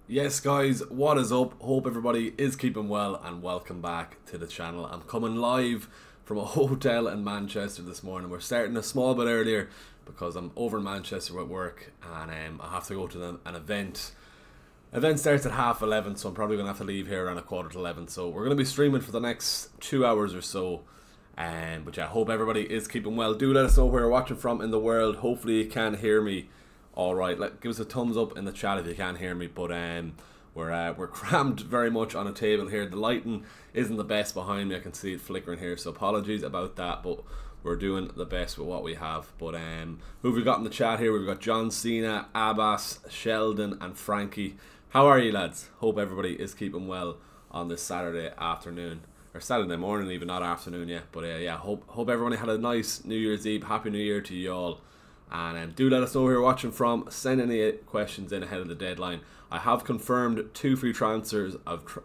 Yes guys, what is up? Hope everybody is keeping well and welcome back to the channel. I'm coming live from a hotel in Manchester this morning. We're starting a small bit earlier because I'm over in Manchester at work and I have to go to an event. Event starts at 11:30, so I'm probably going to have to leave here around 11:15. So we're going to be streaming for the next 2 hours or so. But yeah, hope everybody is keeping well. Do let us know where you're watching from in the world. Hopefully you can hear me alright. Give us a thumbs up in the chat if you can't hear me. But we're crammed very much on a table here. The lighting isn't the best behind me. I can see it flickering here, so apologies about that. But we're doing the best with what we have. But who have we got in the chat here? We've got John Cena, Abbas, Sheldon, and Frankie. How are you, lads? Hope everybody is keeping well on this Saturday afternoon. Or Saturday morning, even not afternoon yet. But yeah, hope everyone had a nice New Year's Eve. Happy New Year to you all. And do let us know where you're watching from. Send any questions in ahead of the deadline. I have confirmed 2 free transfers.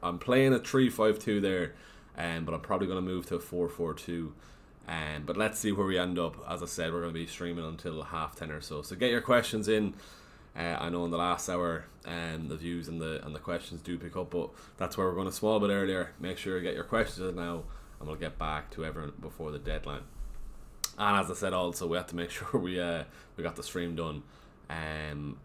I'm playing a 3-5-2 there, but I'm probably going to move to a 4-4-2. But let's see where we end up. As I said, we're going to be streaming until 10:30 or so. So get your questions in. I know in the last hour the views and the questions do pick up, but that's where we're going a small bit earlier. Make sure you get your questions in now, and we'll get back to everyone before the deadline. And as I said, also we have to make sure we got the stream done,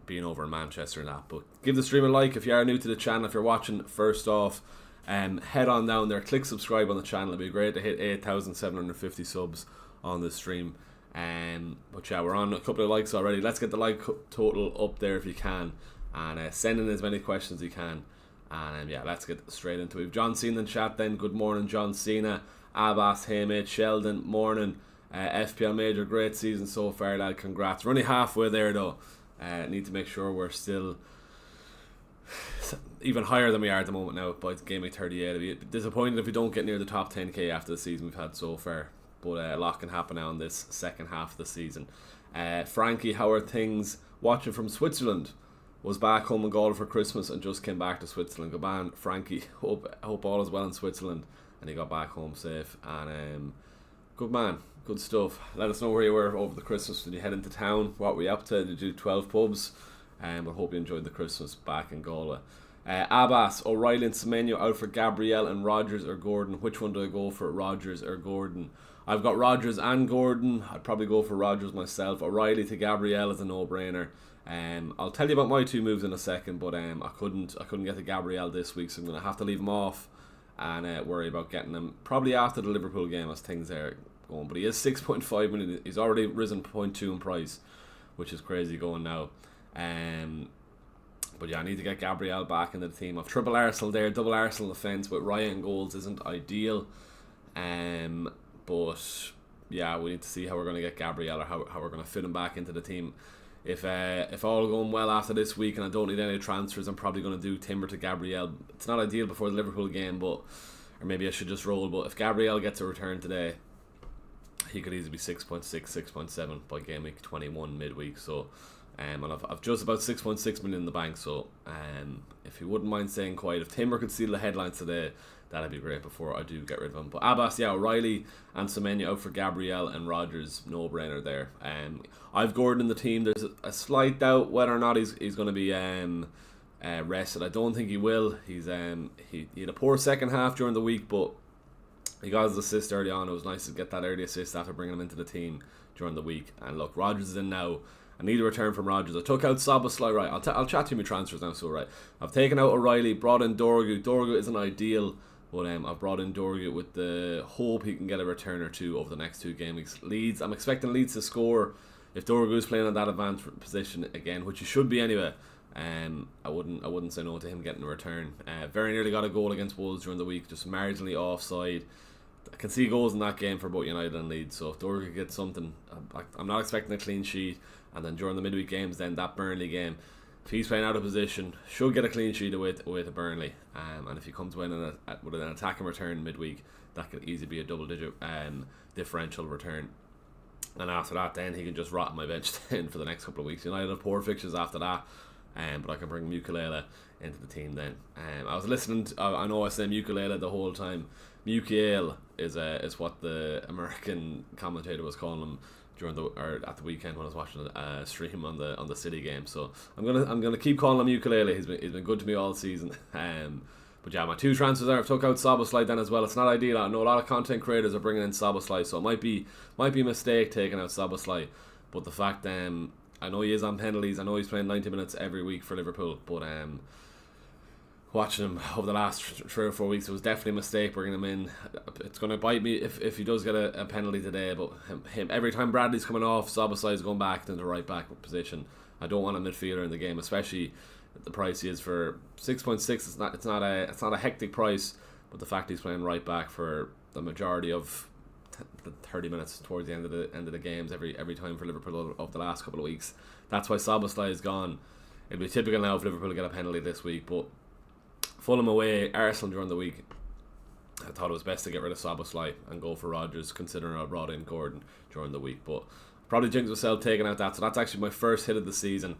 being over in Manchester and that. But give the stream a like if you are new to the channel. If you're watching first off, head on down there, click subscribe on the channel. It'd be great to hit 8,750 subs on this stream. But yeah, we're on a couple of likes already. Let's get the like total up there if you can, and send in as many questions as you can. And yeah, let's get straight into it. We've John Cena in chat then. Good morning, John Cena. Abbas, hey mate. Sheldon, morning. FPL Major, great season so far, lad. Congrats. We're only halfway there though. Need to make sure we're still even higher than we are at the moment now by game week 38. I'd be disappointed if we don't get near the top 10k after the season we've had so far. But a lot can happen now in this second half of the season. Frankie, how are things? Watching from Switzerland. Was back home in Galway for Christmas and just came back to Switzerland. Good man, Frankie. Hope all is well in Switzerland and he got back home safe. And good man. Good stuff. Let us know where you were over the Christmas. Did you head into town? What were you up to? Did you do 12 pubs? I hope you enjoyed the Christmas back in Galway. Abbas, O'Reilly and Semenyo out for Gabriel and Rodgers or Gordon. Which one do I go for, Rodgers or Gordon? I've got Rodgers and Gordon. I'd probably go for Rodgers myself. O'Reilly to Gabriel is a no-brainer. I'll tell you about my 2 moves in a second, but I couldn't get to Gabriel this week, so I'm going to have to leave him off and worry about getting him probably after the Liverpool game as things are going. But he is 6.5 million. He's already risen 0.2 in price, which is crazy going now. But yeah, I need to get Gabriel back into the team. I've triple Arsenal there, double Arsenal defence with Raya and goals isn't ideal. But yeah, we need to see how we're going to get Gabriel or how we're going to fit him back into the team. If all going well after this week and I don't need any transfers, I'm probably going to do Timber to Gabriel. It's not ideal before the Liverpool game, or maybe I should just roll. But if Gabriel gets a return today, he could easily be 6.6, 6.7 by game week 21 midweek. So, and I've just about 6.6 million in the bank. So, if you wouldn't mind staying quiet, if Timber could steal the headlines today, that'd be great before I do get rid of him. But Abbas, yeah, O'Reilly and Semenyo out for Gabriel and Rodgers, no brainer there. I've Gordon in the team. There's a slight doubt whether or not he's going to be rested. I don't think he will. He had a poor second half during the week, but he got his assist early on. It was nice to get that early assist after bringing him into the team during the week. And look, Rodgers is in now. I need a return from Rodgers. I took out Szoboszlai, right. I'll chat to you my transfers now, so right. I've taken out O'Reilly, brought in Dorgu. Dorgu isn't ideal, but I've brought in Dorgu with the hope he can get a return or 2 over the next 2 game weeks. Leeds, I'm expecting Leeds to score if Dorgu's playing in that advanced position again, which he should be anyway. I wouldn't say no to him getting a return. Very nearly got a goal against Wolves during the week, just marginally offside. I can see goals in that game for both United and Leeds, so if Dorgu gets something, I'm not expecting a clean sheet. And then during the midweek games, then that Burnley game, if he's playing out of position, should get a clean sheet away to Burnley. And if he comes with an attacking return midweek, that could easily be a double-digit differential return. And after that, then he can just rot on my bench then for the next couple of weeks. United have poor fixtures after that, but I can bring Mukiele into the team then. I was listening. I know I say Mukiele the whole time. Mukiele is what the American commentator was calling him at the weekend when I was watching a stream on the City game. So I'm gonna keep calling him Ukulele. He's been good to me all season. But yeah, my 2 transfers there. I've took out Szoboszlai then as well. It's not ideal. I know a lot of content creators are bringing in Szoboszlai, so it might be a mistake taking out Szoboszlai. But the fact, I know he is on penalties. I know he's playing 90 minutes every week for Liverpool. But watching him over the last 3 or 4 weeks, it was definitely a mistake bringing him in. It's going to bite me if he does get a penalty today. But him every time Bradley's coming off, Szoboszlai is going back into the right back position. I don't want a midfielder in the game, especially the price he is for 6.6. It's not a hectic price, but the fact he's playing right back for the majority of the 30 minutes towards the end of the games every time for Liverpool over the last couple of weeks. That's why Szoboszlai is gone. It'll be typical now if Liverpool get a penalty this week, but Fulham away, Arsenal during the week, I thought it was best to get rid of Szoboszlai and go for Rodgers, considering I brought in Gordon during the week. But probably jinxed myself taking out that, so that's actually my first hit of the season.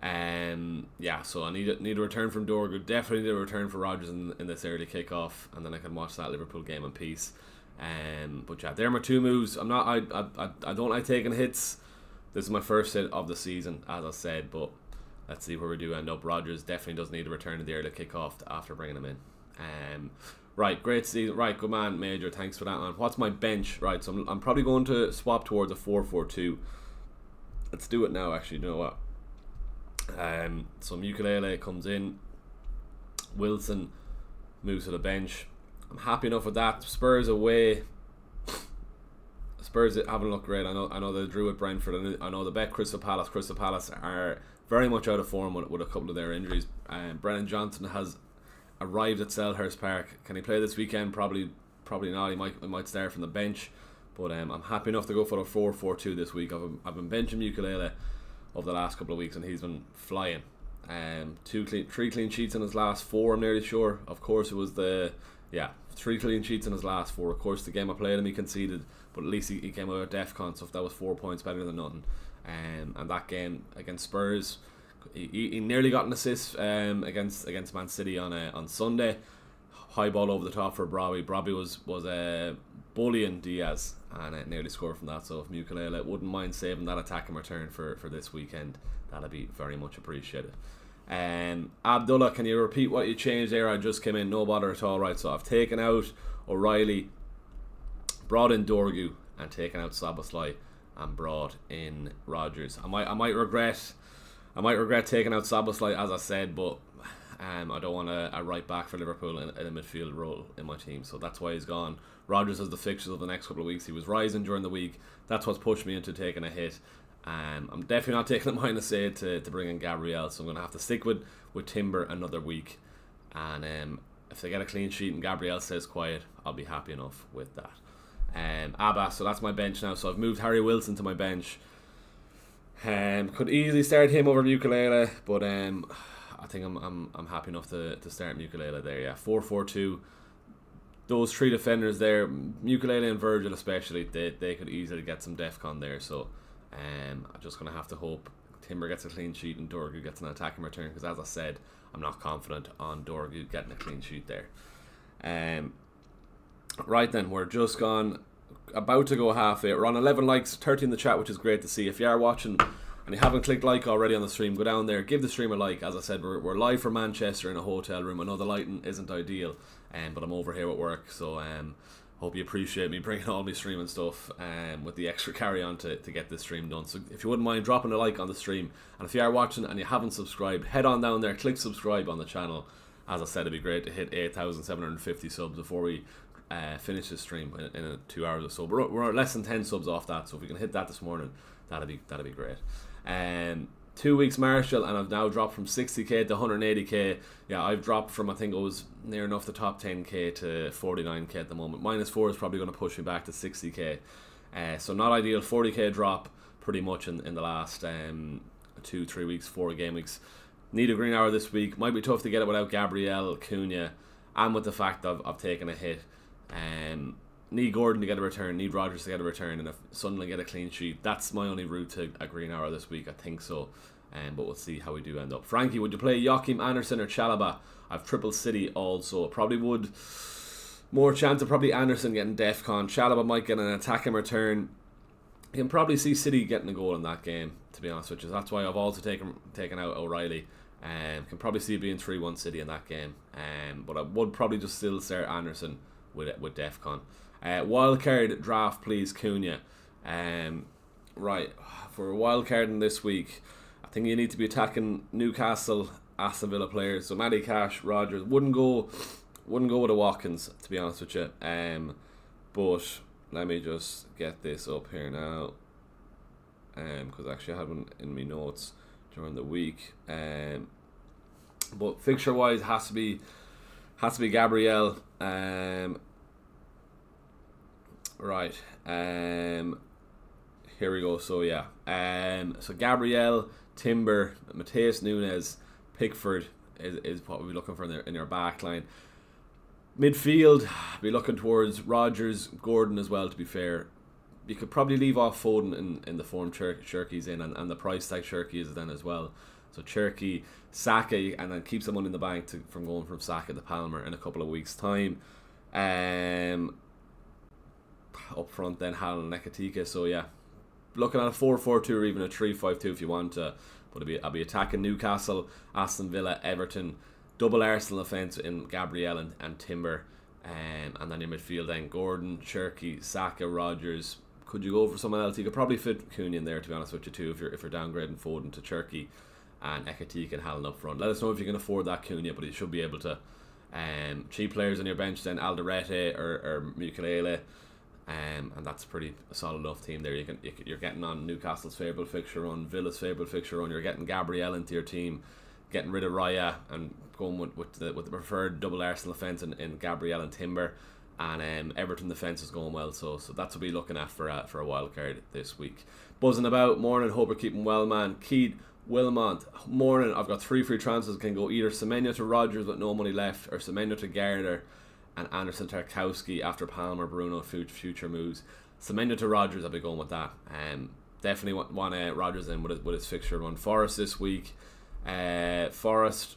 So I need a return from Dorgu. Definitely need a return for Rodgers in this early kick-off, and then I can watch that Liverpool game in peace. But yeah, they're my 2 moves. I don't like taking hits. This is my first hit of the season, as I said, but let's see where we do end up. Rodgers definitely does need a return in the early kick-off after bringing him in. Right, great season. Right, good man, Major. Thanks for that, man. What's my bench? Right, so I'm probably going to swap towards a 4-4-2. Let's do it now, actually. You know what? So Ukulele comes in. Wilson moves to the bench. I'm happy enough with that. Spurs away. Spurs haven't looked great. I know they drew at Brentford. I know they bet Crystal Palace. Crystal Palace are very much out of form with a couple of their injuries. Brennan Johnson has arrived at Selhurst Park. Can he play this weekend? Probably not. He might start from the bench. But I'm happy enough to go for a 4-4-2 this week. I've been benching Ukulele over the last couple of weeks, and he's been flying. 3 clean sheets in his last 4, I'm nearly sure. Of course, it was 3 clean sheets in his last 4. Of course, the game I played him, he conceded, but at least he came out with DEFCON, so that was 4 points better than nothing. And that game against Spurs, he nearly got an assist against Man City on Sunday. High ball over the top for Brobby. Brobby was bullying Diaz, and it nearly scored from that. So if Ukulele wouldn't mind saving that attack and return for this weekend, that'd be very much appreciated. Abdullah, can you repeat what you changed there? I just came in, no bother at all. Right, so I've taken out O'Reilly, brought in Dorgu, and taken out Szoboszlai and brought in Rodgers. I might regret taking out Szoboszlai, as I said, but I don't want a right back for Liverpool in a midfield role in my team, so that's why he's gone. Rodgers has the fixtures of the next couple of weeks. He was rising during the week. That's what's pushed me into taking a hit. I'm definitely not taking a -8 to bring in Gabriel, so I'm going to have to stick with Timber another week. And if they get a clean sheet and Gabriel stays quiet, I'll be happy enough with that. Abbas, so that's my bench now. So I've moved Harry Wilson to my bench. Could easily start him over Ukulele, but I think I'm happy enough to start Ukulele there. Yeah, 4-4-2. Those 3 defenders there, Ukulele and Virgil especially, they could easily get some DEFCON there. So I'm just going to have to hope Timber gets a clean sheet and Dorgu gets an attacking return, because as I said, I'm not confident on Dorgu getting a clean sheet there. Right then, we're just about to go halfway. We're on 11 likes, 30 in the chat, which is great to see. If you are watching and you haven't clicked like already on the stream, go down there, give the stream a like. As I said, we're live from Manchester in a hotel room. I know the lighting isn't ideal, but I'm over here at work, so hope you appreciate me bringing all my streaming stuff with the extra carry on to get this stream done. So if you wouldn't mind dropping a like on the stream, and if you are watching and you haven't subscribed, head on down there, click subscribe on the channel. As I said, it'd be great to hit 8,750 subs before we finish this stream in 2 hours or so. We're less than 10 subs off that, so if we can hit that this morning, that'd be great. 2 weeks Marshall, and I've now dropped from 60k to 180k. Yeah, I've dropped from, I think it was near enough the top 10k to 49k at the moment. -4 is probably going to push me back to 60k. So not ideal. 40k drop pretty much in the last 2-3 weeks, 4 game weeks. Need a green hour this week. Might be tough to get it without Gabriel, Cunha, and with the fact I've taken a hit. Need Gordon to get a return, need Rodgers to get a return, and if suddenly get a clean sheet, that's my only route to a green hour this week, I think so. But we'll see how we do end up. Frankie, would you play Joachim Anderson or Chalobah? I've triple City also. Probably would. More chance of probably Anderson getting DEFCON. Chalobah might get an attacking return. You can probably see City getting a goal in that game, to be honest with you. That's why I've also taken out O'Reilly. Can probably see it being 3-1 City in that game. But I would probably just still start Anderson with Defcon. Wildcard draft, please, Cunha. Right, for wildcarding this week, I think you need to be attacking Newcastle, Aston Villa players. So Matty Cash, Rodgers. Wouldn't go with a Watkins, to be honest with you. But let me just get this up here now, because actually I had one in my notes during the week. But fixture wise, has to be Gabriel. Right. Here we go. So yeah. So Gabriel, Timber, Mateus Nunes, Pickford is what we'll be looking for in your back line. Midfield, be looking towards Rodgers, Gordon as well, to be fair. You could probably leave off Foden in the form Cherky's in, and the price tag Cherky is then as well. So Cherky, Saka, and then keep someone in the bank from going from Saka to Palmer in a couple of weeks' time. Up front then, Hal and Nekatika. So yeah, looking at a 4-4-2 or even a 3-5-2 if you want to. But I'll be attacking Newcastle, Aston Villa, Everton. Double Arsenal offence in Gabriel and Timber, and then your midfield then Gordon, Cherky, Saka, Rodgers. Could you go for someone else? You could probably fit Cunha in there, to be honest with you too, if you're downgrading Foden to Cherky and Ekatik and Haaland up front. Let us know if you can afford that Cunha, but you should be able to. Cheap players on your bench then, Alderete or Mukiele, and that's pretty solid enough team there. You're getting on Newcastle's favourite fixture run, Villa's favourite fixture run. You're getting Gabriel into your team, getting rid of Raya and going with the preferred double Arsenal offence in Gabriel and Timber, and Everton defence is going well. So that's what we're looking at for a wild card this week. Buzzing about, morning. Hope you're keeping well, man. Keith Wilmont, morning. I've got 3 free transfers. Can go either Semenyo to Rodgers with no money left, or Semenyo to Garner and Anderson Tarkowski after Palmer, Bruno future moves. Semenyo to Rodgers, I'll be going with that. Definitely want Rodgers in with his fixture run. Forest this week. Forest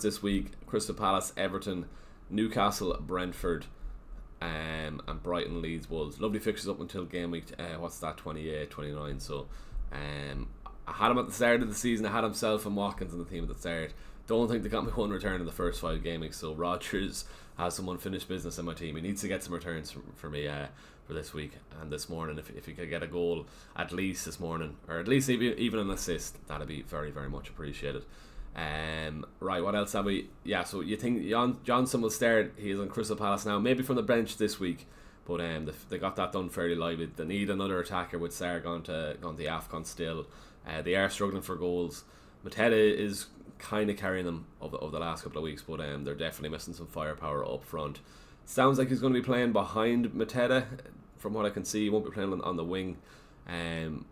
this week. Crystal Palace, Everton, Newcastle, Brentford, and Brighton, Leeds, Wolves. Lovely fixtures up until game week 28, 29. So I had him at the start of the season. I had himself and Watkins in the team at the start. Don't think they got me one return in the first 5 game weeks. So Rodgers has some unfinished business in my team. He needs to get some returns for me for this week and this morning. If he could get a goal at least this morning, or at least even an assist, that'd be very, very much appreciated. Right, what else have we? Yeah, so you think Johnson will start? He is on Crystal Palace now, maybe from the bench this week, but they got that done fairly lively. They need another attacker with Sarr gone to AFCON still. They are struggling for goals. Mateta is kind of carrying them over the last couple of weeks, but they're definitely missing some firepower up front. Sounds like he's going to be playing behind Mateta, from what I can see. He won't be playing on the wing.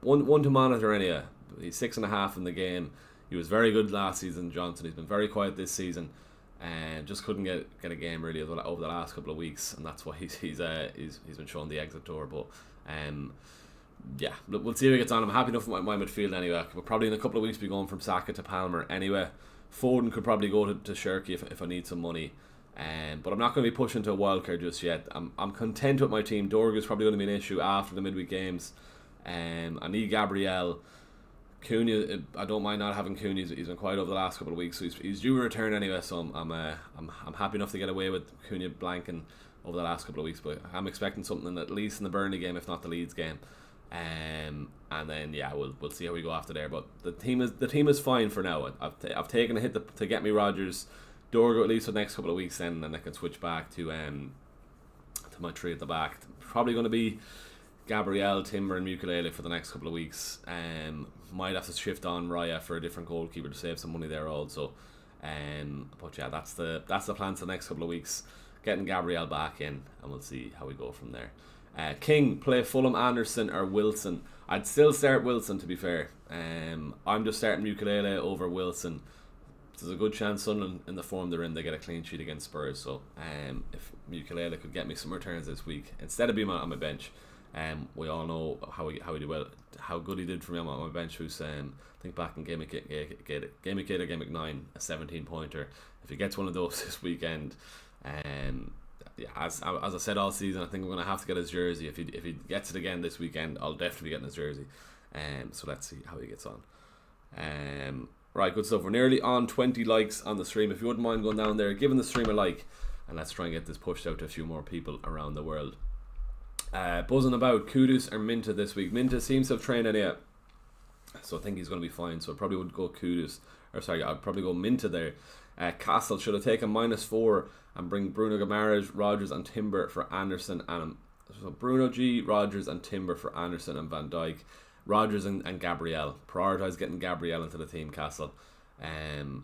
One to monitor anyway. He's 6.5 in the game. He was very good last season, Johnson. He's been very quiet this season, and just couldn't get a game really over the last couple of weeks, and that's why he's been shown the exit door. But yeah, we'll see how he gets on. I'm happy enough with my midfield anyway. We'll probably in a couple of weeks be going from Saka to Palmer anyway. Foden could probably go to Cherky if I need some money. But I'm not going to be pushing to a wildcard just yet. I'm content with my team. Dorg is probably going to be an issue after the midweek games. I need Gabriel. Cunha, I don't mind not having Cunha. He's been quiet over the last couple of weeks, so he's due a return anyway. So I'm happy enough to get away with Cunha blanking over the last couple of weeks. But I'm expecting something at least in the Burnley game, if not the Leeds game. And then yeah, we'll see how we go after there. But the team is fine for now. I've taken a hit to get me Rodgers. Dorgo at least for the next couple of weeks, then I can switch back to my 3 at the back. Probably going to be Gabriel, Timber and Mukiele for the next couple of weeks. Might have to shift on Raya for a different goalkeeper to save some money there also. But yeah, that's the plan for the next couple of weeks. Getting Gabriel back in, and we'll see how we go from there. King, play Fulham, Anderson or Wilson. I'd still start Wilson, to be fair. I'm just starting Mukiele over Wilson. There's a good chance Sunderland, in the form they're in, they get a clean sheet against Spurs. So if Mukiele could get me some returns this week instead of being on my bench, we all know how good he did for me on my bench. Who's I think back in game week 8 or game week 9, a 17 pointer. If he gets one of those this weekend, yeah, as I said all season, I think I'm going to have to get his jersey. If he gets it again this weekend, I'll definitely be getting his jersey. So let's see how he gets on. Right, good stuff. We're nearly on 20 likes on the stream. If you wouldn't mind going down there, giving the stream a like, and let's try and get this pushed out to a few more people around the world. Buzzing about Kudus or Minta this week. Minta seems to have trained anyhow, so I think he's going to be fine. So I probably would go Kudus, or sorry, I'd probably go Minta there. Castle should have taken -4 and bring Bruno Guimaraes, Rodgers and Timber for Anderson and so Bruno G, Rodgers and Timber for Anderson and Van Dijk. Rodgers and Gabriel. Prioritise getting Gabriel into the team, Castle.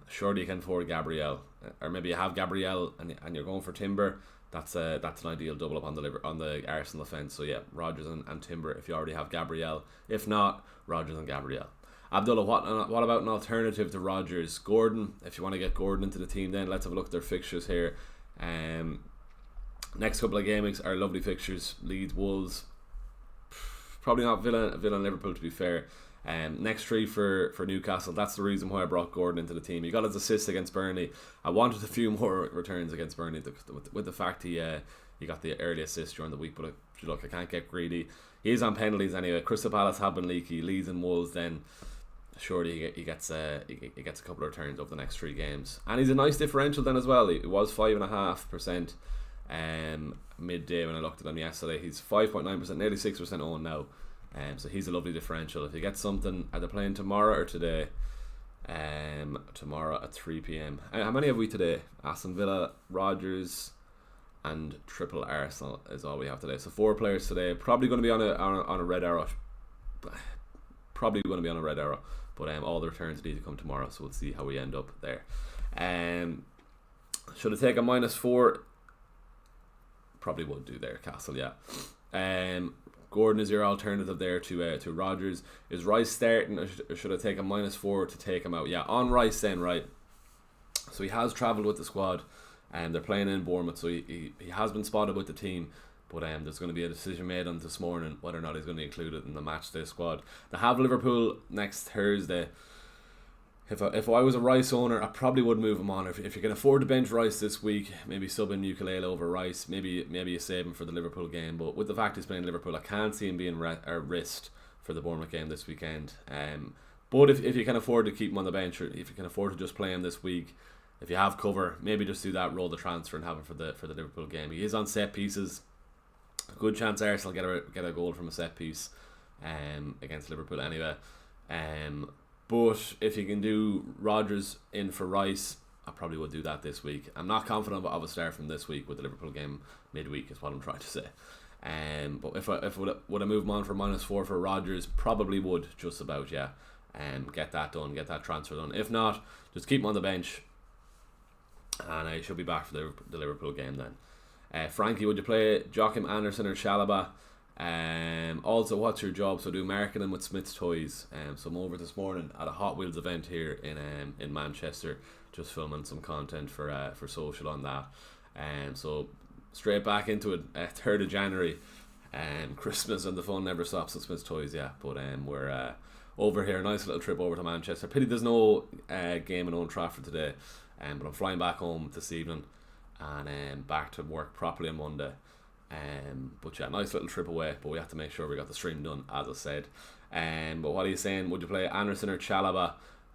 Surely you can afford Gabriel, or maybe you have Gabriel and you're going for Timber. That's an ideal double up on the Arsenal defence. So yeah, Rodgers and Timber if you already have Gabriel. If not, Rodgers and Gabriel. Abdullah, what about an alternative to Rodgers? Gordon, if you want to get Gordon into the team, then let's have a look at their fixtures here. Next couple of game weeks are lovely fixtures. Leeds, Wolves, probably not Villa and Liverpool to be fair. Next 3 for Newcastle. That's the reason why I brought Gordon into the team. He got his assist against Burnley. I wanted a few more returns against Burnley with the fact he got the early assist during the week, but look, I can't get greedy. He is on penalties anyway. Crystal Palace have been leaky. Leeds and Wolves, then surely he gets a couple of returns over the next 3 games, and he's a nice differential then as well. It was 5.5% midday when I looked at him yesterday. He's 5.9%, nearly 6% owned now. So he's a lovely differential. If you get something, are they playing tomorrow or today? Tomorrow at 3 p.m. How many have we today? Aston Villa, Rodgers, and triple Arsenal is all we have today. So 4 players today. Probably going to be on a red arrow. But all the returns need to come tomorrow. So we'll see how we end up there. Should I take a -4? Probably would do there, Castle. Yeah. Gordon is your alternative there to Rodgers. Is Rice starting, or should I take a -4 to take him out? Yeah, on Rice then, right. So he has travelled with the squad, and they're playing in Bournemouth, so he has been spotted with the team. But there's going to be a decision made on this morning whether or not he's going to be included in the matchday squad. They have Liverpool next Thursday. If I was a Rice owner, I probably would move him on. If you can afford to bench Rice this week, maybe sub in Ukulele over Rice. Maybe you save him for the Liverpool game. But with the fact he's playing Liverpool, I can't see him being risked for the Bournemouth game this weekend. But if you can afford to keep him on the bench, or if you can afford to just play him this week, if you have cover, maybe just do that, roll the transfer and have him for the Liverpool game. He is on set pieces. A good chance Arsenal get a goal from a set piece against Liverpool anyway. But if you can do Rodgers in for Rice, I probably would do that this week. I'm not confident of a start from this week with the Liverpool game midweek, is what I'm trying to say. But if I would I move him on for -4 for Rodgers, probably would, just about, yeah. Get that done, get that transfer done. If not, just keep him on the bench, and I should be back for the Liverpool game then. Frankie, would you play Joachim Anderson or Chalobah? Also, what's your job? So do marketing with Smith's Toys. So I'm over this morning at a Hot Wheels event here in Manchester, just filming some content for social on that. So straight back into it, 3rd of January, Christmas and the fun never stops at Smith's Toys. Yeah, but we're over here, nice little trip over to Manchester. Pity there's no game in Old Trafford today, but I'm flying back home this evening and back to work properly on Monday. But yeah, nice little trip away, but we have to make sure we got the stream done, as I said. But what are you saying? Would you play Anderson or Chalobah?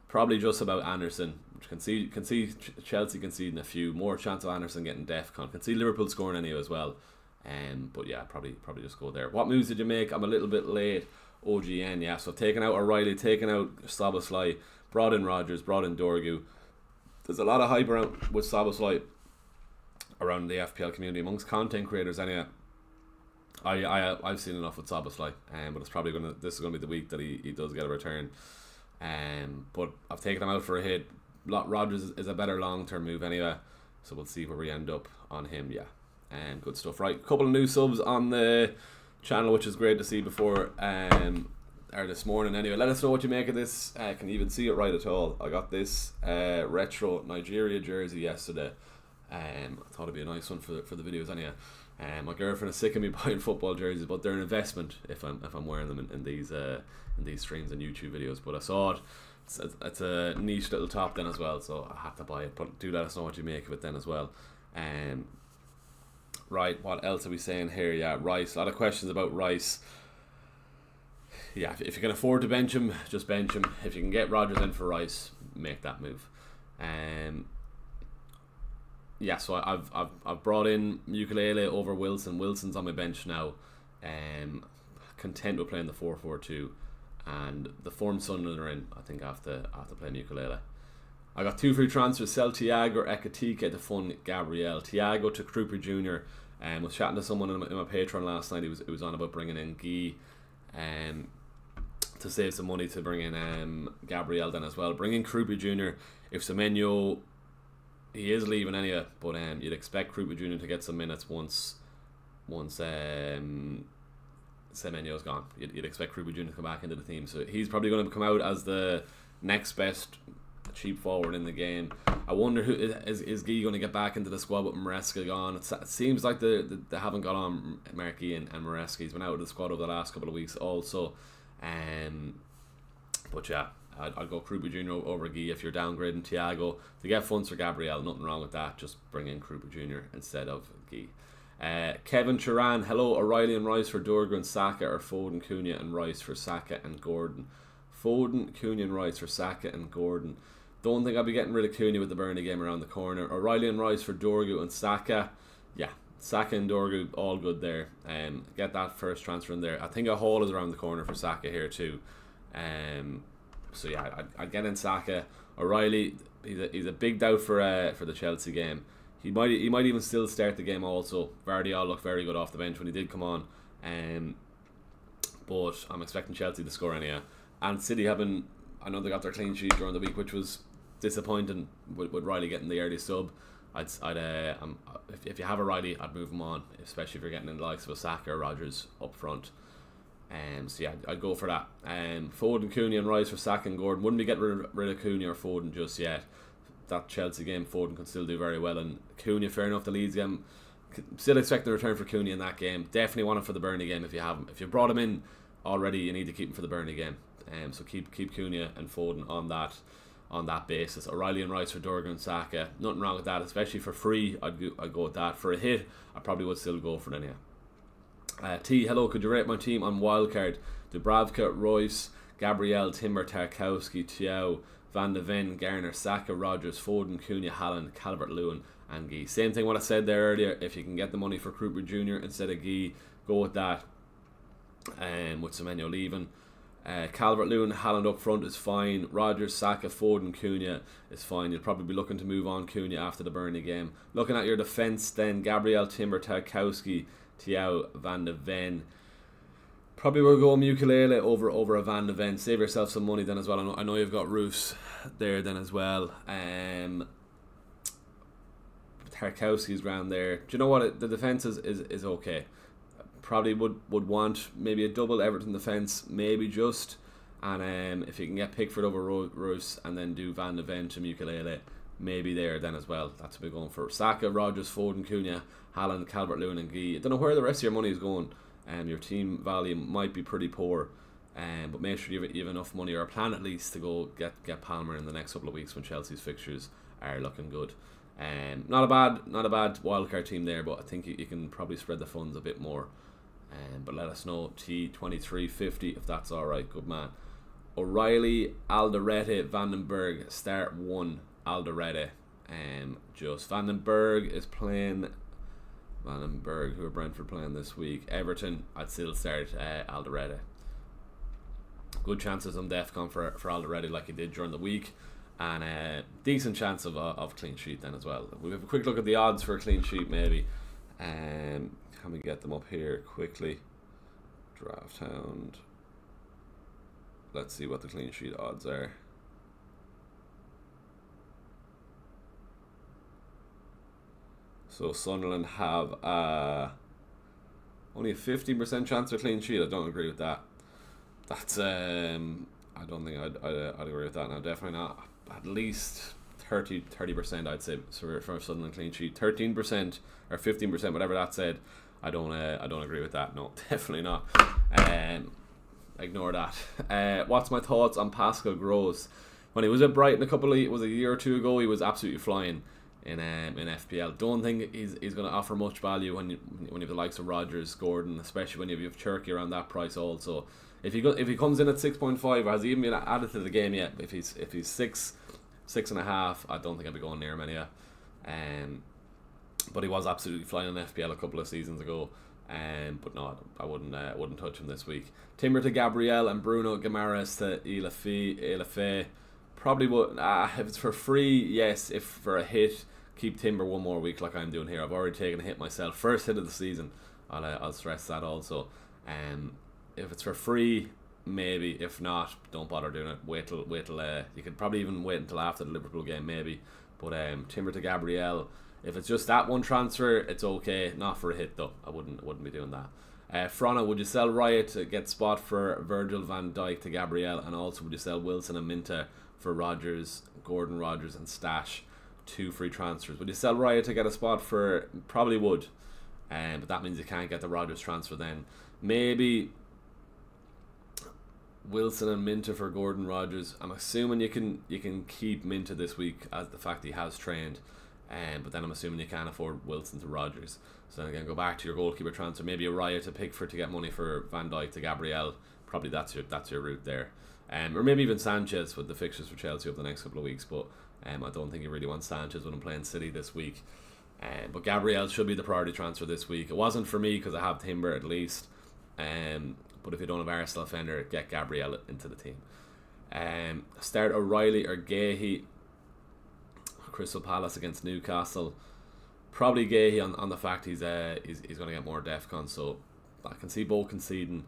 Probably just about Anderson. Can see Chelsea conceding a few. More chance of Anderson getting DEFCON. Can see Liverpool scoring anyway as well. But yeah, probably just go there. What moves did you make? I'm a little bit late. OGN, yeah. So taking out O'Reilly, taking out Szoboszlai, brought in Rodgers, brought in Dorgu. There's a lot of hype around with Szoboszlai around the FPL community amongst content creators anyway. I've seen enough with Szoboszlai, but it's probably this is gonna be the week that he does get a return. But I've taken him out for a hit. Rodgers is a better long term move anyway, so we'll see where we end up on him. Yeah, good stuff. Right, a couple of new subs on the channel, which is great to see before or this morning. Anyway, let us know what you make of this. Can you even see it right at all? I got this retro Nigeria jersey yesterday. I thought it'd be a nice one for the videos anyway. My girlfriend is sick of me buying football jerseys, but they're an investment if I'm wearing them in these streams and YouTube videos. But I saw it. It's a niche little top then as well, so I had to buy it. But do let us know what you make of it then as well. Right, what else are we saying here? Yeah, Rice. A lot of questions about Rice. Yeah, if you can afford to bench him, just bench him. If you can get Rodgers in for Rice, make that move. Yeah, so I've brought in Ukulele over Wilson. Wilson's on my bench now. Content with playing the 4-4-2, and the form Sunderland are in. I think after playing Ukulele. I got 2 free transfers: sell Thiago or Ekitike to fund Gabriel. Thiago to Krupa Jr. Was chatting to someone in my Patreon last night. He was on about bringing in Guy, to save some money to bring in Gabriel then as well. Bring in Krupa Jr. If Semenyo, he is leaving anyway, but you'd expect Krupa Jr. to get some minutes once Semenyo's gone. You'd expect Krupa Jr. to come back into the team, so he's probably going to come out as the next best cheap forward in the game. I wonder who is Guy going to get back into the squad with Maresca gone. It seems like they haven't got on Marquis and Maresca. He's been out of the squad over the last couple of weeks also. But yeah, I'd go Krupa Jr. over Guy if you're downgrading Thiago. To get funds for Gabriel, nothing wrong with that. Just bring in Krupa Jr. instead of Guy. Kevin Turan, hello. O'Reilly and Rice for Durga and Saka, or Foden, Cunha and Rice for Saka and Gordon? Foden, Cunha and Rice for Saka and Gordon. Don't think I'll be getting rid of Cunha with the Burnley game around the corner. O'Reilly and Rice for Dorgu and Saka. Yeah, Saka and Dorgu, all good there. Get that first transfer in there. I think a haul is around the corner for Saka here too. So yeah, I'd get in Saka. O'Reilly, he's a big doubt for the Chelsea game. He might even still start the game also. Vardy looked very good off the bench when he did come on. But I'm expecting Chelsea to score anyhow. And City I know they got their clean sheet during the week, which was disappointing with Riley getting the early sub. If you have a Riley, I'd move him on, especially if you're getting in the likes of a Saka or Rodgers up front. So yeah, I'd go for that. Foden, Cunha and Rice for Saka and Gordon. Wouldn't be getting rid of Cunha or Foden just yet. That Chelsea game, Foden can still do very well, and Cunha, fair enough, the Leeds game, still expect the return for Cunha in that game. Definitely want him for the Burnley game if you have him. If you brought him in already, you need to keep him for the Burnley game. So keep Cunha and Foden on that basis. O'Reilly and Rice for Durga and Saka. Nothing wrong with that, especially for free. I'd go with that. For a hit, I probably would still go for it anyhow. T, hello. Could you rate my team on Wildcard? Dubravka, Royce, Gabriel, Timber, Tarkowski, Thiaw, Van de Ven, Garner, Saka, Rodgers, Foden, Cunha, Haaland, Calvert-Lewin and Guy. Same thing what I said there earlier. If you can get the money for Krupa Jr. instead of Guy, go with that. With Semenyo leaving. Calvert-Lewin, Haaland up front is fine. Rodgers, Saka, Foden, Cunha is fine. You'll probably be looking to move on Cunha after the Burnley game. Looking at your defence then, Gabriel, Timber, Tarkowski, Thiaw, Van de Ven. Probably will go Ukulele over a Van de Ven. Save yourself some money then as well. I know you've got Roos there then as well. Tarkowski's round there. Do you know what? The defence is okay. Probably would want maybe a double Everton defence, maybe just. And if you can get Pickford over Roos and then do Van de Ven to Ukulele, maybe there then as well. That's what we're going for. Saka, Rodgers, Foden, Cunha, Haaland, Calvert-Lewin and Guy. I don't know where the rest of your money is going. Your team value might be pretty poor, but make sure you have enough money or a plan at least to go get Palmer in the next couple of weeks when Chelsea's fixtures are looking good. Not a bad wildcard team there, but I think you can probably spread the funds a bit more. But let us know, T2350, if that's alright. Good man. O'Reilly, Alderete, Vandenberg, start 1, Alderete. Just Vandenberg is playing. Vandenberg, who are Brentford playing this week? Everton, I'd still start Alderete. Good chances on DEFCON for Alderete like he did during the week. And decent chance of clean sheet then as well. We'll have a quick look at the odds for a clean sheet maybe. Can we get them up here quickly? Draft Hound. Let's see what the clean sheet odds are. So Sunderland have only a 15% chance of clean sheet. I don't agree with that. That's I don't think I'd agree with that. Now definitely not. At least 30% I'd say for Sunderland clean sheet. 13% or 15%, whatever that said. I don't agree with that. No, definitely not. Ignore that. What's my thoughts on Pascal Gross? When he was at Brighton it was a year or two ago, he was absolutely flying. in FPL. Don't think he's going to offer much value when you have the likes of Rodgers, Gordon, especially when you have Turkey around that price also. If he comes in at 6.5, has he even been added to the game yet? If he's 6.5, I don't think I'd be going near him anyway. But he was absolutely flying in FPL a couple of seasons ago. But no, I wouldn't touch him this week. Timber to Gabriel and Bruno Guimaraes to Ilafe. Probably would. If it's for free, yes. If for a hit, keep Timber one more week like I'm doing here. I've already taken a hit myself. First hit of the season. I'll stress that also. If it's for free, maybe. If not, don't bother doing it. Wait till you could probably even wait until after the Liverpool game maybe. But Timber to Gabriel. If it's just that one transfer, it's okay. Not for a hit though. I wouldn't be doing that. Frona, would you sell Raya to get spot for Virgil van Dijk to Gabriel, and also would you sell Wilson and Minta for Rodgers, Gordon, Rodgers and Stash? 2 free transfers. Would you sell Raya to get a spot for? Probably would. But that means you can't get the Rodgers transfer then. Maybe Wilson and Minta for Gordon, Rodgers. I'm assuming you can keep Minta this week as the fact he has trained. But then I'm assuming you can't afford Wilson to Rodgers. So then again, go back to your goalkeeper transfer. Maybe a Raya to Pickford to get money for Van Dijk to Gabriel. Probably that's your route there. Or maybe even Sanchez with the fixtures for Chelsea over the next couple of weeks. But I don't think you really want Sanchez when I'm playing City this week. But Gabriel should be the priority transfer this week. It wasn't for me because I have Timber at least. But if you don't have Arsenal defender, get Gabriel into the team. Start O'Reilly or Gahey. Crystal Palace against Newcastle. Probably Gahey on the fact he's going to get more DEFCON, so I can see both conceding.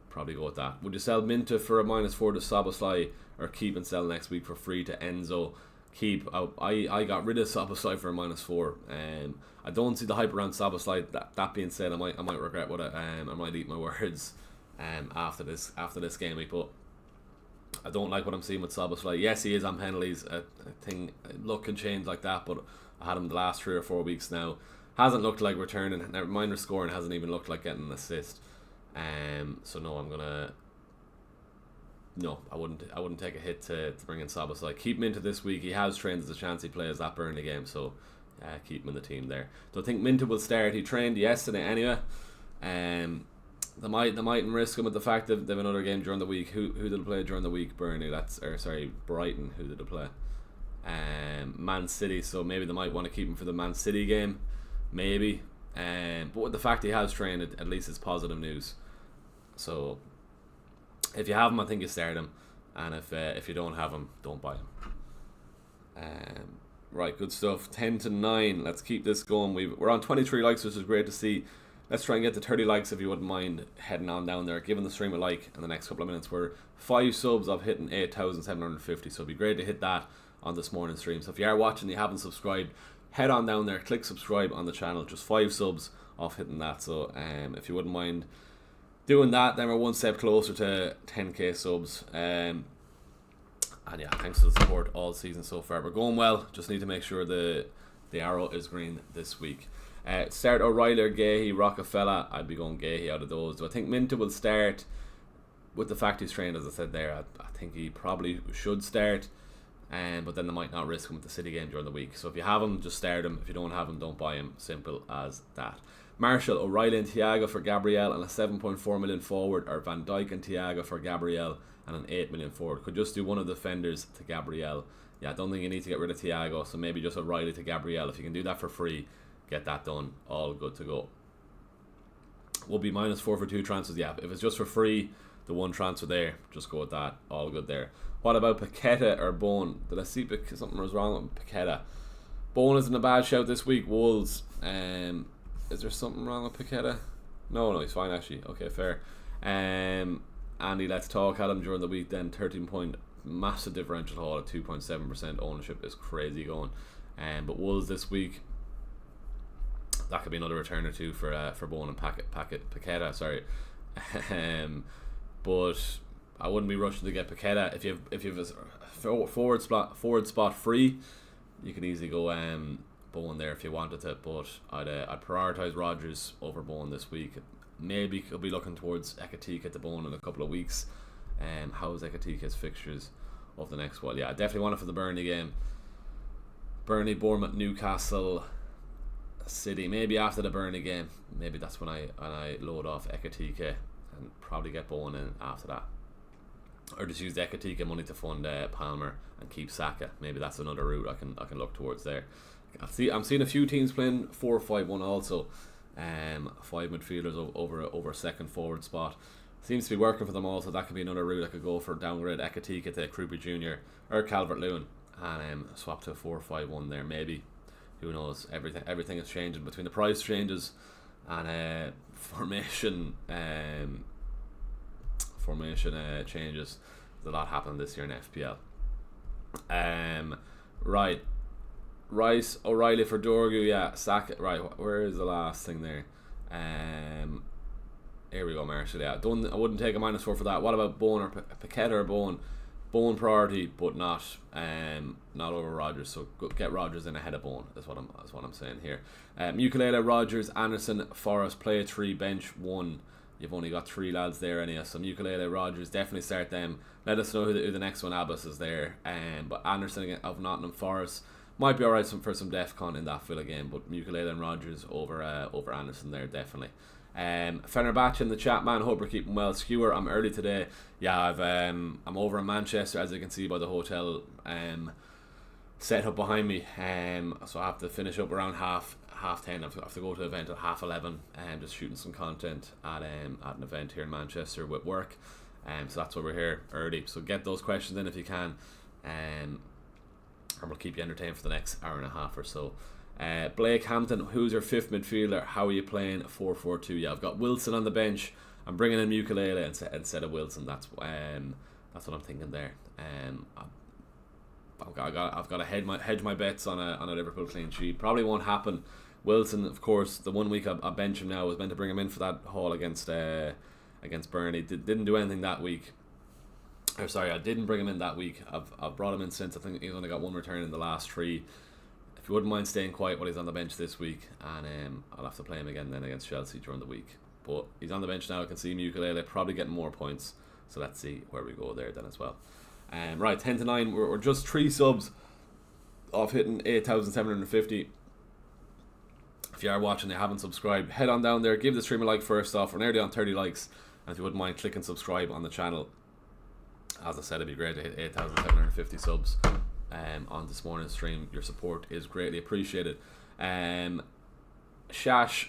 Probably go with that. Would you sell Minta for a -4 to Szoboszlai, or keep and sell next week for free to Enzo? Keep. I got rid of Szoboszlai for a -4. I don't see the hype around Szoboszlai. That being said, I might regret what I might eat my words after this game week, but I don't like what I'm seeing with Szoboszlai. Yes, he is on penalties. A thing, luck can change like that, but I had him the last 3 or 4 weeks now. Hasn't looked like returning. Never mind scoring. Hasn't even looked like getting an assist. So no, I wouldn't take a hit to bring in Szoboszlai. Keep him into this week. He has trained as a chance he plays that Burnley game, so keep him in the team there. Don't think Minta will start. He trained yesterday anyway. They mightn't risk him with the fact that they have another game during the week. Who did they play during the week? Burnley. Brighton. Who did they play? Man City. So maybe they might want to keep him for the Man City game. Maybe. But with the fact he has trained, at least it's positive news. So if you have him, I think you start him, and if you don't have him, don't buy him. Right, good stuff. 10-9. Let's keep this going. We're on 23 likes, which is great to see. Let's try and get to 30 likes if you wouldn't mind heading on down there, giving the stream a like in the next couple of minutes. We're 5 subs of hitting 8,750, so it'd be great to hit that on this morning's stream. So if you are watching and you haven't subscribed, head on down there, click subscribe on the channel. Just 5 subs off hitting that. So if you wouldn't mind doing that, then we're one step closer to 10k subs. And yeah, thanks for the support all season so far. We're going well. Just need to make sure the arrow is green this week. Start O'Reilly or Gahey, Rockefeller. I'd be going Gahey out of those. Do I think Minta will start? With the fact he's trained, as I said there, I think he probably should start. But then they might not risk him with the City game during the week. So if you have him, just start him. If you don't have him, don't buy him. Simple as that. Marshall, O'Reilly and Thiago for Gabriel and a 7.4 million forward, or Van Dijk and Thiago for Gabriel and an 8 million forward. Could just do one of the defenders to Gabriel. Yeah, I don't think you need to get rid of Thiago, so maybe just O'Reilly to Gabriel. If you can do that for free, get that done. All good to go. Will be -4 for 2 transfers. Yeah, if it's just for free, the one transfer there, just go with that. All good there. What about Paqueta or Bowen? Did I see something was wrong with Paqueta? Bowen isn't a bad shout this week. Wolves. Is there something wrong with Paqueta? No, he's fine actually. Okay, fair. Andy, let's talk. Had him during the week then. 13 massive differential haul at 2.7% ownership is crazy going. But Wolves this week, that could be another return or two for Bowen and Paqueta. Sorry. But I wouldn't be rushing to get Paqueta. If you have a forward spot free, you can easily go Bowen there if you wanted to. But I'd prioritise Rodgers over Bowen this week. Maybe could be looking towards Ekatike at the Bowen in a couple of weeks. How is Ekatike's fixtures of the next one? Yeah, I definitely want it for the Burnley game. Burnley, Bournemouth, Newcastle, City. Maybe after the Burnley game. Maybe that's when I load off Ekatike and probably get Bowen in after that. Or just use the Ekatike money to fund Palmer and keep Saka. Maybe that's another route I can look towards there. I'm seeing a few teams playing 4-5-1 also. 5 midfielders over a second forward spot. Seems to be working for them also. That could be another route I could go for. Downgrade Ekatike to Krupa Jr. or Calvert-Lewin and swap to a 4-5-1 there maybe. Who knows? Everything is changing between the price changes and formation changes. There's a lot happening this year in FPL. Right. Rice, O'Reilly for Dorgu, yeah, Saka. Right, where is the last thing there? Here we go, Marshall. Yeah, I wouldn't take a -4 for that. What about Bowen or Paqueta or Bowen? Bowen priority, but not over Rodgers. So get Rodgers in ahead of Bowen. That's what I'm saying here. Ukulele, Rodgers, Anderson, Forrest. Play 3, bench 1. You've only got 3 lads there anyway. So Ukulele, Rodgers, definitely start them. Let us know who the next one. Abbas is there. But Anderson of Nottingham Forest might be alright for some DEFCON in that Villa game. But Ukulele and Rodgers over Anderson there definitely. Fenerbahce in the chat, man. Hope you're keeping well. Skewer, I'm early today. Yeah, I'm over in Manchester, as you can see by the hotel set up behind me. So I have to finish up around half 10. I have to go to an event at 11:30. Just shooting some content at an event here in Manchester with work. So that's why we're here early. So get those questions in if you can, and we'll keep you entertained for the next hour and a half or so. Blake Hampton, who's your 5th midfielder? How are you playing 4-4-2? Yeah, I've got Wilson on the bench. I'm bringing in Ukulele instead of Wilson. That's what I'm thinking there. I've got to hedge my bets on a Liverpool clean sheet. Probably won't happen. Wilson, of course, the 1 week I bench him now. I was meant to bring him in for that haul against Burnley. Didn't do anything that week. I didn't bring him in that week. I've brought him in since. I think he's only got 1 return in the last 3. If you wouldn't mind staying quiet while he's on the bench this week, and I'll have to play him again then against Chelsea during the week. But he's on the bench now. I can see Ukulele probably getting more points. So let's see where we go there then as well. Right, 10 to 9. We're just 3 subs off hitting 8,750. If you are watching and you haven't subscribed, head on down there. Give the stream a like first off. We're nearly on 30 likes. And if you wouldn't mind, click and subscribe on the channel. As I said, it'd be great to hit 8,750 subs on this morning's stream. Your support is greatly appreciated. Shash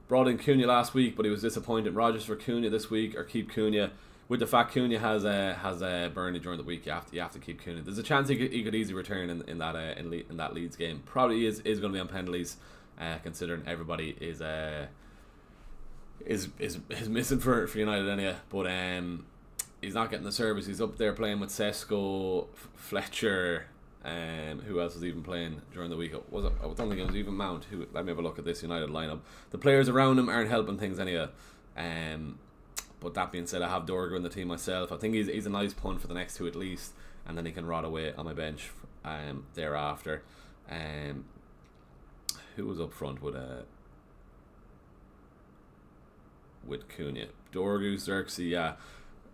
brought in Cunha last week, but he was disappointed. Rodgers for Cunha this week, or keep Cunha. With the fact Cunha has Burnley during the week, you have to keep Cunha. There's a chance he could easily return in that Leeds game. Probably is going to be on penalties, considering everybody is missing for United anyway. But he's not getting the service. He's up there playing with Sesko, Fletcher. Who else was even playing during the week? I don't think it was even Mount. Let me have a look at this United lineup. The players around him aren't helping things anyway. But that being said, I have Dorgu in the team myself. I think he's a nice punt for the next 2 at least, and then he can rot away on my bench thereafter. Who was up front with Cunha? Dorgu, Xerxes, yeah.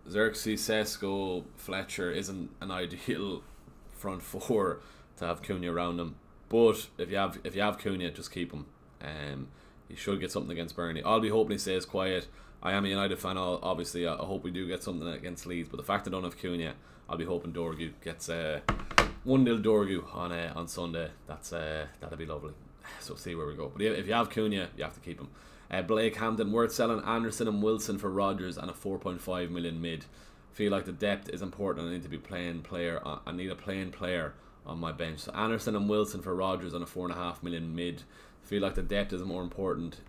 Xerxes, Sesko, Fletcher isn't an ideal front 4 to have Cunha around him. But if you have Cunha, just keep him. He should get something against Burnley. I'll be hoping he stays quiet. I am a United fan. Obviously, I hope we do get something against Leeds. But the fact I don't have Cunha, I'll be hoping Dorgu gets 1-0 Dorgu on Sunday. That'll be lovely. So see where we go. But if you have Cunha, you have to keep him. Blake Hampton, worth selling Anderson and Wilson for Rodgers and a 4.5 million mid. Feel like the depth is important. I need to be playing player. I need a playing player on my bench. So Anderson and Wilson for Rodgers on a 4.5 million mid. Feel like the depth is more important.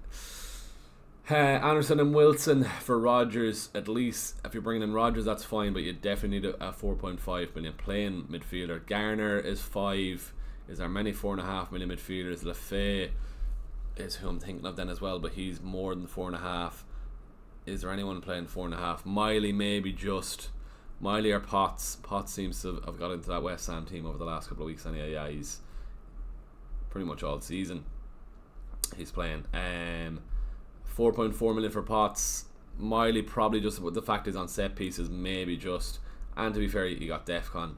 Anderson and Wilson for Rodgers. At least if you're bringing in Rodgers, that's fine, but you definitely need a 4.5 million playing midfielder. Garner is 5. Is there many 4.5 million midfielders? Lafay is who I'm thinking of then as well, but he's more than 4.5. Is there anyone playing 4.5? Miley maybe just. Miley or Potts. Potts seems to have got into that West Ham team over the last couple of weeks anyway. Yeah, he's pretty much all season he's playing. 4.4 million for Potts. Miley probably just with the fact he's on set pieces, maybe just. And to be fair, you got DEFCON.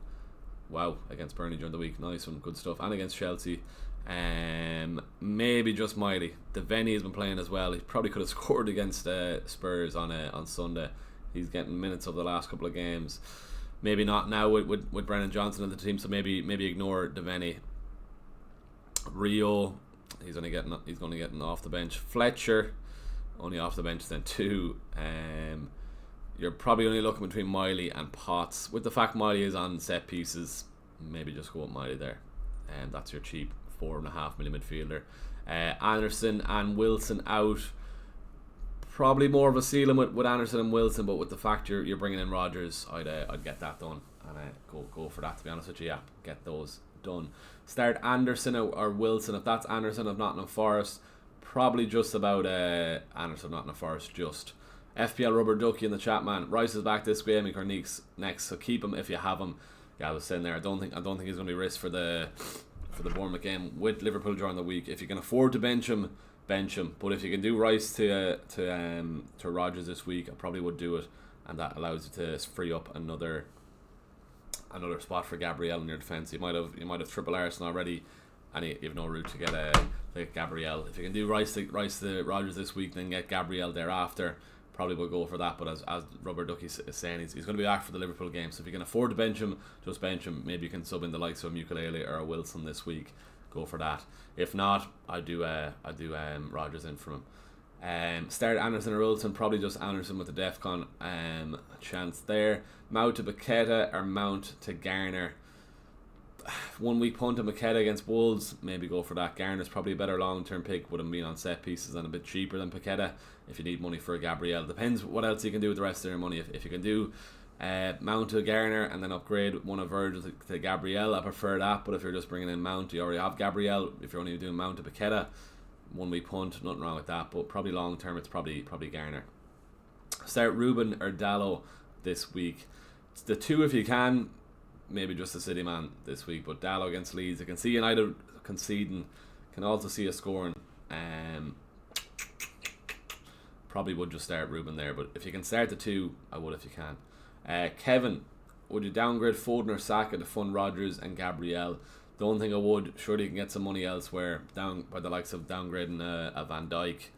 wow, against Burnley during the week. Nice one, good stuff. And against Chelsea. Maybe just Miley. Deveni has been playing as well. He probably could have scored against Spurs on Sunday. He's getting minutes over the last couple of games. Maybe not now with Brennan Johnson in the team, so maybe ignore Deveni. Rio, he's going to get off the bench. Fletcher, only off the bench then too. You're probably only looking between Miley and Potts. With the fact Miley is on set pieces, maybe just go with Miley there. That's your cheap 4.5 million midfielder. Anderson and Wilson out. Probably more of a ceiling with Anderson and Wilson, but with the fact you're bringing in Rodgers, I'd get that done and go for that. To be honest with you, yeah, get those done. Start Anderson or Wilson. If that's Anderson of Nottingham Forest, probably just about Anderson of Nottingham Forest. Just FPL Rubber Ducky in the chat, man. Rice is back this game and Cornique's next, so keep him if you have him. Yeah, I was saying there, I don't think he's going to be risked for the Bournemouth game with Liverpool during the week. If you can afford to bench him. But if you can do Rice to Rodgers this week, I probably would do it, and that allows you to free up another spot for Gabriel in your defence. You might have triple Arsenal already, and you have no route to get Gabriel. If you can do Rice to Rodgers this week, then get Gabriel thereafter. Probably would go for that. But as Rubber Ducky is saying, he's going to be back for the Liverpool game. So if you can afford to bench him, just bench him. Maybe you can sub in the likes of Mukulele or Wilson this week. Go for that. If not, I do Rodgers in from him. Start Anderson or Wilson. Probably just Anderson with the Defcon chance there. Mount to Paqueta or Mount to Garner. 1 week punt to Paqueta against Wolves. Maybe go for that. Garner's probably a better long term pick. Would have been on set pieces and a bit cheaper than Paqueta. If you need money for a Gabriel, depends what else you can do with the rest of your money. If you can do Mount to Garner and then upgrade one of Virgil to Gabriel, I prefer that. But if you're just bringing in Mount, you already have Gabriel. If you're only doing Mount to Paqueta, 1 week punt, nothing wrong with that. But probably long term, it's probably Garner. Start Ruben or Dallo this week. It's the two if you can. Maybe just the City man this week, but Dallo against Leeds. I can see United conceding. Can also see us scoring. Probably would just start Ruben there, but if you can start the two, I would if you can. Kevin, would you downgrade Foden or Saka to fund Rodgers and Gabriel? Don't think I would. Surely you can get some money elsewhere. Down by the likes of downgrading a Van Dijk.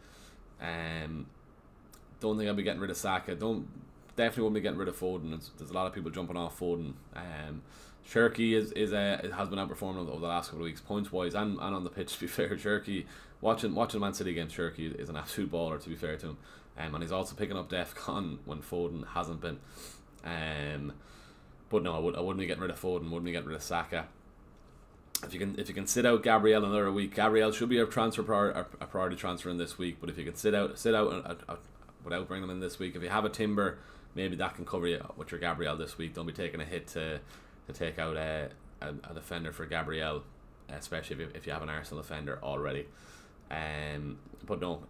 Don't think I'll be getting rid of Saka. Definitely won't be getting rid of Foden. There's a lot of people jumping off Foden. Cherky has been outperforming over the last couple of weeks, points wise and on the pitch. To be fair, Cherky watching Man City against Cherky is an absolute baller. To be fair to him, and he's also picking up DEFCON when Foden hasn't been. But no, I wouldn't be getting rid of Foden. Wouldn't be getting rid of Saka. If you can sit out Gabriel another week, Gabriel should be a priority transfer in this week. But if you can sit out without bringing him in this week, if you have a Timber, maybe that can cover you with your Gabriel this week. Don't be taking a hit to take out a defender for Gabriel, especially if you have an Arsenal defender already. But no,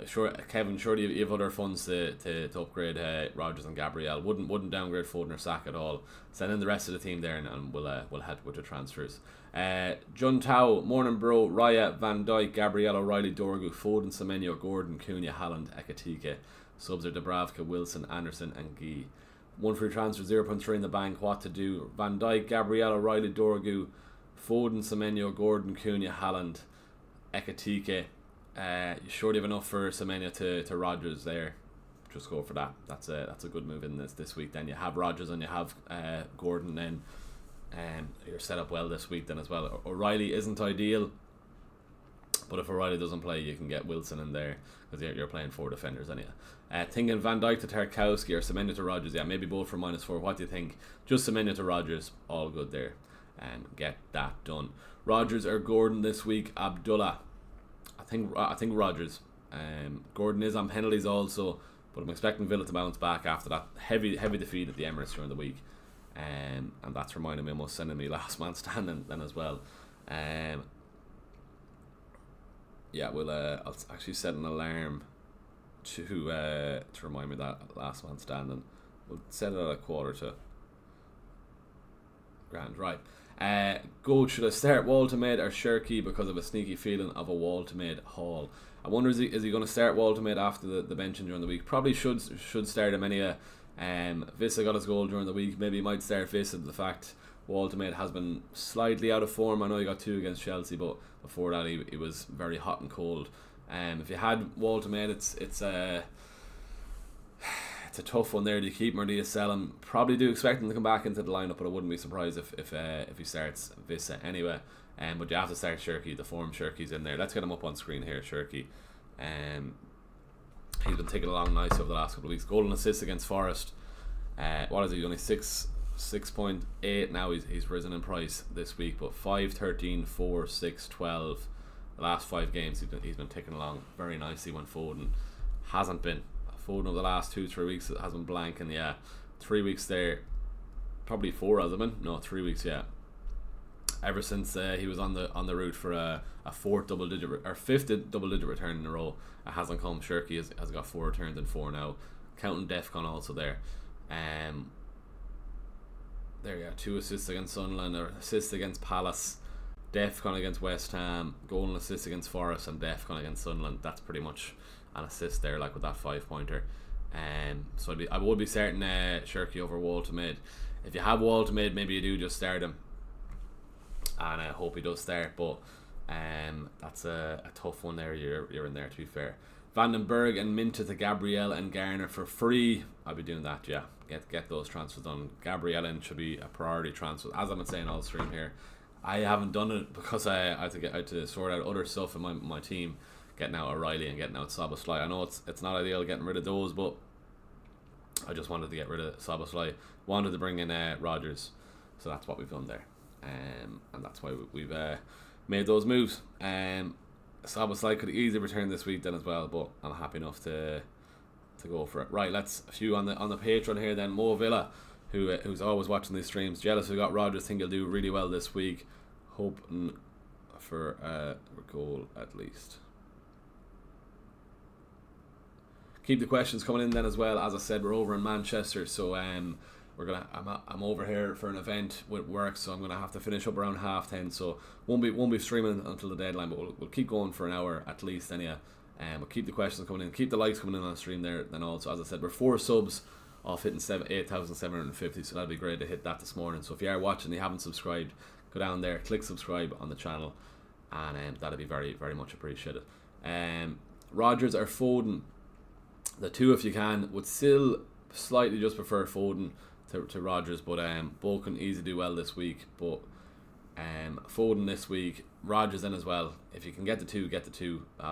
Kevin, surely you have other funds to upgrade Rodgers and Gabriel. Wouldn't downgrade Foden or Saka at all. Send in the rest of the team there, and we'll help with the transfers. Jun Tao, morning bro. Raya, Van Dijk, Gabriel, O'Reilly, Dorgu, Foden, Semenyo, Gordon, Cunha, Haaland, Ekatike. Subs are Dubravka, Wilson, Anderson and Guy. 1 free transfer, 0.3 in the bank. What to do? Van Dijk, Gabriel, O'Reilly, Dorgu, Foden, Semenyo, Gordon, Cunha, Haaland, Ekatike. You surely have enough for Semenyo to Rodgers there. Just go for that. That's a good move in this week. Then you have Rodgers and you have Gordon. Then you're set up well this week then as well. O'Reilly isn't ideal, but if O'Reilly doesn't play, you can get Wilson in there because you're playing 4 defenders anyway. Thinking Van Dijk to Tarkowski or Semenyo to Rodgers. Yeah, maybe both for -4. What do you think? Just Semenyo to Rodgers. All good there. Get that done. Rodgers or Gordon this week? Abdullah. I think Rodgers. Gordon is on penalties also, but I'm expecting Villa to bounce back after that heavy defeat at the Emirates during the week. And that's reminding me almost sending me last man standing then as well. Yeah, I'll actually set an alarm to remind me that last man standing. We'll set it at 1:15. Grand, right. Goat, should I start Waltermaid or Cherky because of a sneaky feeling of a Waltermaid haul? I wonder is he going to start Waltermaid after the benching during the week? Probably should start him anyway. Vissa got his goal during the week. Maybe he might start Vissa. The fact Waldemade has been slightly out of form. I know he got 2 against Chelsea, but before that he was very hot and cold. If you had Waldemade, it's a tough one there. Do you keep him or do you sell him? Probably do expect him to come back into the lineup, but I wouldn't be surprised if he starts Vissa anyway. But you have to start Shirky. The form Shirky's in there. Let's get him up on screen here, Shirky. He's been taking along nice over the last couple of weeks. Goal and assist against Forest. What is he? Only 6.8 now. He's risen in price this week, but 5, 13, 4, 6, 12. The last 5 games he's been taking along very nicely when Foden hasn't been. Foden over the last 2-3 weeks has been blank, and 3 weeks there, probably 4 has it been? No, 3 weeks, yeah. Ever since he was on the route for a 4th double-digit or 5th double-digit return in a row, it hasn't come. Shirky has got 4 returns and 4 now, counting Defcon also there. There you go, 2 assists against Sunderland, or assists against Palace, Defcon against West Ham, goal and assist against Forest, and Defcon against Sunderland. That's pretty much an assist there, like with that 5-pointer. So I would be starting Shirky over Waldemade. If you have Waldemade, maybe you do just start him, and I hope he does start. But that's a tough one there. You're in there, to be fair. Vandenberg and Minta to Gabriel and Garner for free. I'll be doing that. Yeah, get those transfers done. Gabriel in should be a priority transfer, as I've been saying all stream here. I haven't done it because I had to sort out other stuff in my team, getting out O'Reilly and getting out Szoboszlai. I know it's not ideal getting rid of those, but I just wanted to get rid of Szoboszlai. Wanted to bring in Rodgers, so that's what we've done there, and that's why we've made those moves. Szoboszlai could easily return this week then as well, but I'm happy enough to go for it. Right, let's a few on the Patreon here then. Mo Villa, who's always watching these streams, jealous we got Rodgers, think he'll do really well this week, hoping for a goal at least. Keep the questions coming in then as well. As I said, we're over in Manchester, so I'm over here for an event with work, so I'm gonna have to finish up around 10:30. So won't be streaming until the deadline, but we'll keep going for an hour at least anyhow. We'll keep the questions coming in, keep the likes coming in on the stream there. Then also, as I said, we're 4 subs off hitting 8,750, so that'd be great to hit that this morning. So if you are watching and you haven't subscribed, go down there, click subscribe on the channel, and that'd be very, very much appreciated. Rodgers or Foden, the two if you can. Would still slightly just prefer Foden to Rodgers, but both can easily do well this week. But Foden this week, Rodgers then as well. If you can get the two,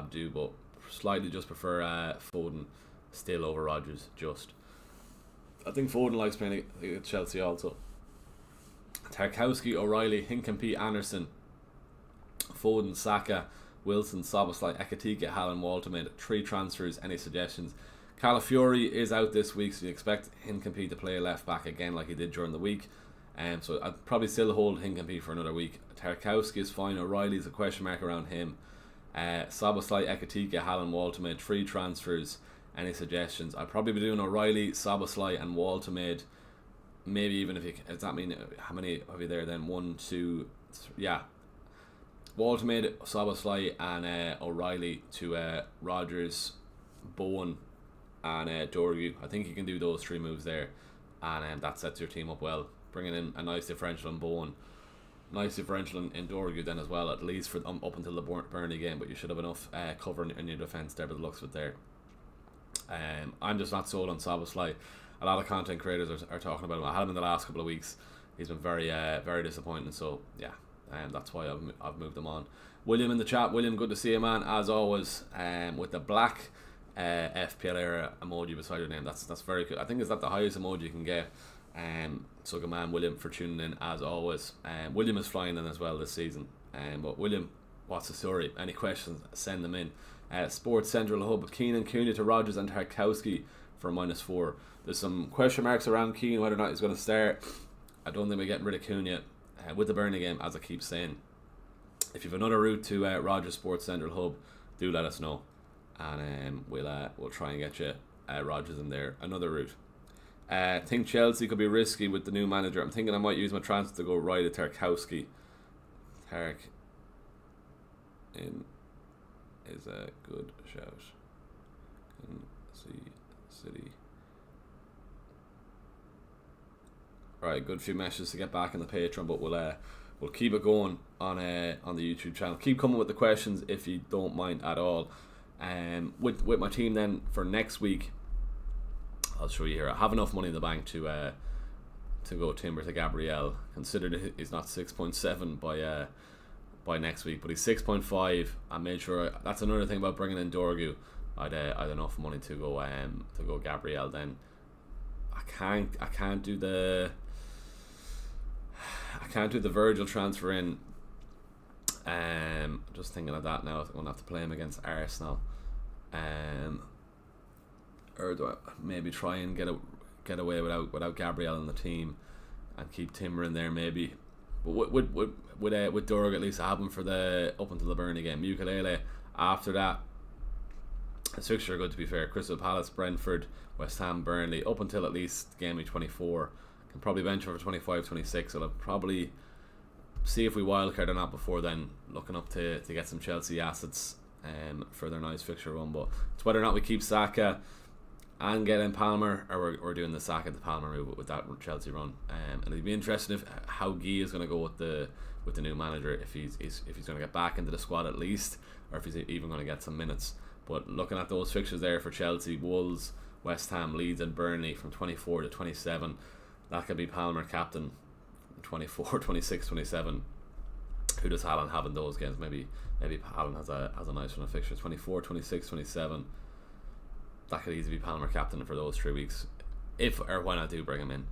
do. But slightly just prefer Foden still over Rodgers. Just, I think Foden likes playing against Chelsea also. Tarkowski, O'Reilly, Hincapie, Anderson, Foden, Saka, Wilson, Szoboszlai, Ekitike, Hallen, Waldemade. 3 transfers. Any suggestions? Calafiori is out this week, so you expect Hincapie to play left back again like he did during the week. So I'd probably still hold Hincapie for another week. Tarkowski is fine. O'Reilly's a question mark around him. Szoboszlai, Ekitike, Hallen, Waldemade. 3 transfers. Any suggestions? I'd probably be doing O'Reilly, Szoboszlai, and Waldemade. Maybe even if you, does that mean how many have you there then? 1, 2, 3, yeah. Waldemade, Szoboszlai, and O'Reilly to Rodgers, Bowen, and Dorgu. I think you can do those 3 moves there, and that sets your team up well. Bringing in a nice differential in Bowen, nice differential in Dorgu then as well, at least for up until the Burnley game. But you should have enough cover in your defence there by the looks of it there. I'm just not sold on Szoboszlai. A lot of content creators are talking about him. I had him in the last couple of weeks. He's been very very disappointing. So yeah, that's why I've moved him on. William in the chat. William, good to see you, man, as always. With the black FPL era emoji beside your name, that's very good. I think is that the highest emoji you can get. So good man, William, for tuning in as always. William is flying in as well this season. But William, what's the story? Any questions? Send them in. Sports Central Hub, Keane Cunha to Rodgers and Tarkowski for -4. There's some question marks around Keane whether or not he's going to start. I don't think we're getting rid of Cunha with the Burnley game, as I keep saying. If you have another route to Rodgers Sports Central Hub, do let us know, and we'll try and get you Rodgers in there. Another route. I think Chelsea could be risky with the new manager. I'm thinking I might use my transfer to go right at Tarkowski. Tark in is a good shout. Can see City. Right, good few messages to get back in the Patreon, but we'll keep it going on the YouTube channel. Keep coming with the questions if you don't mind at all. With my team then for next week, I'll show you here. I have enough money in the bank to go Timber to Gabriel. Considered he's not 6.7 by next week, but he's 6.5. I made sure that's another thing about bringing in Dorgu. I'd enough money to go Gabriel. Then I can't do the Virgil transfer in. Just thinking of that now. I'm gonna have to play him against Arsenal. Or do I maybe try and get away without Gabriel in the team and keep Timber in there maybe? But with Dorg, at least I have him for up until the Burnley game. Ukulele after that. His fixture are good, to be fair. Crystal Palace, Brentford, West Ham, Burnley, up until at least game week 24. Can probably bench over 25, 26. So I'll probably see if we wildcard or not before then. Looking up to get some Chelsea assets for their nice fixture run. But it's whether or not we keep Saka and get in Palmer, or we're doing the Saka to Palmer move with that Chelsea run. And it'd be interesting if how Guy is going to go with the new manager, if he's going to get back into the squad at least, or if he's even going to get some minutes. But looking at those fixtures there for Chelsea, Wolves, West Ham, Leeds and Burnley from 24 to 27, that could be Palmer captain 24, 26, 27. Who does Haaland have in those games? Maybe Haaland has a nice run of fixtures. 24, 26, 27. That could easily be Palmer captain for those 3 weeks, if or when I do bring him in.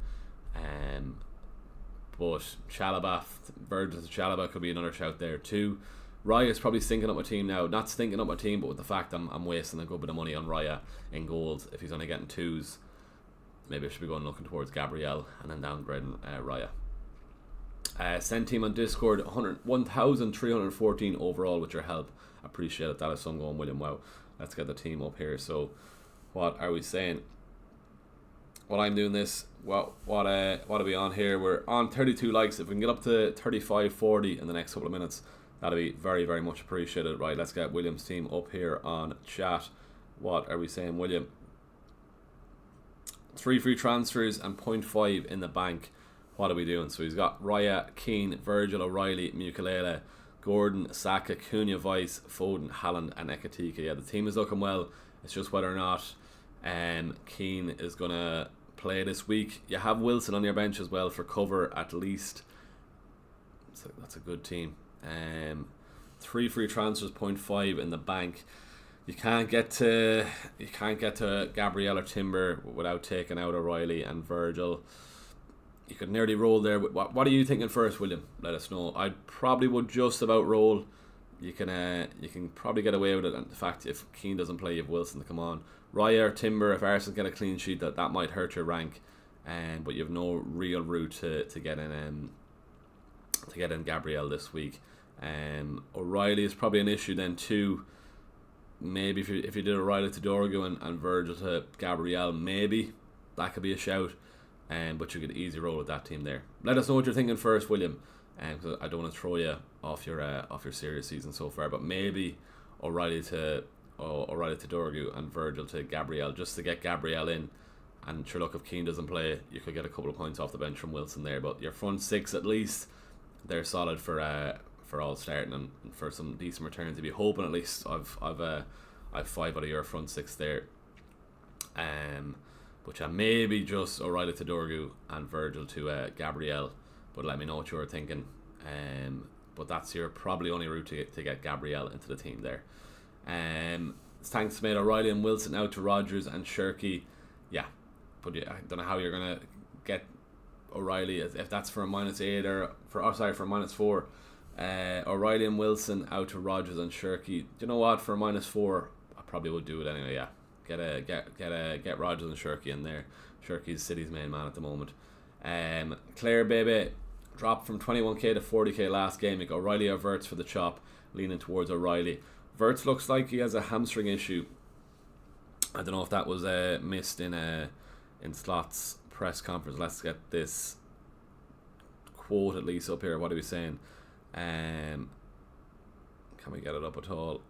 But Chalobah, Virgil to Chalobah could be another shout there too. Raya is probably stinking up my team now. Not stinking up my team, but with the fact I'm wasting a good bit of money on Raya in goals. If he's only getting 2s, maybe I should be looking towards Gabriel and then downgrading Raya. Send team on Discord, 1,314 overall with your help. Appreciate it. That is some going, William. Wow. Let's get the team up here. So, what are we saying? While I'm doing this, what are we on here? We're on 32 likes. If we can get up to 35, 40 in the next couple of minutes, that'll be very, very much appreciated. Right, let's get William's team up here on chat. What are we saying, William? 3 free transfers and 0.5 in the bank. What are we doing? So he's got Raya, Keane, Virgil, O'Reilly, Mukiele, Gordon, Saka, Cunha, Vice, Foden, Haaland and Ekatika. Yeah, the team is looking well. It's just whether or not Keane is going to play this week. You have Wilson on your bench as well for cover at least. So that's a good team. 3 free transfers, 0.5 in the bank. You can't get to Gabriel or Timber without taking out O'Reilly and Virgil. You could nearly roll there. What are you thinking first, William? Let us know. I probably would just about roll. You can probably get away with it. And the fact if Keane doesn't play, you have Wilson to come on. Raya or Timber, if Arsenal get a clean sheet, that might hurt your rank. But you have no real route to get in Gabriel this week. O'Reilly is probably an issue then too. Maybe if you did O'Reilly to Dorgu and Virgil to Gabriel, maybe that could be a shout. But you could easy roll with that team there. Let us know what you're thinking first, William. Because I don't want to throw you off your serious season so far. But maybe O'Reilly to Dorgu and Virgil to Gabriel, just to get Gabriel in. And sure, look, if Keane doesn't play, you could get a couple of points off the bench from Wilson there. But your front 6 at least, they're solid for all starting and for some decent returns. If you hoping at least, I've 5 out of your front 6 there. But yeah, maybe just O'Reilly to Dorgu and Virgil to Gabriel. But let me know what you're thinking. But that's your probably only route to get Gabriel into the team there. Thanks made O'Reilly and Wilson out to Rodgers and Shirky. Yeah, but I don't know how you're gonna get O'Reilly if that's for a -8 or for -4. O'Reilly and Wilson out to Rodgers and Shirky. Do you know what? For a -4, I probably would do it anyway. Yeah, get Rodgers and Shirky in there. Shirky's City's main man at the moment. Claire Baby dropped from 21k to 40k last game. You got O'Reilly or Verts for the chop, leaning towards O'Reilly. Verts looks like he has a hamstring issue. I don't know if that was missed in Slot's press conference. Let's get this quote at least up here. What are we saying? Can we get it up at all?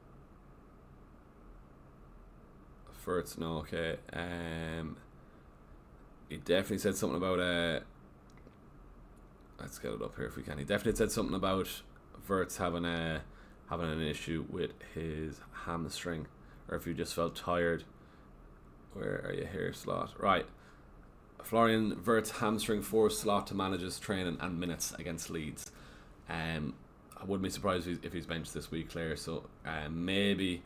Verts, no, okay. He definitely said something about Let's get it up here if we can. He definitely said something about Verts having an issue with his hamstring, or if you just felt tired. Where are you here, Slot? Right. Florian Verts hamstring forced Slot to manage his training and minutes against Leeds. I wouldn't be surprised if he's benched this week, Claire. So maybe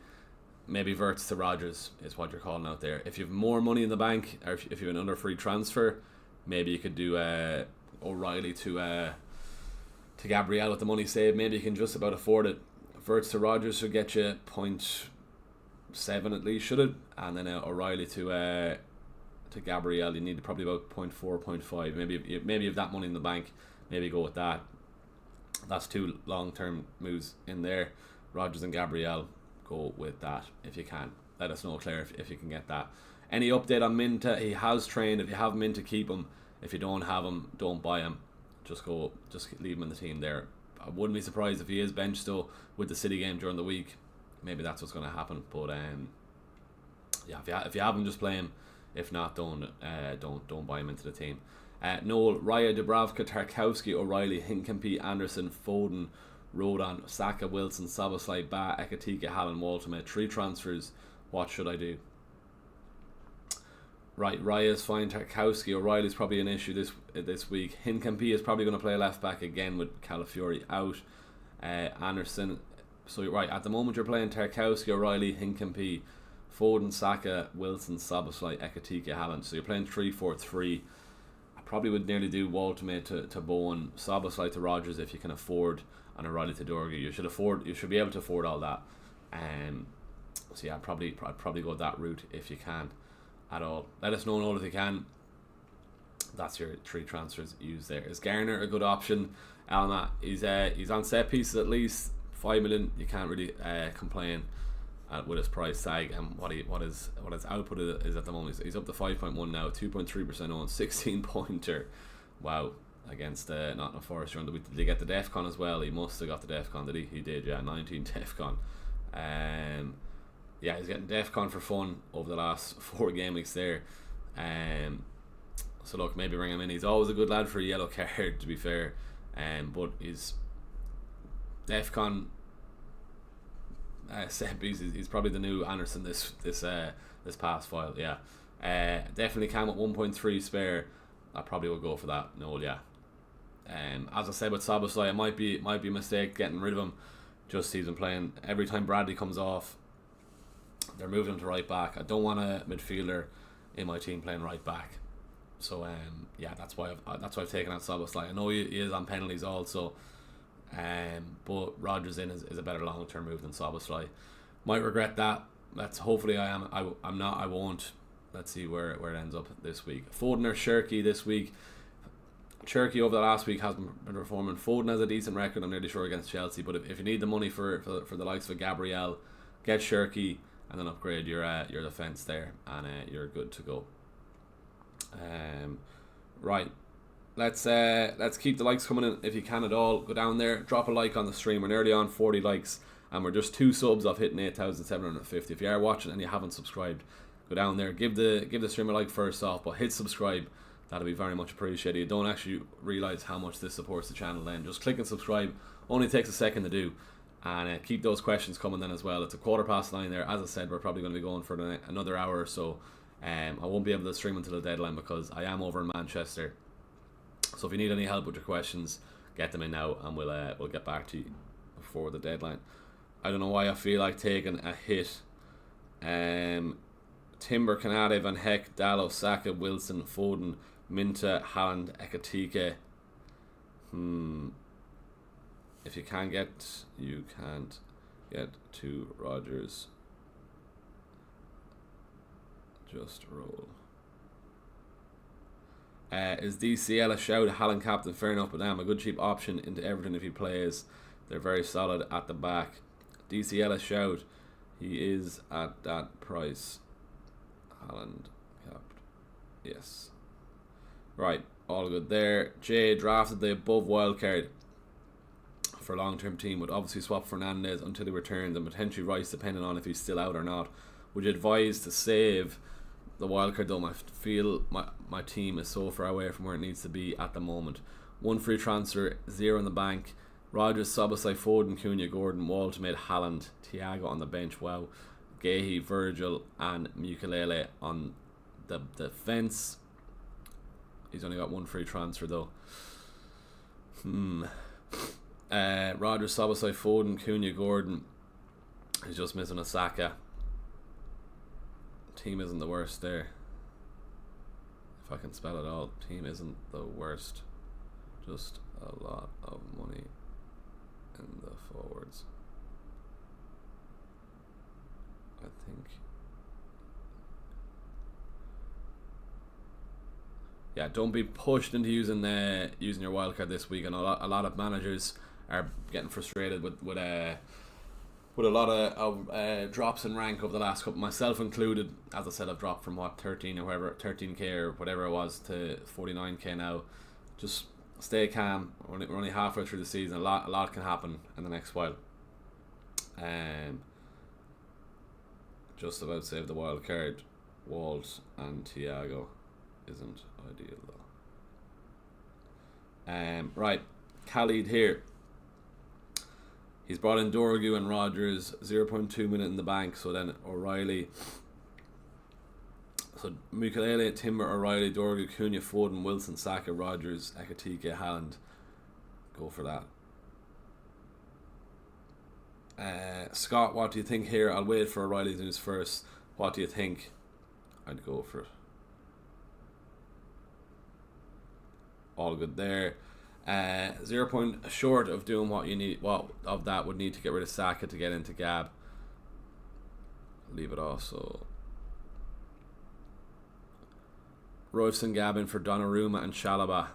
Verts to Rodgers is what you're calling out there. If you have more money in the bank, or if you have another free transfer, maybe you could do O'Reilly to Gabriel with the money saved. Maybe you can just about afford it. Verts to Rodgers should get you 0.7 at least, should it? And then O'Reilly to Gabriel, you need probably about 0.4, 0.5. Maybe you have that money in the bank. Maybe go with that. That's 2 long-term moves in there. Rodgers and Gabriel, go with that if you can. Let us know, Claire, if you can get that. Any update on Minta? He has trained. If you have Minta, keep him. If you don't have him, don't buy him. Just leave him in the team there. I wouldn't be surprised if he is benched though with the City game during the week. Maybe that's what's going to happen. But if you have him, just play him. If not, don't buy him into the team. Noel, Raya, Dubravka, Tarkowski, O'Reilly, Hincapie, Anderson, Foden, Rodon, Saka, Wilson, Szoboszlai, Ba, Ekatike, Haaland, Waltermate. 3 transfers. What should I do? Right, Raya's fine. Tarkowski, O'Reilly's probably an issue this week. Hincapie is probably going to play left back again with Calafiori out. Anderson. So right, at the moment you're playing Tarkowski, O'Reilly, Hincapie, Foden, Saka, Wilson, Szoboszlai, Ekatike, Haaland. So you're playing 3-4-3. I probably would nearly do Waltermate to Bowen, Szoboszlai to Rodgers if you can afford, and O'Reilly to Dorgu. You should be able to afford all that. So yeah, I'd probably go that route if you can at all. Let us know if you can. That's your 3 transfers used there. Is Garner a good option? Alma, he's on set pieces at least. 5 million. You can't really complain with his price tag and what his output is at the moment. He's up to 5.1 now, 2.3% on, 16 pointer. Wow, against Nottingham Forest during the week. Did he get the DEFCON as well? He must have got the DEFCON, did he? He did, yeah, 19 DEFCON. Yeah, he's getting DEFCON for fun over the last 4 game weeks there. So look, maybe bring him in. He's always a good lad for a yellow card, to be fair. But he's DEFCON he's probably the new Anderson this past file. Yeah, definitely can with 1.3 spare. I probably will go for that. No, yeah. As I said with Szoboszlai, it might be a mistake getting rid of him. Just he's been playing every time Bradley comes off. They're moving him to right back. I don't want a midfielder in my team playing right back. So yeah, that's why I've taken out Szoboszlai. I know he is on penalties also. But Rodgers in is a better long term move than Szoboszlai. Might regret that. Hopefully I am. I'm not. I won't. Let's see where it ends up this week. Foden or Shirky this week. Shirky over the last week has been performing. Foden has a decent record, I'm nearly sure, against Chelsea. But if you need the money for the likes of Gabriel, get Shirky and then upgrade your defence there, and you're good to go. Right. Let's keep the likes coming in if you can at all. Go down there, drop a like on the stream. We're nearly on 40 likes, and we're just 2 subs off hitting 8,750. If you are watching and you haven't subscribed, go down there, give the stream a like first off, but hit subscribe. That'll be very much appreciated. You don't actually realise how much this supports the channel then. Just click and subscribe. Only takes a second to do. And keep those questions coming then as well. It's 9:15 there. As I said, we're probably going to be going for another hour or so. I won't be able to stream until the deadline because I am over in Manchester. So if you need any help with your questions, get them in now, and we'll get back to you before the deadline. I don't know why I feel like taking a hit. Timber, Canade, Van Heck, Dallo, Saka, Wilson, Foden, Minta, Haaland, Ekatike. If you can't get to Rodgers, just roll. Is DCL a shout? Haaland captain, fair enough, but damn, a good cheap option into Everton if he plays. They're very solid at the back. DCL a shout. He is at that price. Haaland capped. Yes. Right, all good there. Jay drafted the above wildcard for a long-term team. Would obviously swap Fernandez until he returns, and potentially Rice depending on if he's still out or not. Would you advise to save the wildcard though? I feel my team is so far away from where it needs to be at the moment. 1 free transfer, 0 in the bank. Rodgers, Szoboszlai, Foden, Cunha, Gordon, Walter made Haaland, Thiago on the bench. Wow. Gahey, Virgil, and Mukelele on the defence. He's only got 1 free transfer though. Rodgers, Szoboszlai, Foden, Cunha, Gordon. He's just missing a Saka. Team isn't the worst there. If I can spell it all. Team isn't the worst. Just a lot of money in the forwards. I think. Yeah, don't be pushed into using your wildcard this week. And a lot of managers are getting frustrated with a lot of drops in rank over the last couple, myself included. As I said, I've dropped from 13k or whatever it was to 49k now. Just stay calm. We're only halfway through the season. A lot can happen in the next while. Just about saved the wild card. Walt and Thiago isn't ideal though. Right, Khalid here. He's brought in Dorgu and Rodgers, 0.2 minute in the bank. So then O'Reilly. So Mukelele, Timber, O'Reilly, Dorgu, Cunha, Foden, Wilson, Saka, Rodgers, Ekatike, Haaland. Go for that. Scott, what do you think here? I'll wait for O'Reilly's news first. What do you think? I'd go for it. All good there. 0 point short of doing what you need. What of that would need to get rid of Saka to get into Gab. Leave it off. So Royston, Gab for Donnarumma and Chalobah.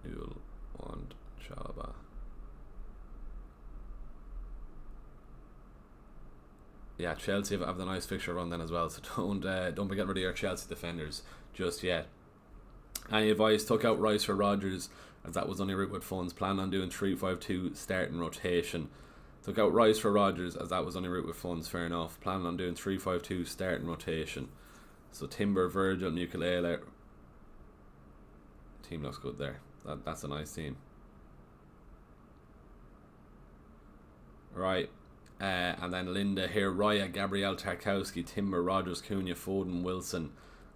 You'll want Chalobah. Yeah, Chelsea have the nice fixture run then as well. So don't be getting rid of your Chelsea defenders just yet. Any advice? Took out Rice for Rodgers as that was only route with funds. Plan on doing 3-5-2 starting rotation. Took out Rice for Rodgers as that was only route with funds. Fair enough. Plan on doing 3-5-2 starting rotation. So Timber, Virgil, Mukelele. Team looks good there. That's a nice team. Right. And then Linda here. Raya, Gabriel, Tarkowski, Timber, Rodgers, Cunha, Foden, Wilson,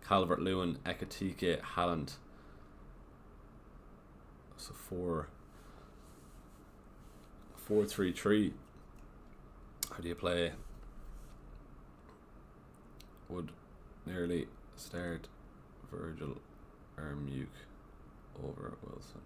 Calvert-Lewin, Ekatike, Haaland. So 4-3-3. How do you play? Would nearly start Virgil or Muke over Wilson.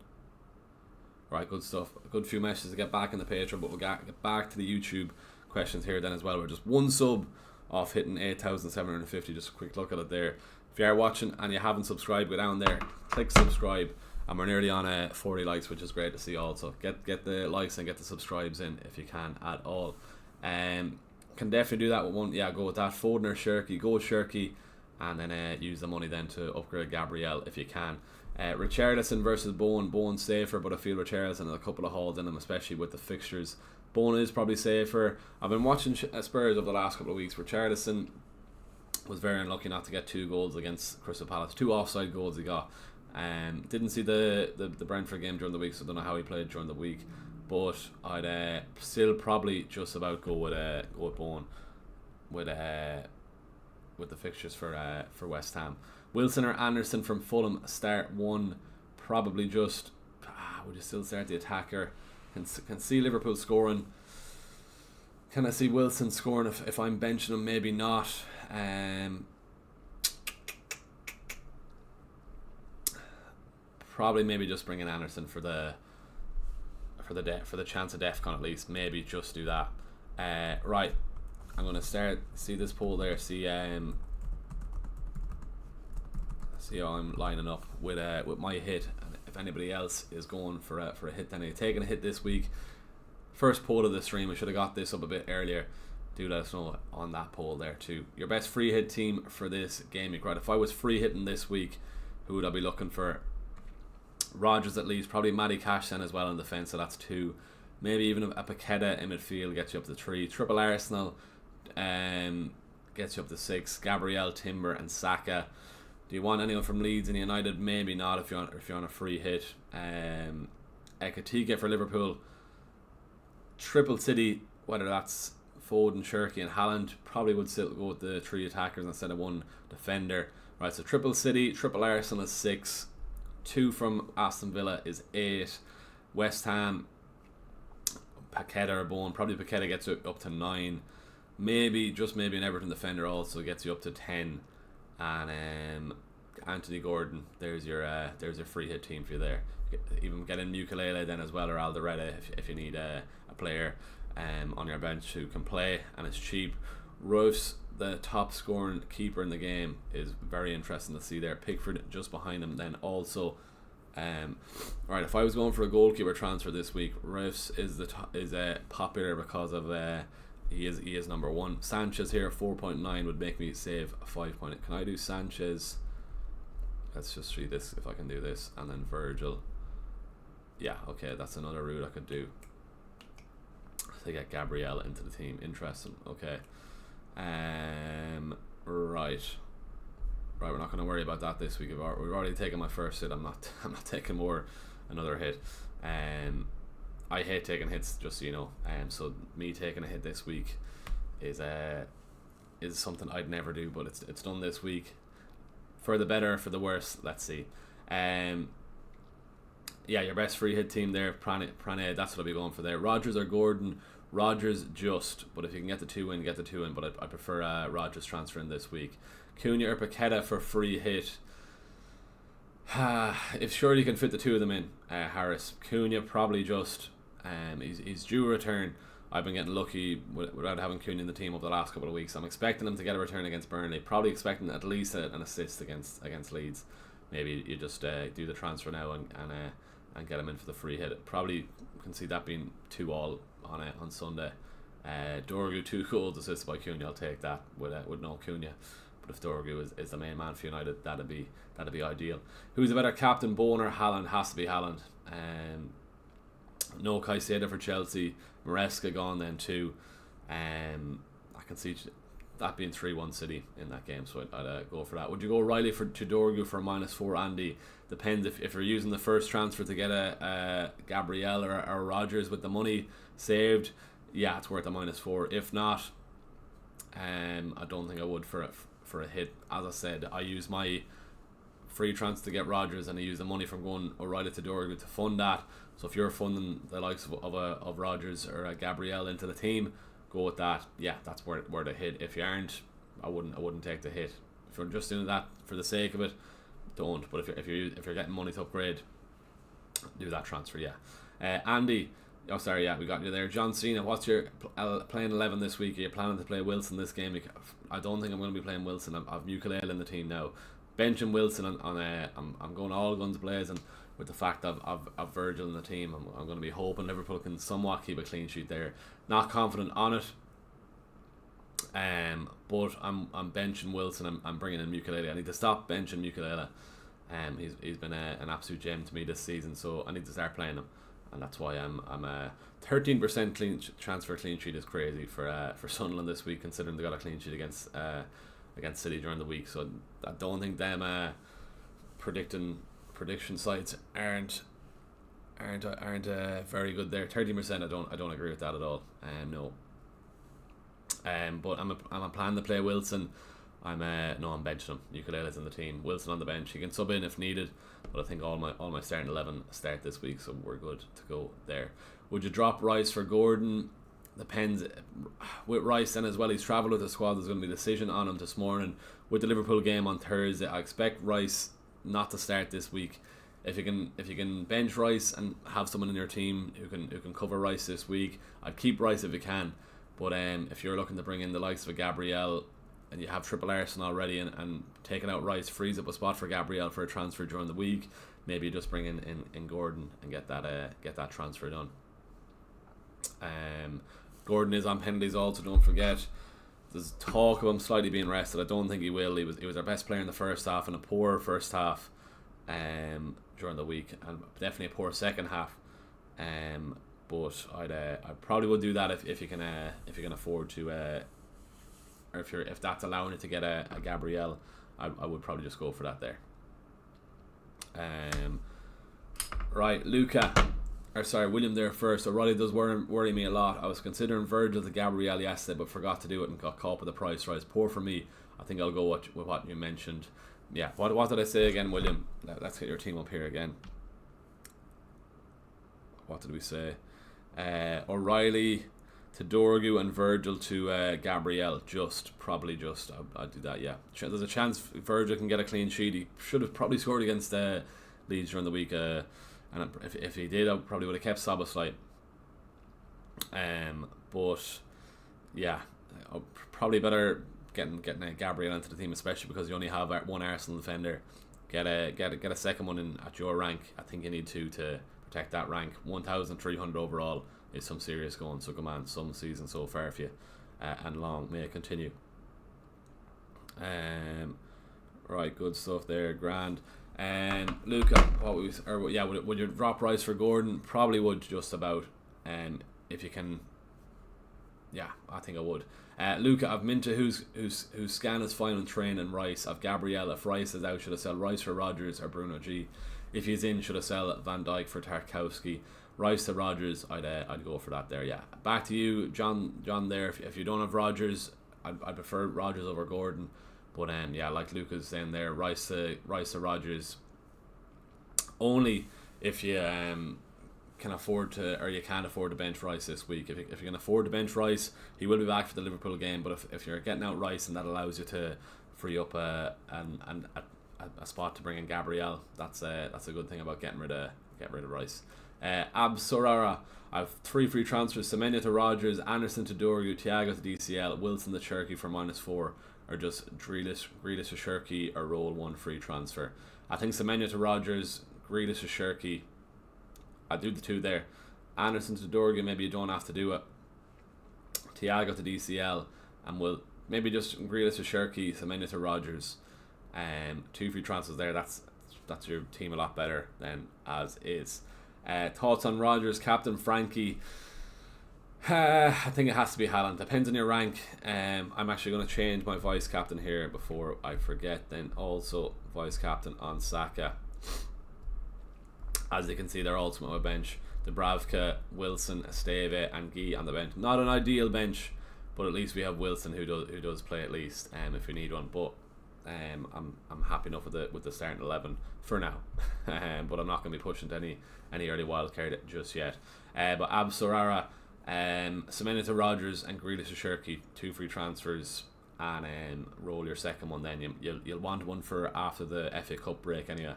Right, good stuff. A good few messages to get back in the Patreon, but we'll get back to the YouTube questions here then as well. We're just one sub off hitting 8,750. Just a quick look at it there. If you are watching and you haven't subscribed, go down there, click subscribe, and we're nearly on 40 likes, which is great to see. Also, get the likes and get the subscribes in if you can at all. Can definitely do that with one. Yeah, go with that. Foden or Shirky. Go with Shirky, and then use the money then to upgrade Gabriel if you can. Richarlison versus Bowen. Bowen's safer, but I feel Richarlison has a couple of holes in him, especially with the fixtures. Bowen is probably safer. I've been watching Spurs over the last couple of weeks. Richarlison was very unlucky not to get 2 goals against Crystal Palace. 2 offside goals he got. Didn't see the Brentford game during the week, so I don't know how he played during the week. But I'd still probably just about go with Bowen with the fixtures for West Ham. Wilson or Anderson from Fulham, start 1. Probably just would you still start the attacker? Can see Liverpool scoring. Can I see Wilson scoring if I'm benching him? Maybe not. Probably maybe just bring in Anderson for the chance of DEFCON at least. Maybe just do that. Right, I'm gonna see this poll there. See how I'm lining up with my hit, and if anybody else is going for a hit, then you're taking a hit this week. First poll of the stream. I should have got this up a bit earlier. Do let us know on that poll there too. Your best free hit team for this game week. Right, if I was free hitting this week, who would I be looking for? Rodgers at least, probably Matty Cash then as well in defence, so that's 2. Maybe even a Paqueta in midfield gets you up to 3. Triple Arsenal gets you up to 6. Gabriel, Timber and Saka. Do you want anyone from Leeds and United? Maybe not if you're on a free hit. Ekatike for Liverpool. Triple City, whether that's Foden, Shirky and Haaland, probably would still go with the 3 attackers instead of 1 defender. Right, so triple City, triple Arsenal is 6. 2 from Aston Villa is 8. West Ham, Paqueta or Bowen. Probably Paqueta gets you up to 9. Maybe, just maybe an Everton defender also gets you up to 10. And Anthony Gordon, there's your free hit team for you there. Even get in Mukalele then as well, or Alderete if you need a player on your bench who can play and is cheap. Royce, the top scoring keeper in the game, is very interesting to see there. Pickford just behind him then also. Right, if I was going for a goalkeeper transfer this week, Royce is popular because of he is number 1. Sanchez here 4.9 would make me save a 5 point. Can I do Sanchez? Let's just see this if I can do this, and then Virgil. Yeah, okay, that's another route I could do to get Gabriel into the team. Interesting. Okay. Right, we're not going to worry about that this week. We've already taken my first hit. I'm not taking another hit. I hate taking hits, just so you know. So me taking a hit this week is something I'd never do, but it's done this week. For the better, for the worse, let's see. Yeah, your best free hit team there, Prane, that's what I'll be going for there. Rodgers or Gordon. Rodgers just, but if you can get the 2 in, get the 2 in, but I prefer Rodgers transferring this week. Cunha or Paqueta for free hit. If surely you can fit the 2 of them in, Harris. Cunha probably just, he's due a return. I've been getting lucky without having Cunha in the team over the last couple of weeks. I'm expecting him to get a return against Burnley. Probably expecting at least an assist against Leeds. Maybe you just do the transfer now and get him in for the free hit. Probably can see that being 2-2 on Sunday. Dorgu 2 goals assisted by Cunha. I'll take that with no Cunha. But if Dorgu is the main man for United, that'd be ideal. Who's a better captain, Bowen or Haaland? Has to be Haaland. No Caicedo for Chelsea. Maresca gone then too. I can see that being 3-1 City in that game, so I'd go for that. Would you go Riley to Dorgu for a -4? Andy, depends if you're using the first transfer to get a Gabriel or Rodgers with the money saved. Yeah, it's worth a -4. If not, I don't think I would for a hit. As I said, I use my free transfer to get Rodgers, and I use the money from going O'Reilly to Dorgu to fund that. So if you're funding the likes of Rodgers or a Gabriel into the team, go with that. Yeah, that's where the hit. If you aren't, I wouldn't take the hit. If you're just doing that for the sake of it, don't. But if you're getting money to upgrade, do that transfer. Yeah. Andy, oh sorry, yeah, we got you there. John Cena, what's your playing 11 this week? Are you planning to play Wilson this game? I don't think I'm going to be playing Wilson. I've Mukalele in the team now. Benching Wilson I'm going all guns blazing with the fact of Virgil in the team. I'm going to be hoping Liverpool can somewhat keep a clean sheet there. Not confident on it, but I'm benching Wilson. I'm bringing in Mukalele. I need to stop benching Mukalele. He's been an absolute gem to me this season, so I need to start playing him, and that's why I'm 13% transfer clean sheet is crazy for Sunderland this week, considering they got a clean sheet against City during the week. So I don't think them prediction sites aren't very good there. 13%, I don't agree with that at all. No. But I'm planning to play Wilson. I'm benching him. Ukulele's in the team. Wilson on the bench. He can sub in if needed, but I think all my starting 11 start this week, so we're good to go there. Would you drop Rice for Gordon? Depends. With Rice then as well, he's travelled with the squad. There's going to be a decision on him this morning with the Liverpool game on Thursday. I expect Rice not to start this week. If you can bench Rice and have someone in your team who can cover Rice this week, I'd keep Rice if you can. But if you're looking to bring in the likes of a Gabriel and you have triple Arsenal already and taking out Rice frees up a spot for Gabriel for a transfer during the week, maybe you just bring in Gordon and get that transfer done. Gordon is on penalties also, don't forget. There's talk of him slightly being rested. I don't think he will. He was our best player in the first half, and a poor first half during the week, and definitely a poor second half. But I probably would do that if you can afford to, or if that's allowing you to get a Gabriel. I would probably just go for that there. Right, William there first. O'Reilly does worry me a lot. I was considering Virgil to Gabriel yesterday, but forgot to do it and got caught with the price rise. Poor for me. I think I'll go with what you mentioned. Yeah, what did I say again, William? Let's get your team up here again. What did we say? O'Reilly to Dorgu and Virgil to Gabriel. Probably just. I'd do that, yeah. There's a chance Virgil can get a clean sheet. He should have probably scored against Leeds during the week. And if he did, I probably would have kept Szoboszlai. But yeah, probably better getting Gabriel into the team, especially because you only have one Arsenal defender. Get a second one in at your rank. I think you need to protect that rank. 1,300 overall is some serious going. So come on, some season so far for you, and long may it continue. Right, good stuff there, grand. Luca, would you drop Rice for Gordon? Probably would, just about. If you can, yeah, I think I would. Luca, I've Minta whose scan is fine on train, and Rice. I've Gabriel. If Rice is out, should I sell Rice for Rodgers or Bruno G? If he's in, should I sell Van Dijk for Tarkowski? Rice to Rodgers, I'd go for that there. Yeah, back to you, John. There, if you don't have Rodgers, I'd prefer Rodgers over Gordon. But yeah, like Luca's saying there, Rice to Rodgers. Only if you can afford to, or you can't afford to bench Rice this week. If you can afford to bench Rice, he will be back for the Liverpool game. But if you're getting out Rice and that allows you to free up a spot to bring in Gabriel, that's a good thing about getting rid of Rice. Sorara, I've 3 free transfers: Semenyo to Rodgers, Anderson to Dorgu, Thiago to DCL, Wilson to Cherky for -4, or just Grealish to Cherky, or roll 1 free transfer. I think Semenyo to Rodgers, Grealish to Cherky. I'd do the 2 there. Anderson to Dorgu, maybe you don't have to do it. Thiago to DCL, and we'll maybe just Grealish to Cherky, Semenyo to Rodgers. 2 free transfers there. That's your team a lot better than as is. Thoughts on Rodgers, Captain Frankie? I think it has to be Haaland. Depends on your rank. I'm actually going to change my vice captain here before I forget. Then also vice captain on Saka. As you can see, they're all on my bench. Dubravka, Wilson, Esteve, and Guy on the bench. Not an ideal bench, but at least we have Wilson who does play at least. If we need one, but I'm happy enough with the starting 11 for now. But I'm not going to be pushing to any early wildcard just yet. But Sorara, Semenyo to Rodgers, and Grealish to Cherky, 2 free transfers, and roll your second one. Then you'll want one for after the FA Cup break anyway.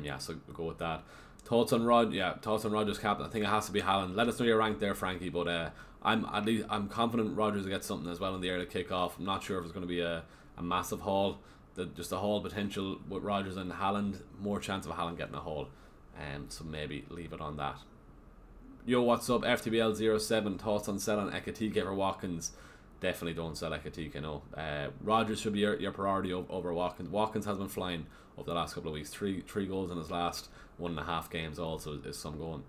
Yeah, so we'll go with that. Thoughts on Rodgers captain? I think it has to be Haaland. Let us know your rank there, Frankie. But I'm confident Rodgers will get something as well in the early kick-off. I'm not sure if it's going to be a massive haul. Just a haul potential with Rodgers and Haaland. More chance of Haaland getting a haul. So maybe leave it on that. Yo, what's up? FTBL07. Thoughts on selling Ekitike for Watkins? Definitely don't sell Ekitike, no. Rodgers should be your priority over Watkins. Watkins has been flying over the last couple of weeks. Three goals in his last 1.5 games also is some going.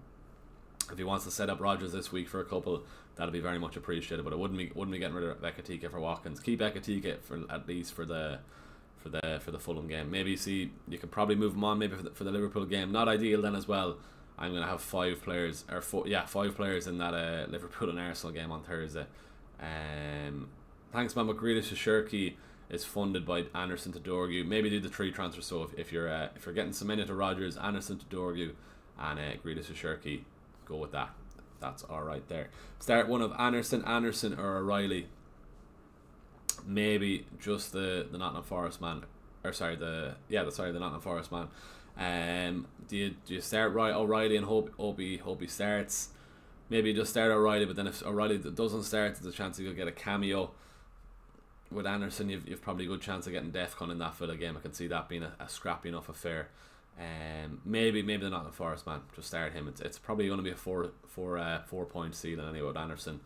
If he wants to set up Rodgers this week for a couple, that'll be very much appreciated. But I wouldn't be getting rid of Ekitike for Watkins. Keep Ekitike for at least for the Fulham game. Maybe you could probably move him on maybe for the Liverpool game. Not ideal then as well. I'm going to have 5 players in that Liverpool and Arsenal game on Thursday. Thanks, man. But Grealish to Cherky is funded by Anderson to Dorgu. Maybe do the 3 transfers. So if you're getting Semenyo to Rodgers, Anderson to Dorgu, and Grealish to Cherky, go with that. That's all right there. Start one of Anderson or O'Reilly. Maybe just the Nottingham Forest man. The Nottingham Forest man. Do you start O'Reilly and hope he starts? Maybe just start O'Reilly, but then if O'Reilly doesn't start, there's a chance you'll get a cameo. With Anderson, you've probably a good chance of getting Defcon in that Villa game. I can see that being a scrappy enough affair. Maybe the Nottingham Forest man. Just start him. It's probably going to be a 4 point ceiling anyway with Anderson.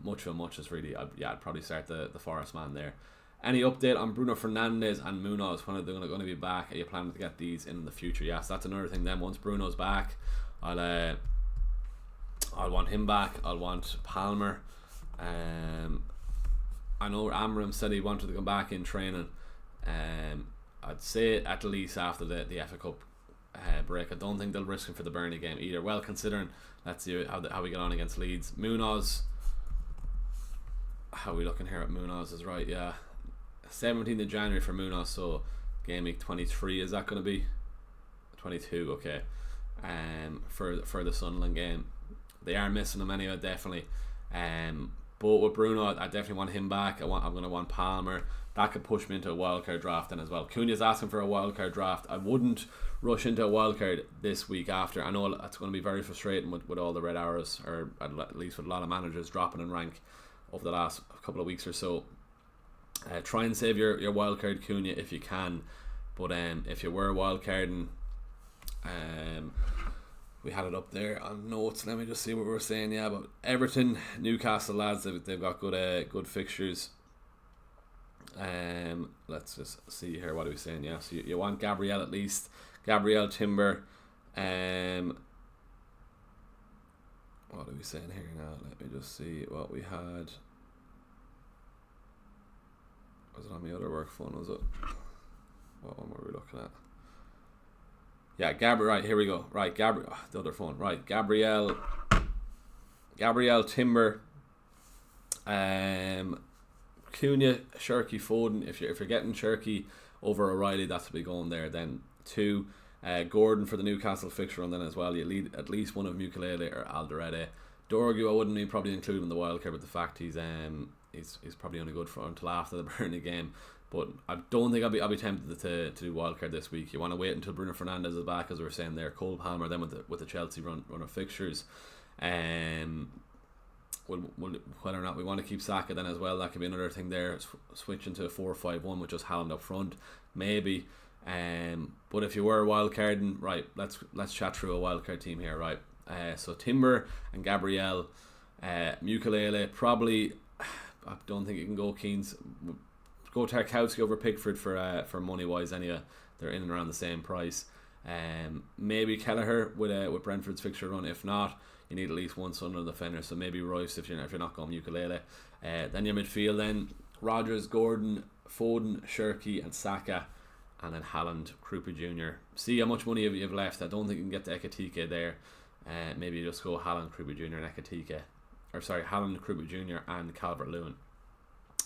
Much of a much is really. I'd probably start the Forest man there. Any update on Bruno Fernandes and Munoz? When are they going to be back? Are you planning to get these in the future? Yes, that's another thing. Then once Bruno's back, I'll want him back. I'll want Palmer. I know Amram said he wanted to come back in training. I'd say at least after the FA Cup break. I don't think they'll risk him for the Burnley game either. Well, considering, let's see how we get on against Leeds. Munoz, how are we looking here at Munoz? Is right, yeah. 17th of January for Munoz, so game week 23, is that going to be? 22, okay. For the Sunderland game. They are missing him anyway, definitely. But with Bruno, I definitely want him back. I'm going to want Palmer. That could push me into a wildcard draft then as well. Cunha's asking for a wildcard draft. I wouldn't rush into a wildcard this week after. I know that's going to be very frustrating with all the red arrows, or at least with a lot of managers dropping in rank over the last couple of weeks or so. Try and save your wildcard Cunha if you can. But if you were wildcarding, we had it up there on notes. Let me just see what we were saying. Yeah, but Everton, Newcastle lads, they've got good fixtures. Let's just see here. What are we saying? Yeah, so you want Gabriel at least. Gabriel, Timber. What are we saying here now? Let me just see what we had. Was it on my other work phone? Was it? What one were we looking at? Yeah, Gabriel. Right, here we go. Right, Gabriel. The other phone. Right, Gabriel, Timber. Cunha, Shirky, Foden. If you're getting Shirky over O'Reilly, that's to be going there. Then 2, Gordon for the Newcastle fixture run then as well. You lead at least one of Mukiele or Alderete. Dorgu, I wouldn't probably include in the wildcard, but the fact he's probably only good for until after the Burnley game. But I don't think I'll be tempted to do wildcard this week. You want to wait until Bruno Fernandes is back, as we were saying there. Cole Palmer then with the Chelsea run of fixtures. Whether or not we want to keep Saka then as well, that could be another thing there. Switching to a 4-5-1 with just Haaland up front, maybe. But if you were wildcarding, right, let's chat through a wildcard team here, right? So Timber and Gabriel, Mukiele, probably. I don't think you can go Keanes. Go Tarkowski over Pickford for money wise anyway. They're in and around the same price. Maybe Kelleher with Brentford's fixture run. If not, you need at least one Sunderland defender. So maybe Royce if you're not going Mukiele. Then your midfield then Rodgers, Gordon, Foden, Shirky and Saka, and then Haaland, Krupa Jr. See how much money you've left. I don't think you can get to Ekatike there. Maybe you just go Haaland, Krupa Jr. and Ekatike. Or sorry, Haaland, Krupa Jr. and Calvert-Lewin.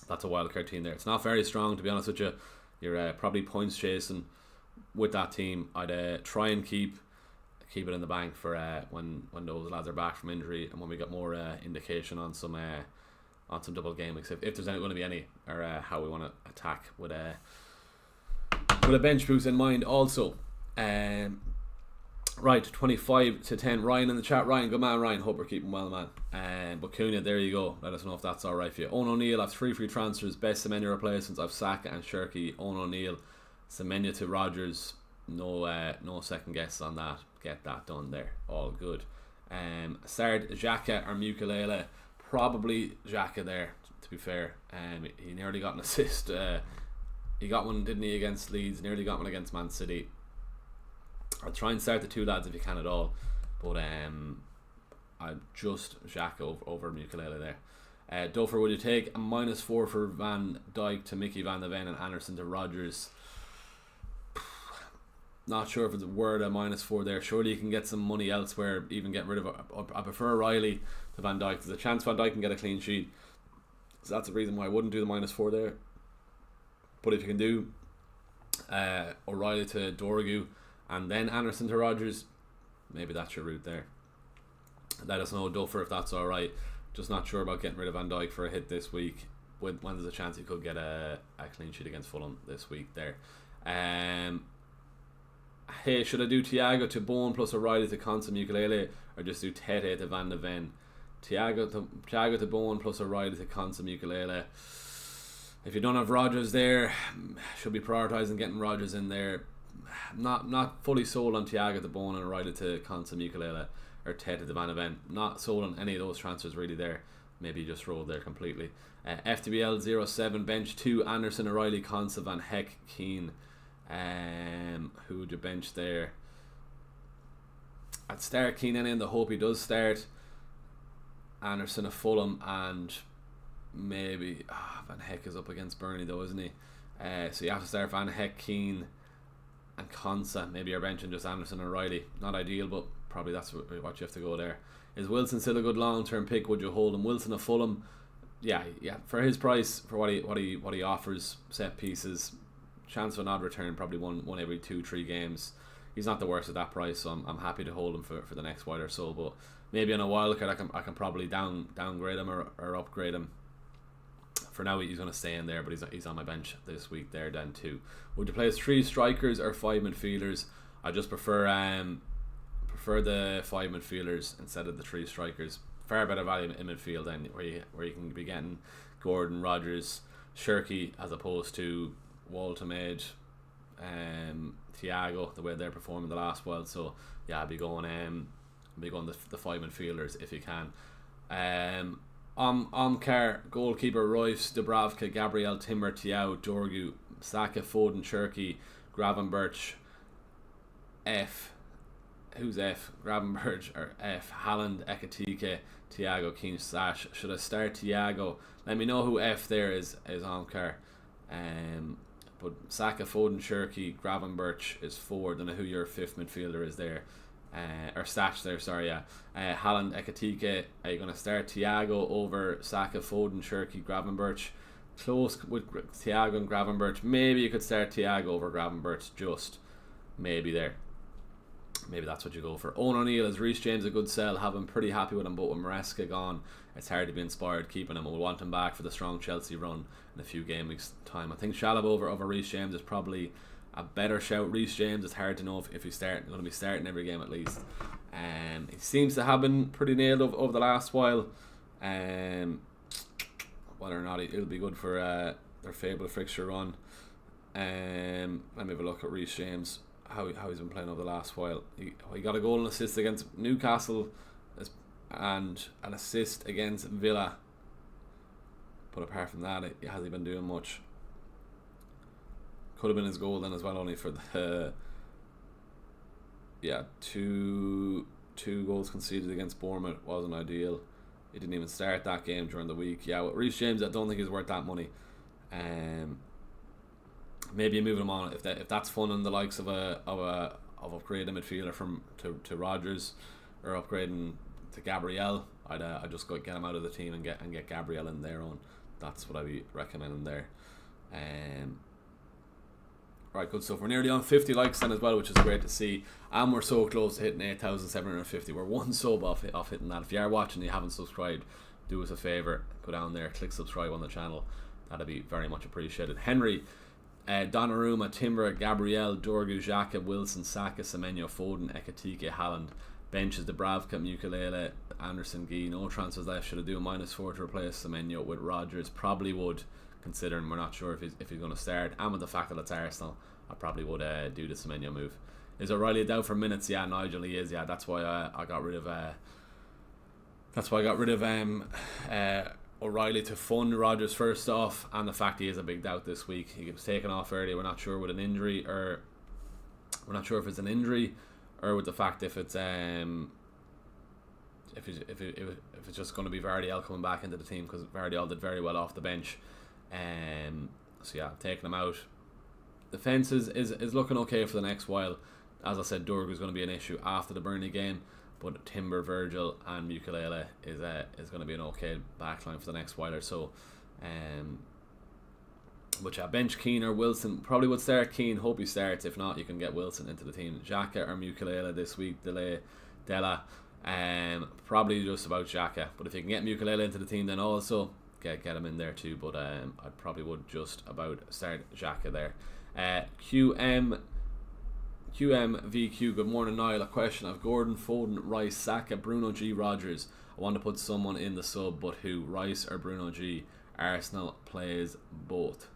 That's a wildcard team there. It's not very strong, to be honest with you. You're probably points chasing with that team. I'd try and keep it in the bank for when those lads are back from injury and when we get more indication on some double game weeks, if there's going to be any, or how we want to attack with a bench boost in mind also. Right, 25 to 10. Ryan in the chat. Ryan, good man, Ryan. Hope we're keeping well, man. But Cunha, there you go. Let us know if that's alright for you. Owen O'Neill, I've 3 free transfers. Best Semenya replacements. I've Saka and Shirky. Owen O'Neill, Semenya to Rodgers. No second guess on that. Get that done there. All good. Sard, Xhaka or Mukiele. Probably Xhaka there, to be fair. He nearly got an assist. He got one, didn't he, against Leeds. Nearly got one against Man City. I'll try and start the 2 lads if you can at all, but I'd just Xhaka over Mukiele there. Duffer, would you take a -4 for Van Dijk to Mickey Van de Ven and Anderson to Rodgers? Not sure if it's worth a -4 there. Surely you can get some money elsewhere, even get rid of it. I prefer Riley to Van Dijk. There's a chance Van Dijk can get a clean sheet, so that's the reason why I wouldn't do the -4 there. But if you can do O'Reilly to Dorgu and then Anderson to Rodgers, maybe that's your route there. Let us know, Duffer, if that's alright. Just not sure about getting rid of Van Dijk for a hit this week, when there's a chance he could get a clean sheet against Fulham this week there. Hey, should I do Thiago to Bowen plus O'Reilly to Consa Mukiele, or just do Tete to Van de Ven? Thiago to Bowen plus O'Reilly to Consa Mukiele. If you don't have Rodgers there, should be prioritising getting Rodgers in there. Not fully sold on Thiago to Bowen and O'Reilly to Consa Mukiele or Tete to Van de Ven. Not sold on any of those transfers really there. Maybe just rolled there completely. FTBL 07 bench 2 Anderson, O'Reilly, Consa, Van Heck, Keane. Who would you bench there? I'd start Keane in the hope he does start. Anderson of Fulham and maybe Van Heck is up against Burnley though, isn't he? So you have to start Van Heck, Keane and Konsa. Maybe you're benching just Anderson and Riley. Not ideal, but probably that's what you have to go there. Is Wilson still a good long-term pick? Would you hold him? Wilson of Fulham, yeah. For his price, for what he offers, set pieces, chance of an odd return, probably one every 2-3 games. He's not the worst at that price, so I'm happy to hold him for the next while or so. But maybe on a wildcard, I can probably downgrade him or upgrade him. For now, he's going to stay in there, but he's on my bench this week there then too. Would you play as 3 strikers or 5 midfielders? I just prefer the 5 midfielders instead of the 3 strikers. Far better value in midfield then, where you can be getting Gordon, Rodgers, Shirky as opposed to Walton, Thiago, the way they're performing the last while. So yeah, I'll be going the 5 midfielders if you can. Omkar, goalkeeper, Royce, Dubravka, Gabriel, Timber, Thiago, Dorgu, Saka, Foden, Cherky, Gravenberch, F. Who's F? Gravenberch or F? Haaland, Ekatike, Thiago, Keane, Sash. Should I start Thiago? Let me know who F there is Omkar. But Saka, Foden, Cherky, Gravenberch is 4. Don't know who your 5th midfielder is there. Or Stash there, sorry, yeah. Haaland, Ekatike. Are you going to start Thiago over Saka, Foden, Cherky, Gravenberch? Close with Thiago and Gravenberch. Maybe you could start Thiago over Gravenberch, just maybe there. Maybe that's what you go for. Owen O'Neill, is Reece James a good sell? Have been pretty happy with him, but with Maresca gone, it's hard to be inspired keeping him. We'll want him back for the strong Chelsea run in a few game weeks time. I think Shalab over Reece James is probably a better shout. Reece James, it's hard to know if he's going to be starting every game at least. He seems to have been pretty nailed over the last while. Whether or not it'll be good for their fabled fixture run. Let me have a look at Reece James, how he's been playing over the last while. He got a goal and assist against Newcastle and an assist against Villa. But apart from that, has he been doing much? Could have been his goal then as well, only for the two goals conceded against Bournemouth wasn't ideal. He didn't even start that game during the week. Yeah, with Reece James, I don't think he's worth that money. Maybe you move him on if that's fun in the likes of upgrading a midfielder to Rodgers or upgrading to Gabriel. I'd just go get him out of the team and get Gabriel in there on. That's what I'd be recommending there. Right, good stuff. We're nearly on 50 likes then as well, which is great to see. And we're so close to hitting 8,750. We're one sub off hitting that. If you are watching and you haven't subscribed, do us a favour. Go down there, click subscribe on the channel. That'd be very much appreciated. Henry, Donnarumma, Timber, Gabriel, Dorgu, Xhaka, Wilson, Saka, Semenyo, Foden, Ekatike, Haaland. Benches Dubravka, Mukiele, Anderson, Guy. No transfers left. Should I do a -4 to replace Semenyo with Rodgers? Probably would, considering we're not sure if he's going to start, and with the fact that it's Arsenal, I probably would do the Semenyo move. Is O'Reilly down for minutes? Yeah, Nigel, he is. Yeah, that's why I got rid of. O'Reilly to fund Rodgers first off, and the fact he is a big doubt this week. He was taken off earlier. We're not sure with an injury, or we're not sure if it's an injury, or with the fact if it's if it's just going to be Vardiel coming back into the team, because Vardiel did very well off the bench. So yeah, taking him out. Defence is looking okay for the next while. As I said, Dorgu is going to be an issue after the Burnley game, but Timber, Virgil and Mukiele is going to be an okay backline for the next while or so. But yeah, bench Keane or Wilson. Probably would start Keane. Hope he starts. If not, you can get Wilson into the team. Xhaka or Mukiele this week. Della. Probably just about Xhaka. But if you can get Mukiele into the team, then also get him in there too. But I probably would just about start Xhaka there. QMVQ, good morning Niall. A question of Gordon, Foden, Rice, Saka, Bruno G, Rodgers. I want to put someone in the sub, but who? Rice or Bruno G? Arsenal plays both.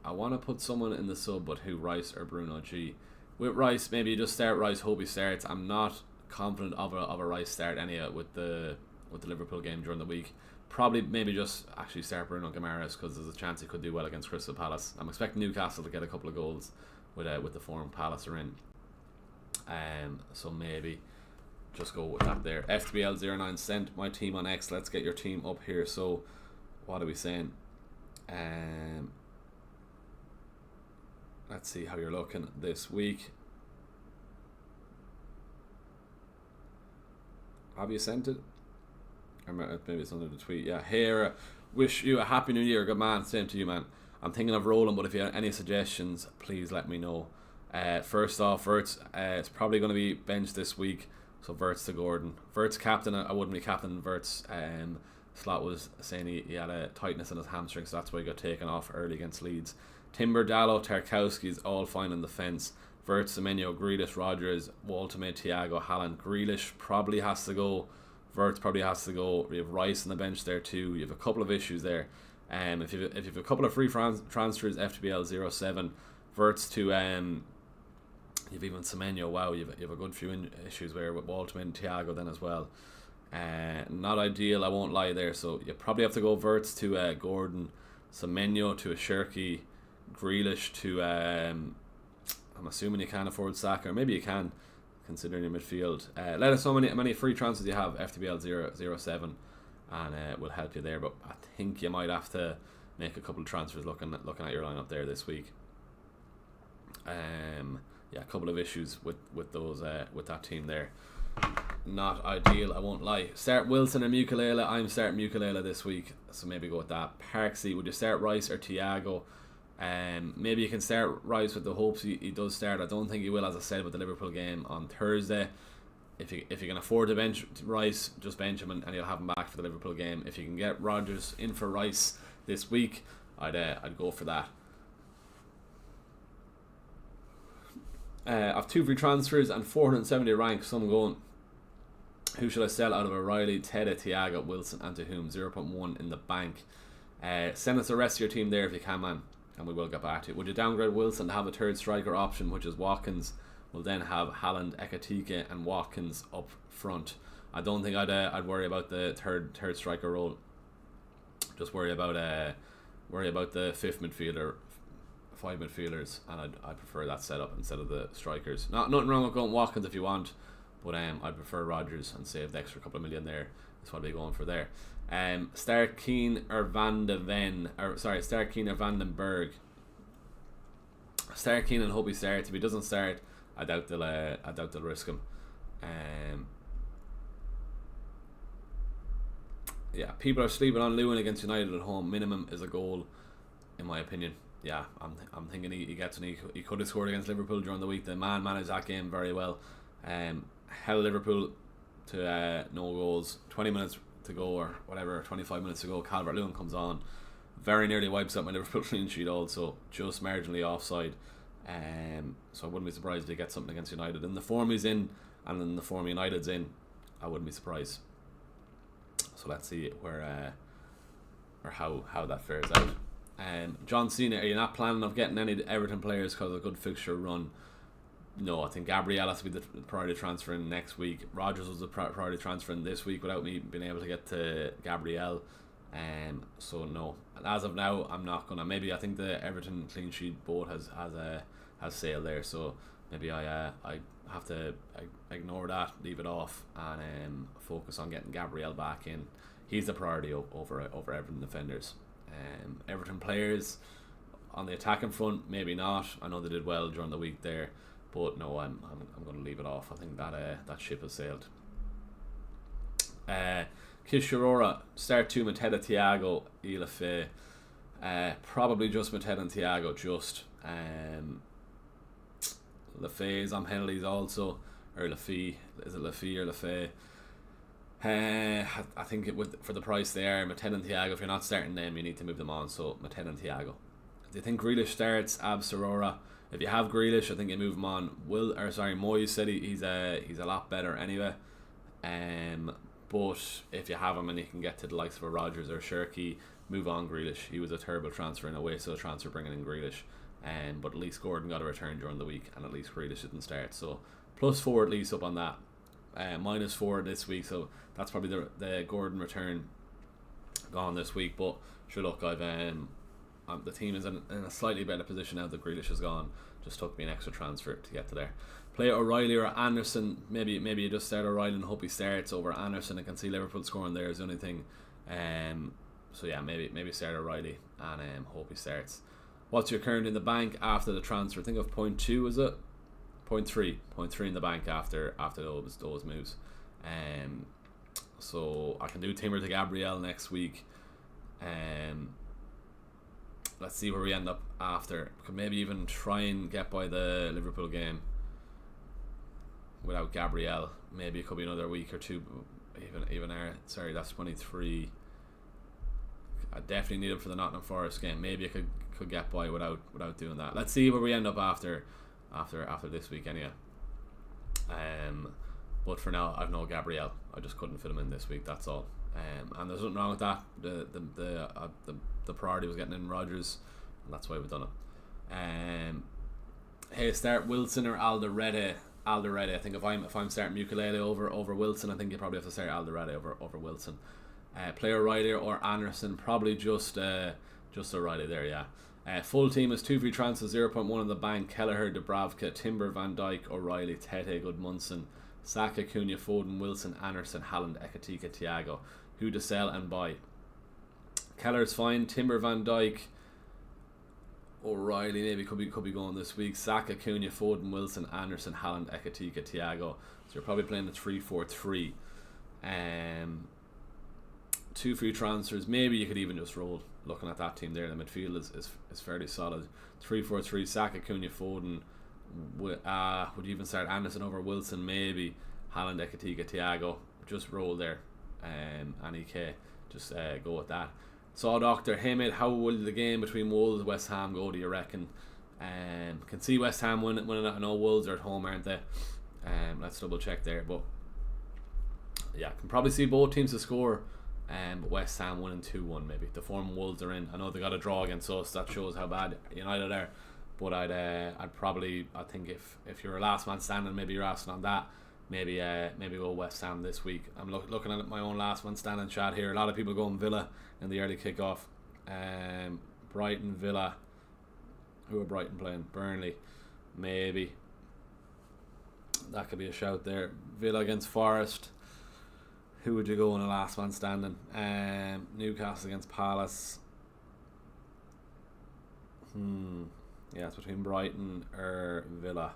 I want to put someone in the sub, but who? Rice or Bruno G? With Rice, maybe you just start Rice, hope he starts. I'm not confident of a Rice start anyway with the Liverpool game during the week. Probably maybe just actually start Bruno Guimaraes, because there's a chance he could do well against Crystal Palace. I'm expecting Newcastle to get a couple of goals with the form Palace are in. So maybe just go with that there. FPL09 sent my team on X. Let's get your team up here. So, what are we saying? Let's see how you're looking this week. Have you sent it? Or maybe it's under the tweet. Yeah, here. Wish you a happy new year. Good man. Same to you, man. I'm thinking of rolling, but if you have any suggestions, please let me know. First off, Verts. It's probably going to be benched this week. So Verts to Gordon. Verts captain. I wouldn't be captain Verts. Slot was saying he had a tightness in his hamstring, so that's why he got taken off early against Leeds. Timber, Dallo, Tarkowski's all fine in defence. Verts, Semenyo, Grealish, Rodgers, Waltmate, Thiago, Haaland. Grealish probably has to go. Verts probably has to go. You have Rice on the bench there too. You have a couple of issues there. If you have a couple of free transfers, FPL 07, Verts to you've even Semenyo. Wow, you have a good few issues there with Waltman and Thiago then as well. Not ideal, I won't lie there. So you probably have to go Verts to Gordon, Semenyo to a Shirky, Grealish to I'm assuming you can't afford Saka, or maybe you can, considering your midfield. Let us know how many free transfers you have, FTBL 007, and we'll help you there. But I think you might have to make a couple of transfers looking at your lineup there this week. Yeah, a couple of issues with those with that team there. Not ideal, I won't lie. Start Wilson or Mukalele. I'm starting Mukalele this week, so maybe go with that. Parksy, would you start Rice or Thiago? Maybe you can start Rice with the hopes he does start. I don't think he will, as I said, with the Liverpool game on Thursday. If you can afford to bench Rice, just bench him and you'll have him back for the Liverpool game. If you can get Rodgers in for Rice this week, I'd go for that. I've 2 free transfers and 470 ranks, so I'm going, who should I sell out of O'Reilly, Teddy, Thiago, Wilson, and to whom? 0.1 in the bank. Send us the rest of your team there if you can, man, and we will get back to it. Would you downgrade Wilson to have a third striker option, which is Watkins? We'll then have Haaland, Ekatike, and Watkins up front. I don't think I'd worry about the third striker role. Just worry about the fifth midfielder, 5 midfielders, and I'd prefer that setup instead of the strikers. Nothing wrong with going Watkins if you want, but I'd prefer Rodgers and save the extra couple of million there. That's what I'd be going for there. Start Keane or Van den Berg. Start Keane and hope he starts. If he doesn't start, I doubt they'll risk him. Yeah, people are sleeping on Lewin against United at home. Minimum is a goal, in my opinion. Yeah, I'm thinking he gets one. He could have scored against Liverpool during the week. The man managed that game very well. Held Liverpool to no goals. 20 minutes to go, or whatever, 25 minutes to go. Calvert-Lewin comes on, very nearly wipes out my Liverpool clean sheet. Also, just marginally offside. So I wouldn't be surprised if he gets something against United. In the form he's in, and in the form United's in, I wouldn't be surprised. So let's see where or how that fares out. John Cena, are you not planning of getting any Everton players because of a good fixture run? No, I think Gabriel has to be the priority transfer in next week. Rodgers was the priority transfer in this week without me being able to get to Gabriel. So no, as of now, I'm not gonna. Maybe I think the Everton clean sheet boat has sailed there. So maybe I have to ignore that, leave it off, and focus on getting Gabriel back in. He's the priority over Everton defenders. Everton players on the attacking front, maybe not. I know they did well during the week there, but no, I'm going to leave it off. I think that ship has sailed. Kishirora, start 2 Mateta, Thiago, Ilafe. Probably just Mateta and Thiago, just. Lafay's on penalties also, or Lafay, is it Lafay or Lafay? I think it would, for the price they are, Mateta and Thiago, if you're not starting them, you need to move them on, so Mateta and Thiago. Do you think Grealish starts? Sorora. If you have Grealish, I think you move him on. Moyes said he's a lot better anyway. But if you have him and you can get to the likes of a Rodgers or Shirky, move on Grealish. He was a terrible transfer in a way, so a transfer bringing in Grealish. But at least Gordon got a return during the week, and at least Grealish didn't start. So +4 at least up on that. -4 this week, so that's probably the Gordon return gone this week. But sure, look, the team is in a slightly better position now that Grealish is gone. Just took me an extra transfer to get to there. play O'Reilly or Anderson. Maybe you just start O'Reilly and hope he starts over Anderson. I can see Liverpool scoring there is the only thing. So yeah, maybe start O'Reilly and hope he starts. What's your current in the bank after the transfer? I think of 0.2, is it? 0.3 in the bank after those moves. So I can do Timber to Gabriel next week. Let's see where we end up after. Could maybe even try and get by the Liverpool game without Gabriel. Maybe it could be another week or two. Sorry, that's 23. I definitely need him for the Nottingham Forest game. Maybe I could get by without doing that. Let's see where we end up after this week anyway. But for now, I've no Gabriel. I just couldn't fit him in this week. That's all. And there's nothing wrong with that. The priority was getting in Rodgers, and that's why we've done it. Hey, start Wilson or Alderete. I think if I'm starting Ukulele over Wilson, I think you probably have to start Alderete over Wilson. Play O'Reilly or Anderson, probably just O'Reilly there, yeah. Full team is 2 free transfers, 0.1 in the bank. Kelleher, Dubravka, Timber, Van Dijk, O'Reilly, Tete, Goodmunson, Saka, Cunha, Foden, Wilson, Anderson, Haaland, Ekatika, Thiago. Who to sell and buy? Kelleher's fine. Timber, Van Dijk, O'Reilly maybe could be going this week. Saka, Cunha, Foden, Wilson, Anderson, Haaland, Ekatika, Thiago. So you're probably playing the 3-4-3. 2 free transfers. Maybe you could even just roll. Looking at that team there, the midfield is fairly solid. 3-4-3. Saka, Cunha, Foden. Would you even start Anderson over Wilson? Maybe Haaland, Ekatika, Thiago. Just roll there. And EK. Just go with that. Saw Doctor, hey mate, how will the game between Wolves and West Ham go, do you reckon? Can see West Ham winning it. I know Wolves are at home, aren't they? Let's double check there. But yeah, can probably see both teams to score. But West Ham winning 2-1 maybe. The form Wolves are in. I know they got a draw against us. That shows how bad United are. But I think if you're a last man standing, maybe you're asking on that. Maybe go West Ham this week. I'm looking at my own last man standing chat here. A lot of people going Villa in the early kickoff. Brighton, Villa. Who are Brighton playing? Burnley. Maybe. That could be a shout there. Villa against Forest. Who would you go in a last man standing? Newcastle against Palace. Yeah, it's between Brighton or Villa.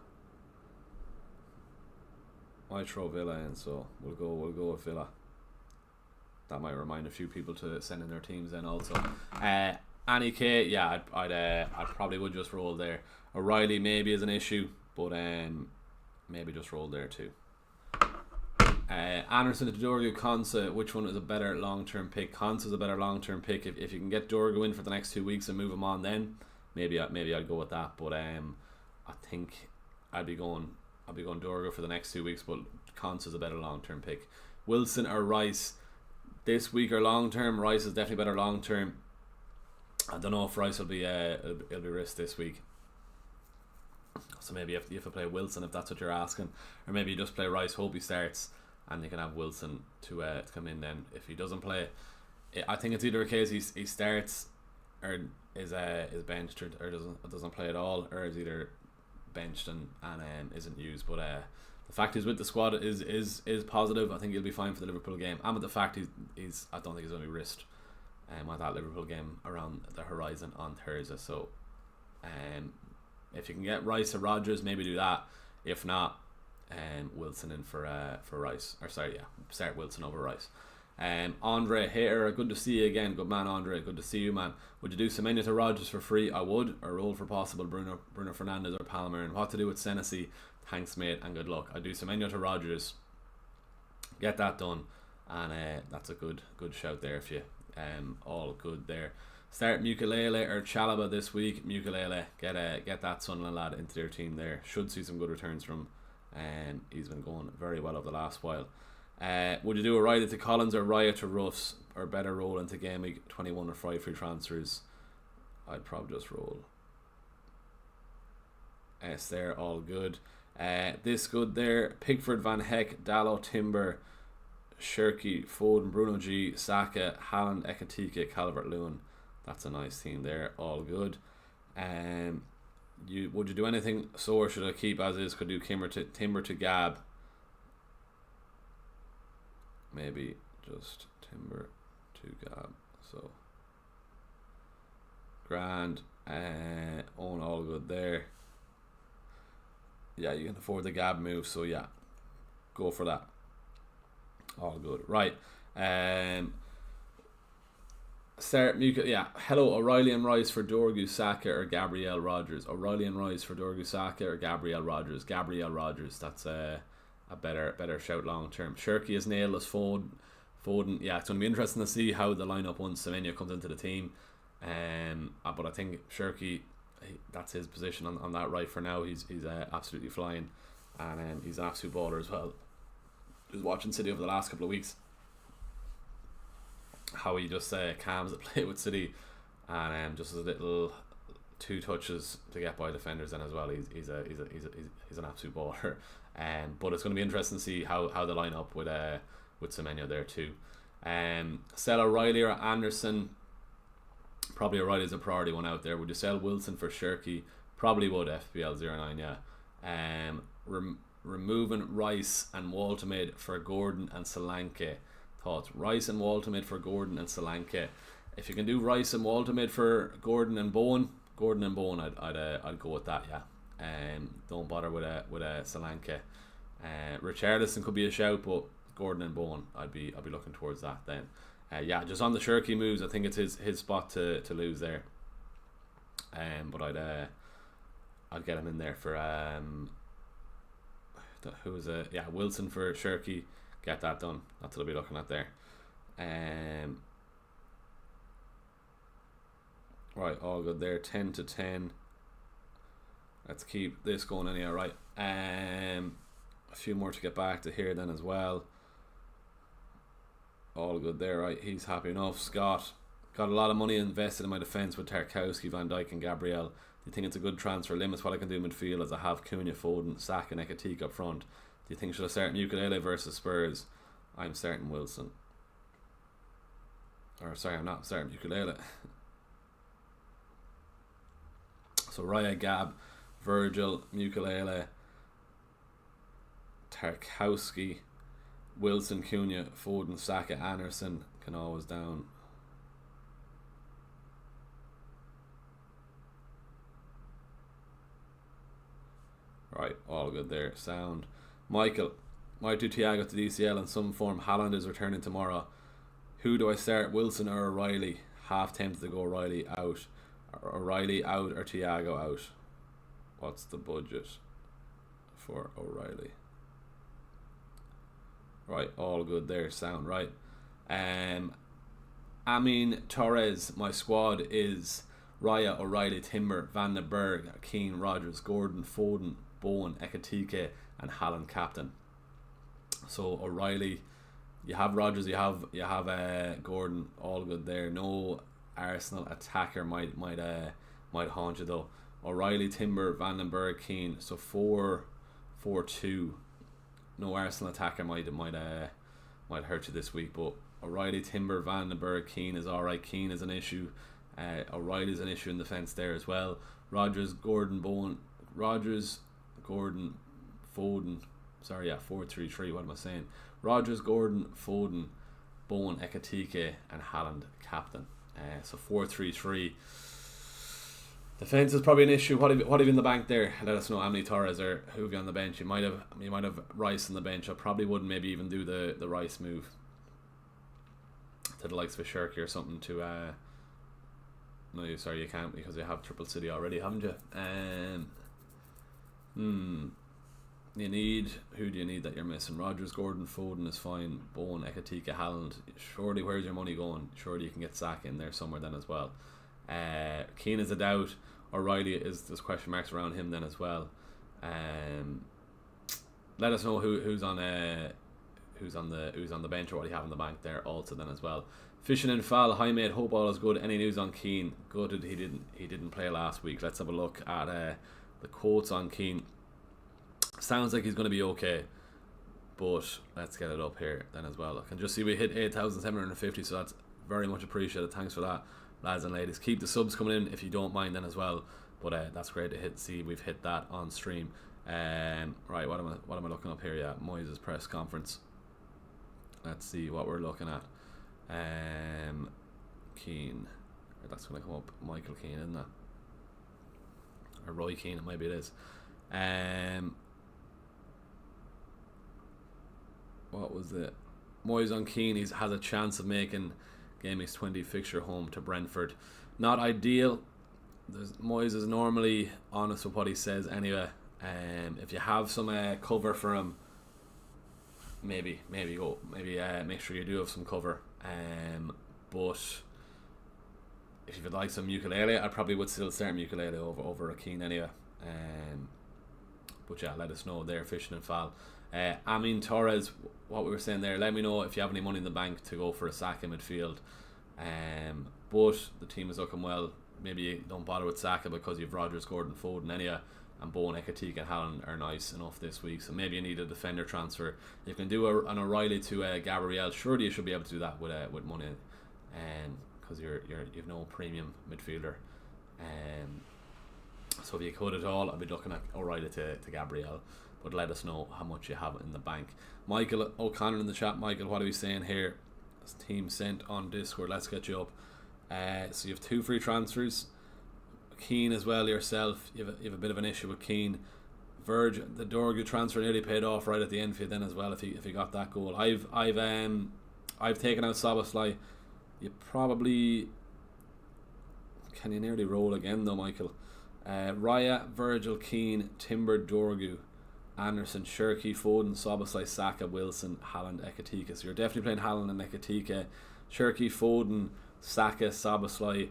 I throw Villa in, so we'll go with Villa. That might remind a few people to send in their teams in also. Annie K, yeah, I'd probably would just roll there. O'Reilly maybe is an issue, but maybe just roll there too. Anderson to Dorgu, Konsa, which one is a better long-term pick? Konsa's a better long-term pick. If you can get Dorgu in for the next 2 weeks and move him on, then maybe I'd go with that. But I think I'd be going Dorgu for the next 2 weeks, but Konsa's a better long-term pick. Wilson or Rice this week or long-term? Rice is definitely better long-term. I don't know if Rice will be it'll be risked this week. So maybe you have to play Wilson if that's what you're asking, or maybe you just play Rice, hope he starts, and you can have Wilson to come in then if he doesn't play. I think it's either a case he starts or is benched or doesn't play at all, or is either benched and isn't used. But the fact he's with the squad is positive. I think he'll be fine for the Liverpool game, and with the fact he's I don't think he's going to be risked at that Liverpool game around the horizon on Thursday. So if you can get Rice or Rodgers, maybe do that. If not, Wilson in for Rice. Or sorry, yeah, start Wilson over Rice. Andre Hater, good to see you again. Good man, Andre. Good to see you, man. Would you do Semenyo to Rodgers for free? I would. Or roll for possible Bruno Fernandes or Palmer. And what to do with Senesi? Thanks, mate, and good luck. I do Semenyo to Rodgers. Get that done, and that's a good shout there. If you all good there. Start Mukalele or Chalaba this week. Mukalele, get that Sunderland lad into their team there. Should see some good returns from. He's been going very well over the last while. Would you do a Raya to Collins or Raya to Ruffs, or better roll into game week 21 or 5 free transfers? I'd probably just roll S there, all good. This good there. Pickford, Van Heck, Dallo, Timber, Shirky, Foden, Bruno G, Saka, Haaland, Ekatika, Calvert-Lewin. That's a nice team there, all good. Would you do anything so, or should I keep as is? Could do Timber to Gab. Maybe just Timber to Gab. So grand. Own all good there. Yeah, you can afford the Gab move, so yeah, go for that. All good. Right. Start Muka. Yeah. Hello, O'Reilly and Rice for Dorgu, Saka or Gabriel Rogers. O'Reilly and Rice for Dorgu, Saka or Gabriel Rogers. Gabriel Rogers. That's a better shout long term. Shirky has nailed us. Foden. Yeah, it's going to be interesting to see how the lineup once Semenyo comes into the team. But I think Shirky, that's his position on that right for now. He's absolutely flying, and he's an absolute baller as well. Just watching City over the last couple of weeks, how he just calms the play with City, and just a little 2 touches to get by defenders. Then as well, he's an absolute baller. But it's going to be interesting to see how they line up with Semenyo there too. Sell O'Reilly or Anderson. Probably O'Reilly's a priority one out there. Would you sell Wilson for Shirky? Probably would. FPL 09, yeah. Removing Rice and Waltermaid for Gordon and Solanke. Thoughts? Rice and Waltermaid for Gordon and Solanke. If you can do Rice and Waltermaid for Gordon and Bowen, I'd go with that. Yeah. Don't bother with Solanke. Richarlison could be a shout, but Gordon and Bowen, I'd be looking towards that then. Yeah, just on the Shirky moves, I think it's his spot to lose there. But I'd get him in there for Wilson for Shirky. Get that done. That's what I'll be looking at there. Right, all good there. 10 to 10. Let's keep this going anyhow. Right. A few more to get back to here then as well. All good there, right? He's happy enough. Scott, got a lot of money invested in my defence with Tarkowski, Van Dijk and Gabriel. Do you think it's a good transfer? Limits what I can do midfield as I have Cunha, Foden, Saka and Ekatik up front. Do you think should I start Ukulele versus Spurs? I'm starting Wilson. Or sorry, I'm not starting Ukulele. So Raya, Gab, Virgil, Ukulele, Tarkowski, Wilson, Cunha, Foden, Saka, Anderson can always down. Right, all good there. Sound. Michael, might do Thiago to DCL in some form. Haaland is returning tomorrow. Who do I start, Wilson or O'Reilly? Half tempted to go O'Reilly out. O'Reilly out or Thiago out? What's the budget for O'Reilly? Right, all good there. Sound. Right. Amin Torres. My squad is Raya, O'Reilly, Timber, Van den Berg, Keane, Rogers, Gordon, Foden, Bowen, Ekatike and Haaland captain. So O'Reilly, you have Rogers, you have Gordon, all good there. No Arsenal attacker might haunt you though. O'Reilly, Timber, Van den Berg, Keane. So 4-4-2. No Arsenal attacker might hurt you this week, but O'Reilly, Timber, Van den Berg, Keane is alright. Keane is an issue. O'Reilly's an issue in defence there as well. Rogers, Gordon, Bowen. Rogers, Gordon, Foden. Sorry, yeah, 4-3-3. What am I saying? Rogers, Gordon, Foden, Bowen, Ekatike, and Haaland captain. So 4-3-3. Defence is probably an issue. What have you in the bank there? Let us know. Amni Torres or who have you on the bench? You might have Rice on the bench. I probably wouldn't maybe even do the Rice move to the likes of Shirky or something to no, sorry, you can't because you have Triple City already, haven't you? Who do you need that you're missing? Rogers, Gordon, Foden is fine. Bowen, Ekatike, Haaland. Surely, where's your money going? Surely you can get Saka in there somewhere then as well. Keane is a doubt. O'Reilly there's question marks around him then as well. Let us know who's on the bench or what you have in the bank there also then as well. Fishing in Fall, hi mate, hope all is good. Any news on Keane? Good, he didn't play last week. Let's have a look at the quotes on Keane. Sounds like he's going to be okay, but let's get it up here then as well. I can just see we hit 8,750, so that's very much appreciated. Thanks for that, lads and ladies. Keep the subs coming in if you don't mind then as well. But that's great to see we've hit that on stream. Right, what am I looking up here? Yeah, Moyes' press conference. Let's see what we're looking at. Keane. That's going to come up. Michael Keane, isn't it? Or Roy Keane, maybe it is. What was it? Moyes on Keane. He has a chance of making Game Week 20 fixture home to Brentford. Not ideal. Moyes is normally honest with what he says anyway. If you have some cover for him, maybe make sure you do have some cover. But if you'd like some ukulele, I probably would still start ukulele over a Keane anyway. But yeah, let us know there, Fishing and Foul. Amin Torres, what we were saying there, let me know if you have any money in the bank to go for a Saka midfield. But the team is looking well. Maybe you don't bother with Saka because you've Rodgers, Gordon, Foden anyway, and Bowen, Ekatike and Haaland are nice enough this week. So maybe you need a defender transfer. You can do an O'Reilly to Gabriel. Surely you should be able to do that with money, because you've no premium midfielder. So if you could at all, I'd be looking at O'Reilly to Gabriel. But let us know how much you have in the bank. Michael O'Connor in the chat. Michael, what are we saying here? This team sent on Discord. Let's get you up. So you have 2 free transfers. Keane as well yourself. You have a bit of an issue with Keane. The Dorgu transfer nearly paid off right at the end for you then as well if he got that goal. I've taken out Szoboszlai. You probably can you nearly roll again though, Michael. Raya, Virgil, Keane, Timber, Dorgu, Anderson, Shirky, Foden, Szoboszlai, Saka, Wilson, Haaland, Ekatike. So you're definitely playing Haaland and Ekatike. Shirky, Foden, Saka, Szoboszlai.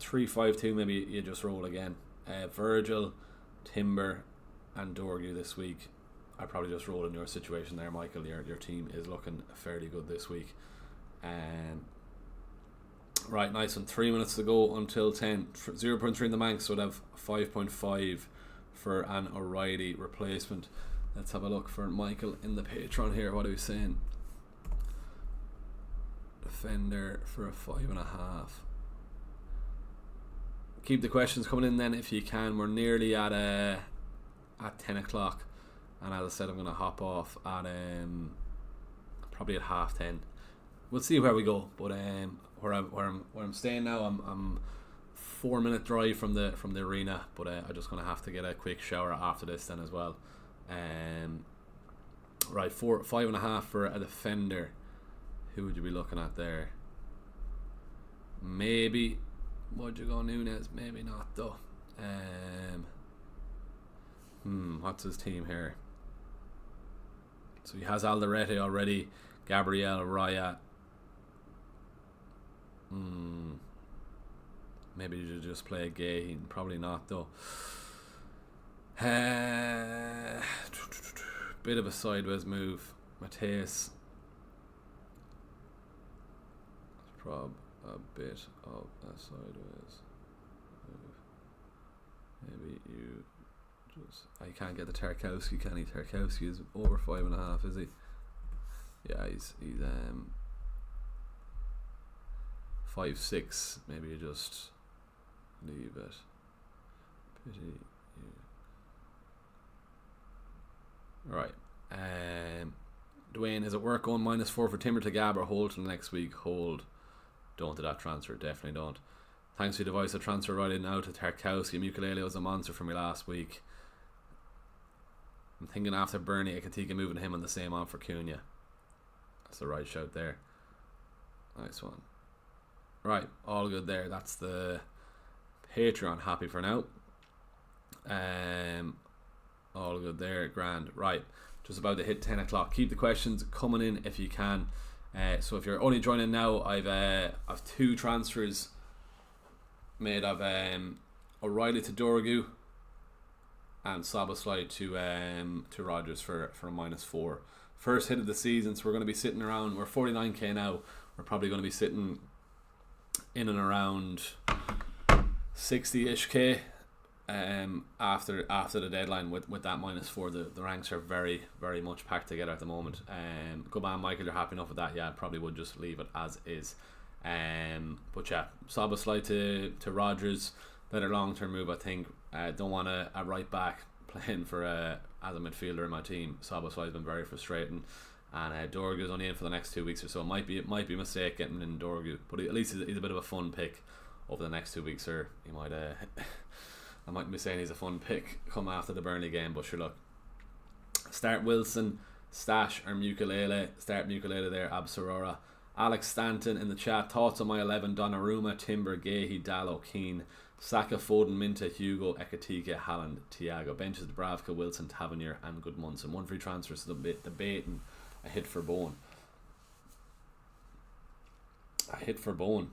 3-5-2, maybe you just roll again. Virgil, Timber and Dorgu this week. I probably just roll in your situation there, Michael. Your team is looking fairly good this week. Right, nice one. 3 minutes to go until 10. 0.3 in the bank, so we'll have 5.5 for an O'Reilly replacement. Let's have a look for Michael in the Patreon here. What are we saying? Defender for a 5.5. Keep the questions coming in then if you can. We're nearly at 10 o'clock, and as I said, I'm going to hop off at probably at 10:30. We'll see where we go, but where I'm staying now, I'm 4-minute drive from the arena, but I'm just going to have to get a quick shower after this then as well. Right, 5.5 for a defender. Who would you be looking at there? Maybe would you go Nunes? Maybe not though. What's his team here? So he has Alderete already, Gabriel, Raya. Maybe you should just play Gay. Probably not though. Bit of a sideways move. Mateus. Prob a bit of a sideways move. Maybe you just... I can't get the Tarkowski, can he? Tarkowski is over 5.5, is he? Yeah, he's 5.6. Maybe you just leave it. Pity you. Right. Dwayne, is it worth going -4 for Timber to Gab or hold till next week? Hold. Don't do that transfer. Definitely don't. Thanks for your device. I transfer right in now to Tarkowski. Mukulele was a monster for me last week. I'm thinking after Bernie, Ekatike moving him on the same on for Cunha. That's the right shout there. Nice one. Right, all good there. That's the Patreon. Happy for now. All good there. Grand. Right, just about to hit 10 o'clock. Keep the questions coming in if you can. So if you're only joining now, I've 2 transfers made of O'Reilly to Dorgu and Szoboszlai to Rodgers for a -4. First hit of the season, so we're going to be sitting around. We're 49k now. We're probably going to be sitting in and around 60ish k after the deadline with that -4. The ranks are very, very much packed together at the moment. Good man, Michael, you're happy enough with that? Yeah, I probably would just leave it as is. But yeah, Szoboszlai to Rodgers. better long-term move, I think. Don't want a right back playing for as a midfielder in my team. Szoboszlai has been very frustrating, and Dorgu's only in for the next 2 weeks or so. It might be a mistake getting in Dorgu, but at least he's a bit of a fun pick over the next 2 weeks. Or he might I might be saying he's a fun pick come after the Burnley game, but sure, look, start Wilson, stash or Mukulele. Start Mukulele there. Absorora. Alex Stanton in the chat. Thoughts on my 11: Donnarumma, Timber, Gahey, Dallo, Keane, Saka, Foden, Minta, Hugo, Ekatike, Haaland, Thiago. Benches Dubravka, Wilson, Tavernier and Goodmunson. One free transfer, so debating a hit for Bowen. A hit for Bowen.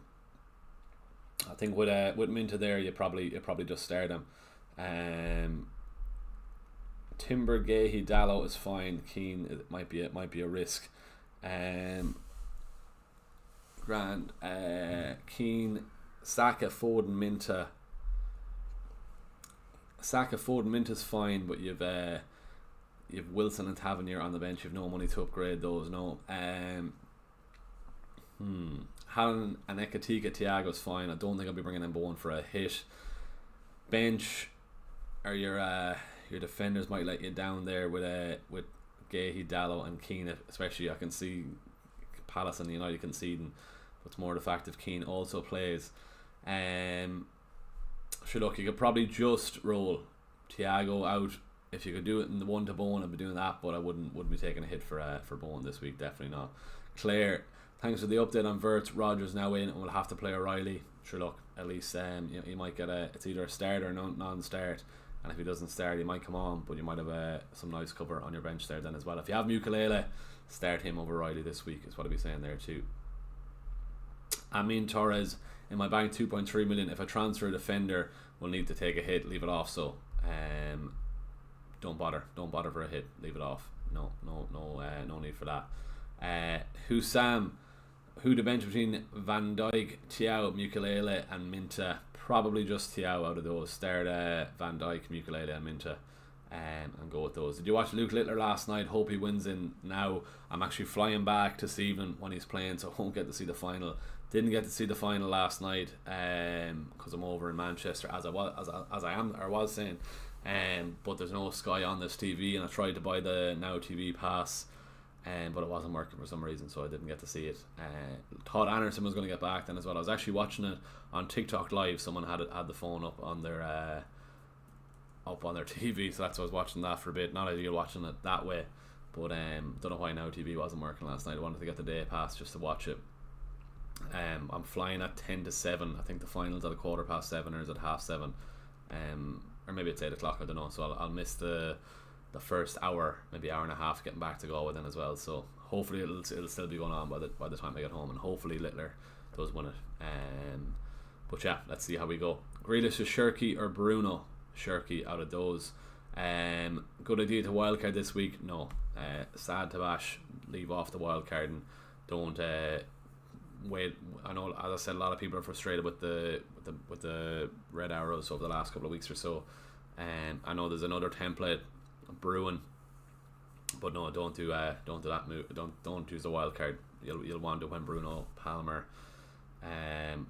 I think with Minta there, you probably just start him. Timber, Gahey, Dallo is fine. Keane, it might be a risk. Grand. Keane, Saka, Foden, Minta. Saka, Foden, Minta's fine, but you've Wilson and Tavernier on the bench. You've no money to upgrade those. No. Haaland and Ekatike, Thiago's fine. I don't think I'll be bringing in Bowen for a hit. Bench or your defenders might let you down there with Gahey, Dallo and Keane. Especially I can see Palace and United conceding. What's more the fact if Keane also plays. Sure, look, you could probably just roll Thiago out. If you could do it in the one to Bowen, I'd be doing that, but I wouldn't be taking a hit for Bowen this week. Definitely not. Claire, thanks for the update on Verts. Rodgers now in, and we'll have to play O'Reilly. Sure, look, at least you might get it's either a start or non-start, and if he doesn't start, he might come on, but you might have some nice cover on your bench there then as well. If you have Mukulele, start him over O'Reilly this week. Is what I'll be saying there too. Amin Torres in my bank, 2.3 million. If I transfer a defender, we'll need to take a hit. Leave it off. So, don't bother for a hit. Leave it off. No need for that. Who to bench between Van Dijk, Thiago, Mukulele and Minta? Probably just Thiago out of those. Start Van Dijk, Mukulele and Minta, and go with those. Did you watch Luke Littler last night? Hope he wins in now. I'm actually flying back to see him when he's playing, so I won't get to see the final. Didn't get to see the final last night because I'm over in Manchester, as I was saying. But there's no Sky on this TV, and I tried to buy the Now TV pass, but it wasn't working for some reason, so I didn't get to see it. Thought Anderson was going to get back then as well. I was actually watching it on TikTok live. Someone had the phone up on their TV, so that's why I was watching that for a bit. Not ideal watching it that way, but don't know why Now TV wasn't working last night. I wanted to get the day pass just to watch it. I'm flying at 10 to 7. I think the final's at 7:15 or is it 7:30, or maybe it's 8 o'clock, I don't know, so I'll miss the first hour, maybe hour and a half getting back to Galway then as well. So hopefully it'll still be going on by the time I get home, and hopefully Littler does win it. But yeah, let's see how we go. Grealish is Shirky or Bruno? Shirky out of those. Good idea to wildcard this week? No. Sad to bash, leave off the wildcard and don't wait. I know, as I said, a lot of people are frustrated with the red arrows over the last couple of weeks or so. I know there's another template brewing, but no, don't do that move. Don't use the wild card. You'll want to when Bruno, Palmer,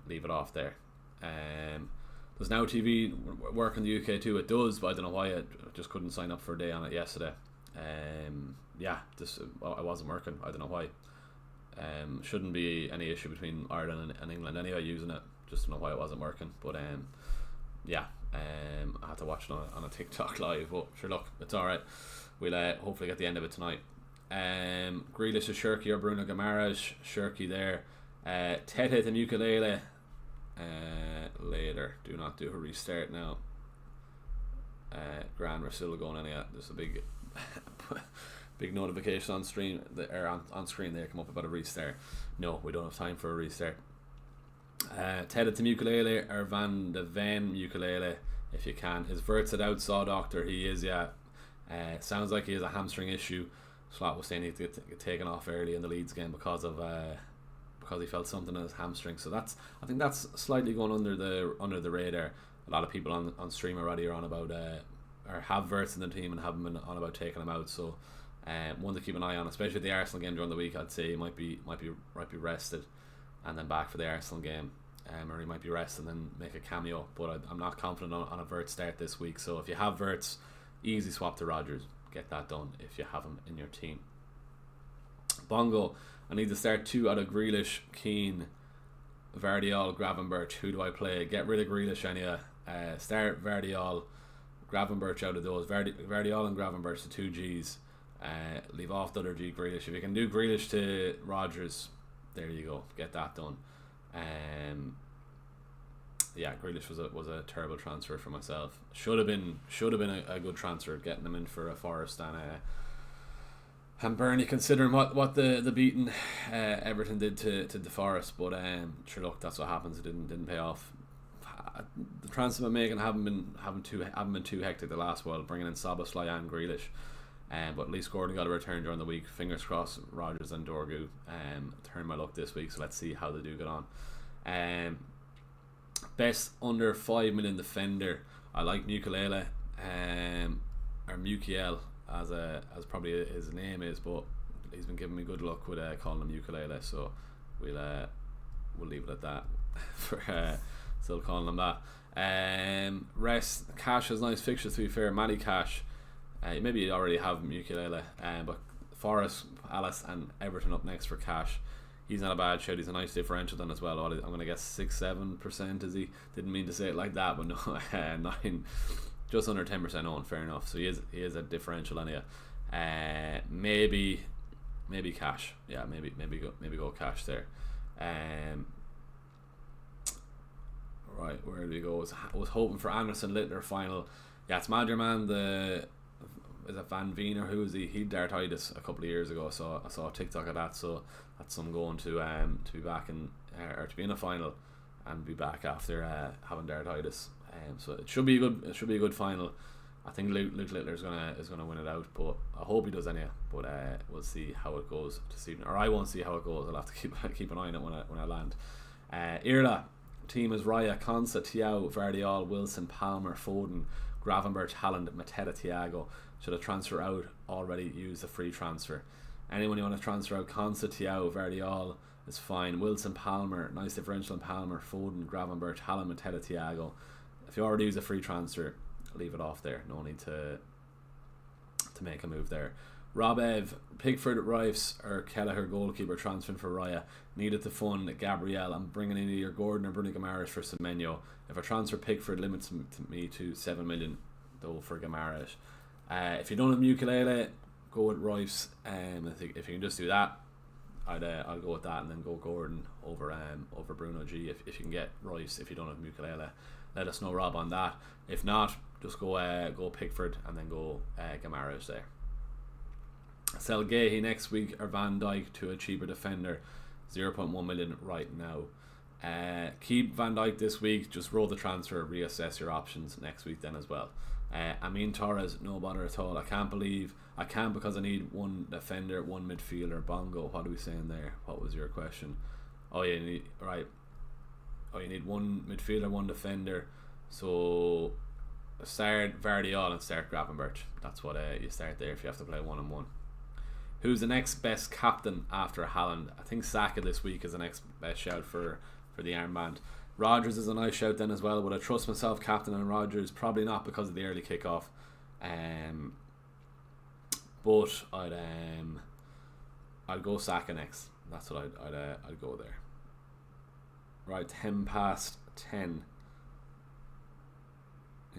leave it off there. Does Now TV work in the UK too? It does, but I don't know why. I just couldn't sign up for a day on it yesterday. I wasn't working. I don't know why. Shouldn't be any issue between Ireland and England anyway using it. Just don't know why it wasn't working, but I had to watch it on a TikTok live, but sure, look, it's alright. We'll hopefully get the end of it tonight. Grealish is Shirky or Bruno Guimaraes. Shirky there. Tete and Ukulele later. Do not do a restart now. Grand, we're still going anyway. There's a big big notification on stream on screen there come up about a restart. No, we don't have time for a restart. Tete to Mukulele or Van de Ven Mukulele if you can. Is Verts out? Saw doctor. He is, yeah. Sounds like he has a hamstring issue. Slot was saying he had to get taken off early in the Leeds game because he felt something in his hamstring. So I think that's slightly going under the radar. A lot of people on stream already are on about or have Verts in the team and haven't been on about taking him out. So one to keep an eye on, especially the Arsenal game during the week. I'd say he might be rested and then back for the Arsenal game. or he might be rested and then make a cameo. But I'm not confident on a Verts start this week. So if you have Verts, easy swap to Rodgers. Get that done if you have him in your team. Bongo, I need to start 2 out of Grealish, Keane, Vardiol, Gravenberch. Who do I play? Get rid of Grealish anyway. Start Vardiol, Gravenberch out of those. Vardiol and Gravenberch, the 2 Gs. Leave off the other G, Grealish. If you can do Grealish to Rodgers, there you go. Get that done. Yeah, Grealish was a terrible transfer for myself. Should have been a good transfer, getting him in for a Forest and Burnley, considering what the beating Everton did to the Forest. But sure, look, that's what happens. It didn't pay off. The transfers I'm making haven't been too hectic the last while, bringing in Szoboszlai and Grealish. But at least Gordon got a return during the week. Fingers crossed Rodgers and Dorgu turn my luck this week, so let's see how they do get on. Best under 5 million defender, I like Mukiele, or Mukiel as probably his name is, but he's been giving me good luck with calling him Ukulele, so we'll leave it at that for still calling him that. Rest Cash has nice fixtures, to be fair. Matty Cash, maybe you already have Ukulele, but Forest, Alice and Everton up next for Cash. He's not a bad shout. He's a nice differential then as well. I'm going to guess 6-7% is he? Didn't mean to say it like that, but no, 9, just under 10% on. Fair enough. So he is a differential anyway. Maybe Cash. Yeah, maybe go Cash there. Right, where do we go? I was hoping for Anderson Littler final. Yeah, it's Madger Man. Is it Van Veen or who is he? He had dartitis a couple of years ago, so I saw a TikTok of that. So that's some going to be back in or to be in a final and be back after having dartitis. So it should be a good final. I think Luke Littler is gonna win it out, but I hope he does anyhow. But we'll see how it goes this evening, or I won't see how it goes. I'll have to keep an eye on it when I land. Irla team is Raya, Konsa, Thiago, Vardiol, Wilson, Palmer, Foden, Gravenberch, Haaland, Mateta, Thiago. Should a transfer out already use the free transfer? Anyone you want to transfer out, Konsa, Thiago, Vardiol is fine. Wilson, Palmer, nice differential in Palmer, Foden, Gravenberch, Haaland, Mateta, Thiago. If you already use a free transfer, leave it off there. No need to make a move there. Rob Ev, Pickford, Rice or Kelleher goalkeeper transferring for Raya. Needed to fund Gabriel. I'm bringing in either Gordon or Bruno Guimaraes for Semenyo. If I transfer Pickford, limits me to 7 million though for Guimaraes. If you don't have Ukulele, go with Rice. If you can just do that, I'll go with that, and then go Gordon over Bruno G. If you can get Rice, if you don't have Ukulele, let us know, Rob, on that. If not, just go Pickford and then go Guimaraes there. Sell Gahey next week or Van Dijk to a cheaper defender, 0.1 million right now. Keep Van Dijk this week, just roll the transfer, reassess your options next week then as well. Amin Torres, no bother at all. I can't because I need one defender, one midfielder. Bongo, what are we saying there? What was your question? You need one midfielder, one defender. So start Vardiol and start Gravenberch. That's what you start there if you have to play 1-on-1. Who's the next best captain after Haaland? I think Saka this week is the next best shout for the armband. Rodgers is a nice shout then as well. Would I trust myself captain on Rodgers? Probably not because of the early kickoff. But I'd go Saka next. That's what I'd go there. Right, 10:10.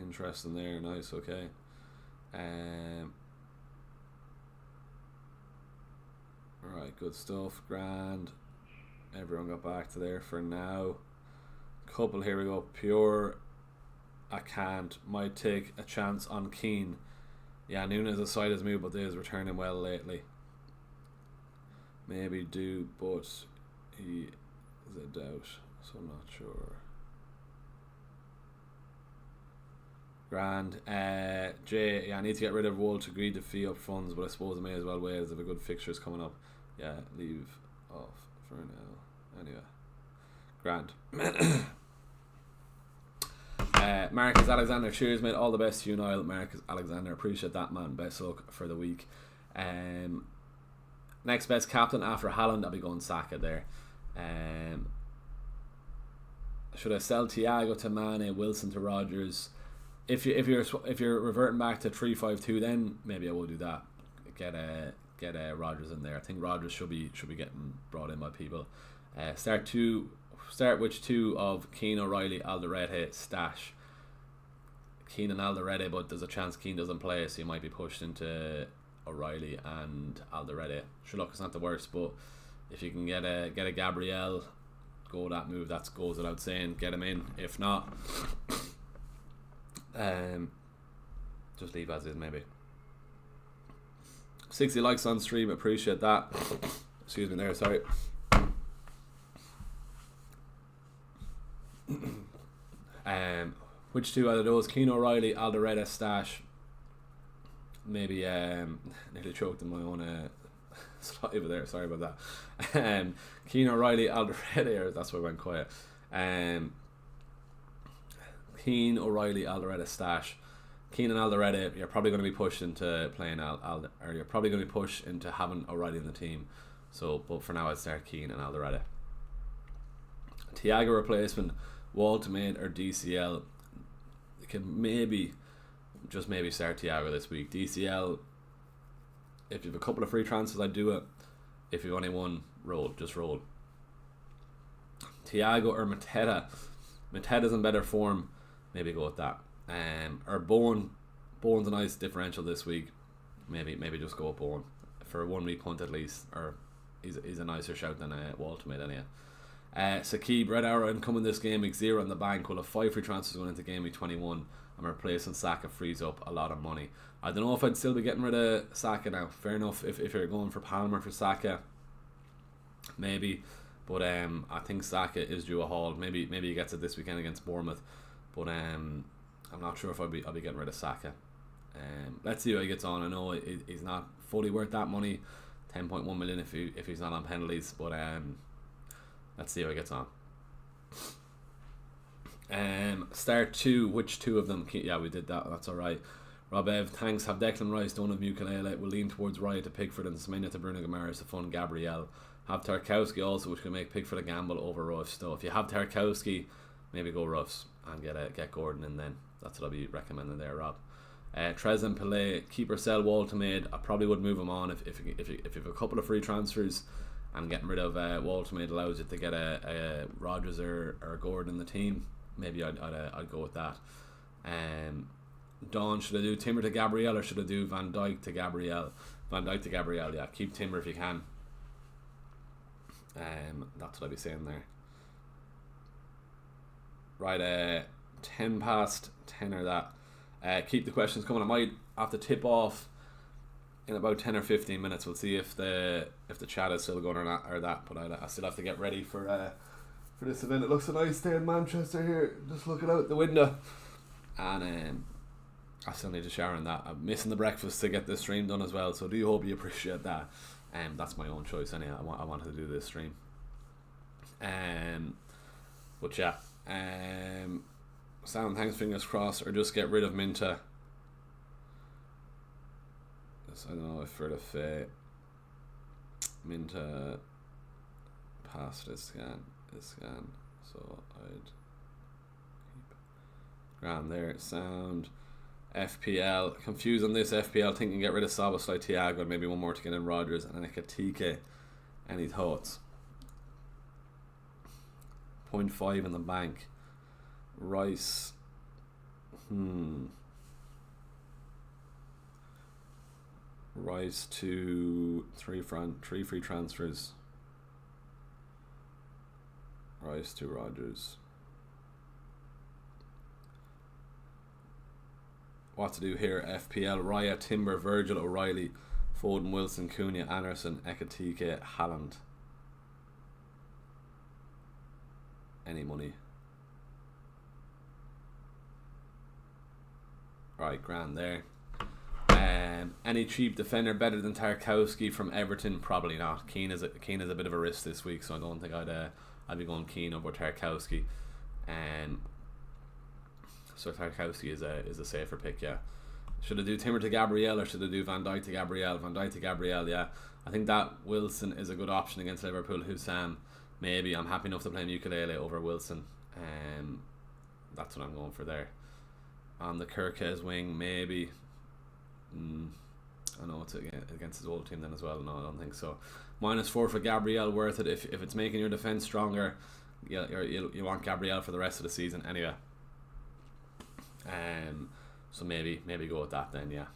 Interesting there. Nice. Okay. Right, good stuff. Grand. Everyone got back to there for now. Couple, here we go. Pure, I can't. Might take a chance on Keane. Yeah, Nunes aside his move, but they is returning well lately. Maybe do, but he is a doubt, so I'm not sure. Grand. Jay, yeah, I need to get rid of Wool to agree to fee up funds, but I suppose I may as well wait as if a good fixture's coming up. Yeah, leave off for now. Anyway. Grand. Marcus Alexander, cheers mate, all the best to you, Niall. Marcus Alexander, appreciate that, man. Best luck for the week. Next best captain after Haaland, I'll be going Saka there. Should I sell Thiago to Mane, Wilson to Rodgers? If you're reverting back to 3-5-2, then maybe I will do that. Get Rodgers in there. I think Rodgers should be getting brought in by people. Start with 2 of Keane, O'Reilly, Alderete, stash. Keane and Alderete, but there's a chance Keane doesn't play, so you might be pushed into O'Reilly and Alderete. Sure, look, it's not the worst, but if you can get a Gabriel, go that move. That goes without saying. Get him in. If not, just leave as is maybe. 60 likes on stream, appreciate that. Excuse me there, sorry. Which 2 out of those? Keane, O'Reilly, Alderete, stash. Maybe nearly choked in my own saliva there, sorry about that. Keane, O'Reilly, Alderete, that's why I went quiet. Keane, O'Reilly, Alderete, stash. Keane and Alderete, you're probably going to be pushed into playing or you're probably going to be pushed into having O'Reilly in the team. So, but for now, I'd start Keane and Alderete. Thiago replacement, Waldmade or DCL. You can maybe start Thiago this week. DCL, if you have a couple of free transfers, I'd do it. If you've only one, just roll. Thiago or Mateta. Mateta's in better form, maybe go with that. Or Bowen. Bowen's a nice differential this week. Maybe just go with Bowen for a 1 week punt at least. Or he's a nicer shout than Waldmade anyway. Sakib, Red Arrow incoming this game week 0 in the bank. Will have 5 free transfers going into game week 21. I'm replacing Saka, frees up a lot of money. I don't know if I'd still be getting rid of Saka now. Fair enough if you're going for Palmer for Saka, maybe. But I think Saka is due a haul. Maybe he gets it this weekend against Bournemouth. But I'm not sure if I'll be getting rid of Saka. Let's see how he gets on. I know he's not fully worth that money, 10.1 million if he's not on penalties. But let's see how he gets on. Start 2. Which 2 of them? Yeah, we did that. That's alright. Rob Ev, thanks. Have Declan Rice, don't have Ukulele. We'll lean towards Raya to Pickford and Semenya to Bruno Guimaraes to fund Gabriel. Have Tarkowski also, which can make Pickford a gamble over Ruffs. So if you have Tarkowski, maybe go Ruffs and get Gordon in then. That's what I'll be recommending there, Rob. Trez and Pelé, keep or sell Waldmade. I probably would move him on if you have a couple of free transfers, and getting rid of Waldmade allows you to get a Rodgers or Gordon in the team. Maybe I'd go with that. Dawn, should I do Timber to Gabriel or should I do Van Dijk to Gabriel? Van Dijk to Gabriel, yeah. Keep Timber if you can. That's what I'd be saying there. Right, 10 past 10 or that. Keep the questions coming. I might have to tip off in about 10 or 15 minutes. We'll see if the chat is still going or not, or that. But I still have to get ready for this event. It looks a nice day in Manchester here. Just looking out the window, and I still need to shower in that. I'm missing the breakfast to get this stream done as well. So do hope you appreciate that. That's my own choice anyway. I wanted to do this stream. But yeah. Sam, thanks, fingers crossed, or just get rid of Minta. I don't know if for the Minta passed this scan, so I'd keep grand there. Sound. FPL, confused on this FPL, thinking get rid of Szoboszlai, Thiago, and maybe one more to get in Rodgers and then Ekitike. Any thoughts? 0.5 in the bank. Rice. Rice to three free transfers. Rice to Rodgers. What to do here? FPL, Raya, Timber, Virgil, O'Reilly, Foden, Wilson, Cunha, Anderson, Ekitike, Haaland. Any money? Right, grand there. Any cheap defender better than Tarkowski from Everton? Probably not. Keane is a bit of a risk this week, so I don't think I'd be going Keane over Tarkowski. So Tarkowski is a safer pick, yeah. Should I do Timber to Gabriel or should I do Van Dijk to Gabriel? Van Dijk to Gabriel, yeah. I think that Wilson is a good option against Liverpool. Maybe I'm happy enough to play Ukulele over Wilson. That's what I'm going for there. On the Kirkes wing, maybe. I know it's against his old team then as well. No, I don't think so. -4 for Gabriel, worth it. If it's making your defence stronger, you want Gabriel for the rest of the season anyway. So maybe go with that then, yeah.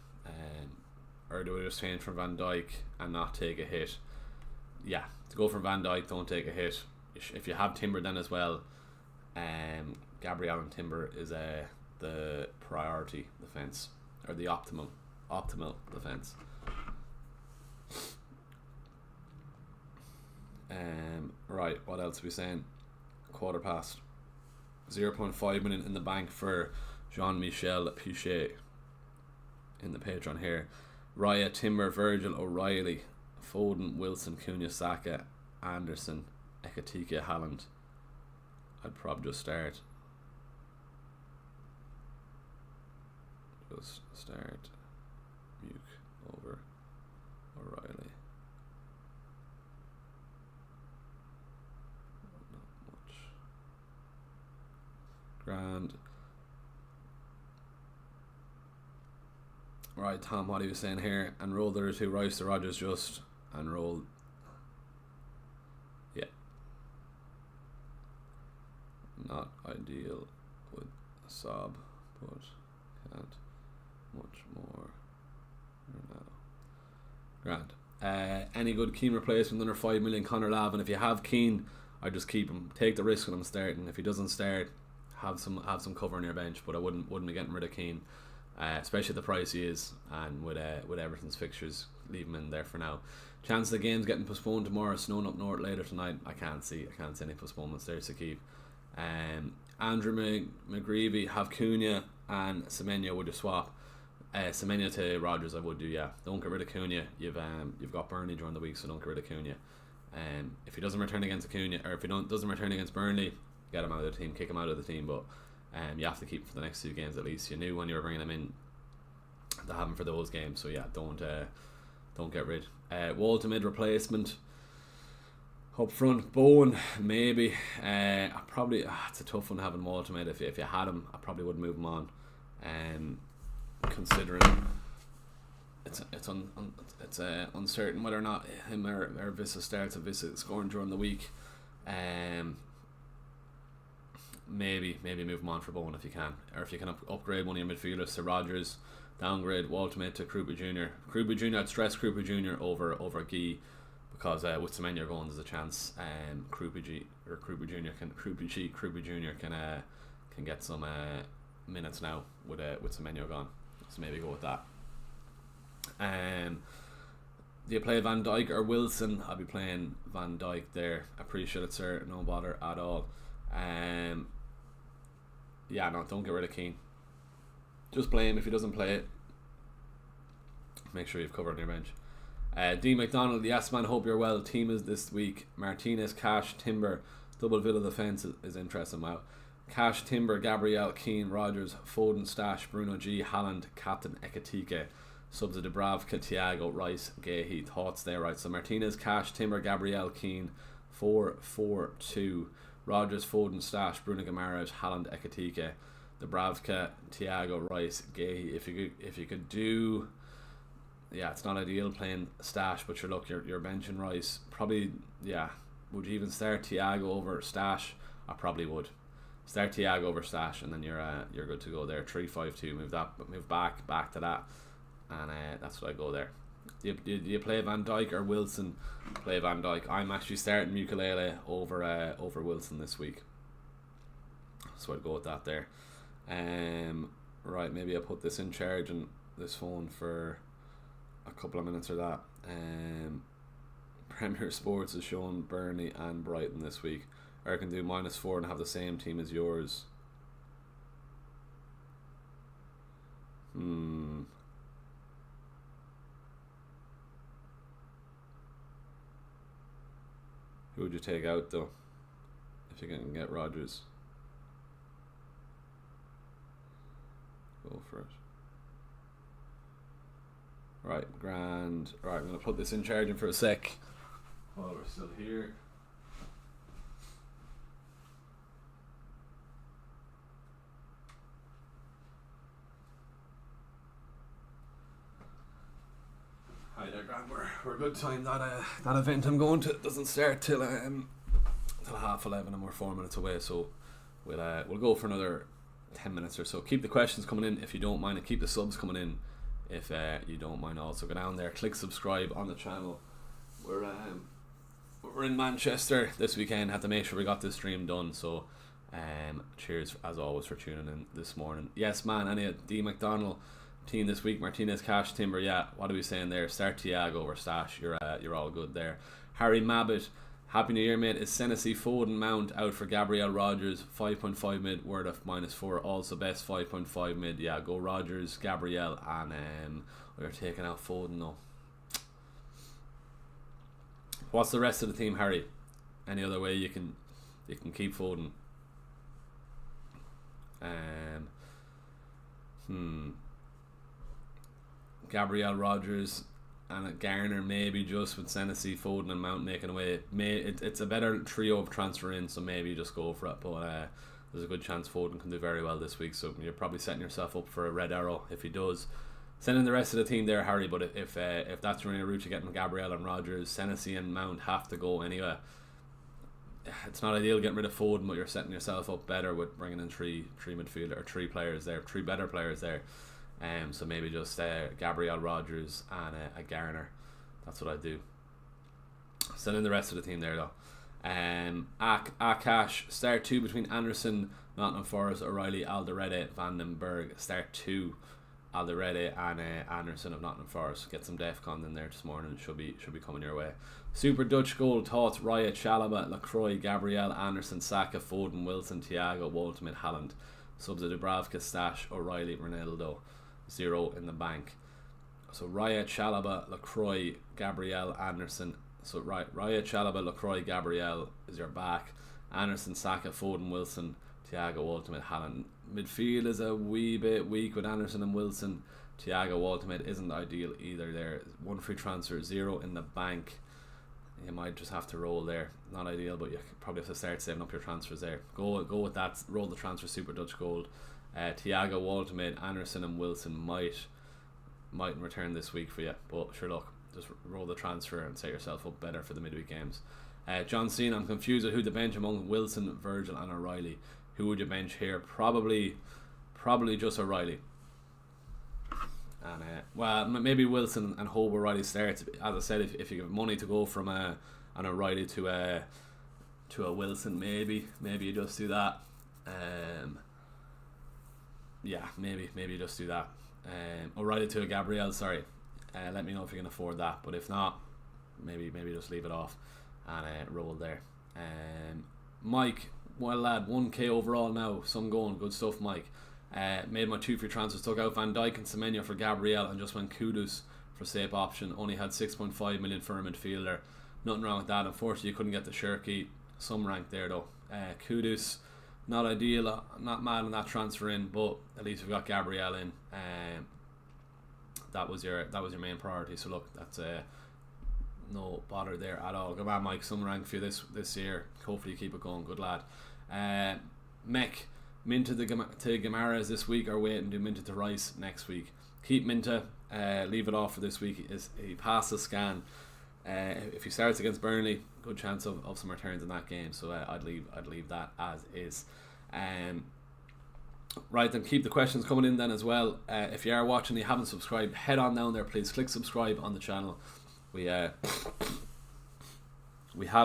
Or do we just change from Van Dijk and not take a hit? Yeah, to go for Van Dijk, don't take a hit. If you have Timber then as well, Gabriel and Timber is the priority defence, or the optimal defence. Right, what else are we saying? Quarter past. 0.5 million in the bank for Jean-Michel Pichet in the Patreon here. Raya, Timber, Virgil, O'Reilly, Foden, Wilson, Cunha, Saka, Anderson, Ekitike, Haaland. I'd probably just start Muke over O'Reilly. Not much. Grand. Right, Tom, what he was saying here, and roll the other two, Rice to Rodgers just, and roll. Yeah. Not ideal with Sob, but can't much more now. Grand. Any good Keane replacement under 5 million? Conor Lav, and if you have Keane, I just keep him. Take the risk when I'm starting. If he doesn't start, have some cover on your bench, but I wouldn't be getting rid of Keane. Especially at the price he is, and with Everton's fixtures, leave him in there for now. Chance the game's getting postponed tomorrow, snowing up north later tonight. I can't see any postponements there to keep. Andrew McGreevy, have Cunha and Semenyo. Would you swap Semenyo to Rodgers? I would do, yeah. Don't get rid of Cunha. You've got Burnley during the week, so don't get rid of Cunha. If he doesn't return against Cunha, or if he doesn't return against Burnley, get him out of the team, kick him out of the team. But you have to keep him for the next 2 games at least. You knew when you were bringing him in to have him for those games, so yeah, don't get rid. Wall to mid replacement. Up front, Bowen, maybe. Probably it's a tough one having Wall to mid. If you had him, I probably would move him on. Considering it's uncertain whether or not him or Vissa starts, if Vissa scoring during the week. Maybe move him on for Bowen if you can, or if you can upgrade one of your midfielders to Rodgers, downgrade Waltermate to Krupa Jr. Krupa Jr. I'd stress Krupa Jr. over Guy, because with Semenyo going, there's a chance Krupa Jr. can get some minutes now with Semenyo gone. So maybe go with that. Do you play Van Dijk or Wilson? I'll be playing Van Dijk there. Appreciate it, sir. No bother at all. Yeah, no, don't get rid of Keane. Just play him. If he doesn't play it, make sure you've covered on your bench. D McDonald, yes man, hope you're well. Team is this week: Martinez, Cash, Timber, double Villa defence is interesting. Wow. Cash, Timber, Gabriel, Keane, Rodgers, Foden, Stash, Bruno G, Haaland, Captain Ekitike, subs of Dubravka, Thiago, Rice, Gahey. Thoughts there, right? So Martinez, Cash, Timber, Gabriel, Keane, 4-4-2. Rodgers, Foden, Stash, Bruno Guimaraes, Haaland, Ekitike, Dubravka, Thiago, Rice, Gahey. If you could do, yeah, it's not ideal playing Stash, but you're benching Rice. Probably, yeah. Would you even start Thiago over Stash? I probably would. Start Thiago over Stash, and then you're good to go there. 3-5-2. Move back to that, and that's what I go there. Do you play Van Dijk or Wilson? Play Van Dijk. I'm actually starting Mukelele over Wilson this week, so I'd go with that there. Right, maybe I'll put this in charge and this phone for a couple of minutes or that. Premier Sports is showing Burnley and Brighton this week. Or I can do -4 and have the same team as yours. Who would you take out though, if you can get Rodgers? Go for it. Right, grand. Right, I'm going to put this in charging for a sec while we're still here. grand. We're a good time. That event I'm going to doesn't start till 11:30, and we're 4 minutes away. So we'll go for another 10 minutes or so. Keep the questions coming in if you don't mind, and keep the subs coming in if you don't mind. Also, go down there, click subscribe on the channel. We're in Manchester this weekend. Had to make sure we got this stream done. So cheers as always for tuning in this morning. Yes, man. Any D McDonald team this week? Martinez, Cash, Timber. Yeah. What are we saying there? Start Thiago or Stash. You're all good there. Harry Mabbott. Happy New Year, mate. Is Senesi, Foden, Mount out for Gabriel Rogers? 5.5 mid, word of -4. Also best 5.5 mid. Yeah, go Rogers, Gabriel, and we're taking out Foden now. What's the rest of the team, Harry? Any other way you can keep Foden? Gabriel Rogers and Garner, maybe just with Senesi, Foden and Mount making away. It's a better trio of transfer in, so maybe just go for it. But there's a good chance Foden can do very well this week, so you're probably setting yourself up for a red arrow if he does. Send in the rest of the team there, Harry, but if that's running a route to getting Gabriel and Rogers, Senesi and Mount have to go anyway. It's not ideal getting rid of Foden, but you're setting yourself up better with bringing in three midfielder or three players there, three better players there. So maybe just Gabriel, Rogers and a Garner. That's what I do. Send in the rest of the team there though. Akash, start 2 between Anderson, Nottingham Forest, O'Reilly, Alderete, Vandenberg. Start 2, Alderete and Anderson of Nottingham Forest. Get some DEFCON in there this morning. Should be coming your way. Super Dutch goal thoughts: Raya, Chalaba, Lacroix, Gabriel, Anderson, Saka, Foden, Wilson, Thiago, Waltman, Haaland. Subs of Dubravka, Stash, O'Reilly, Ronaldo. 0 in the bank. So Raya, Chalaba, Lacroix, Gabriel, Anderson. So Raya, Chalaba, Lacroix, Gabriel is your back. Anderson, Saka, Foden, Wilson, Thiago, Ultimate, Haaland. Midfield is a wee bit weak with Anderson and Wilson. Thiago, Ultimate isn't ideal either there. 1 free transfer, 0 in the bank. You might just have to roll there. Not ideal, but you probably have to start saving up your transfers there. Go with that. Roll the transfer, Super Dutch Gold. Thiago, Ultimate, Anderson and Wilson might return this week for you, but sure, look, just roll the transfer and set yourself up better for the midweek games. John Cena, I'm confused with who to bench among Wilson, Virgil and O'Reilly. Who would you bench here? Probably just O'Reilly. And well, maybe Wilson and hope O'Reilly starts. As I said, if you have money to go from an O'Reilly to a Wilson, maybe you just do that. Yeah, maybe just do that. O'Reilly to a Gabriel, sorry. Let me know if you can afford that, but if not, maybe just leave it off and roll there. Mike, well lad, 1k overall now. Some going, good stuff, Mike. Made my 2 free transfers, took out Van Dijk and Semenyo for Gabriel and just went Kudus for safe option. Only had 6.5 million for a midfielder. Nothing wrong with that. Unfortunately, you couldn't get the Shirky. Some rank there though. Kudus, not ideal, not mad on that transfer in, but at least we've got Gabriel in. That was your main priority. So look, that's no bother there at all. Come on, Mike, some rank for you this year. Hopefully you keep it going. Good lad. Mech, Minta to Gamaras this week, or wait and do Minta to Rice next week. Keep Minta. Leave it off for this week. He passed the scan. If he starts against Burnley, good chance of some returns in that game. So I'd leave that as is. Right, then keep the questions coming in then as well. If you are watching and you haven't subscribed, head on down there, please. Click subscribe on the channel. We have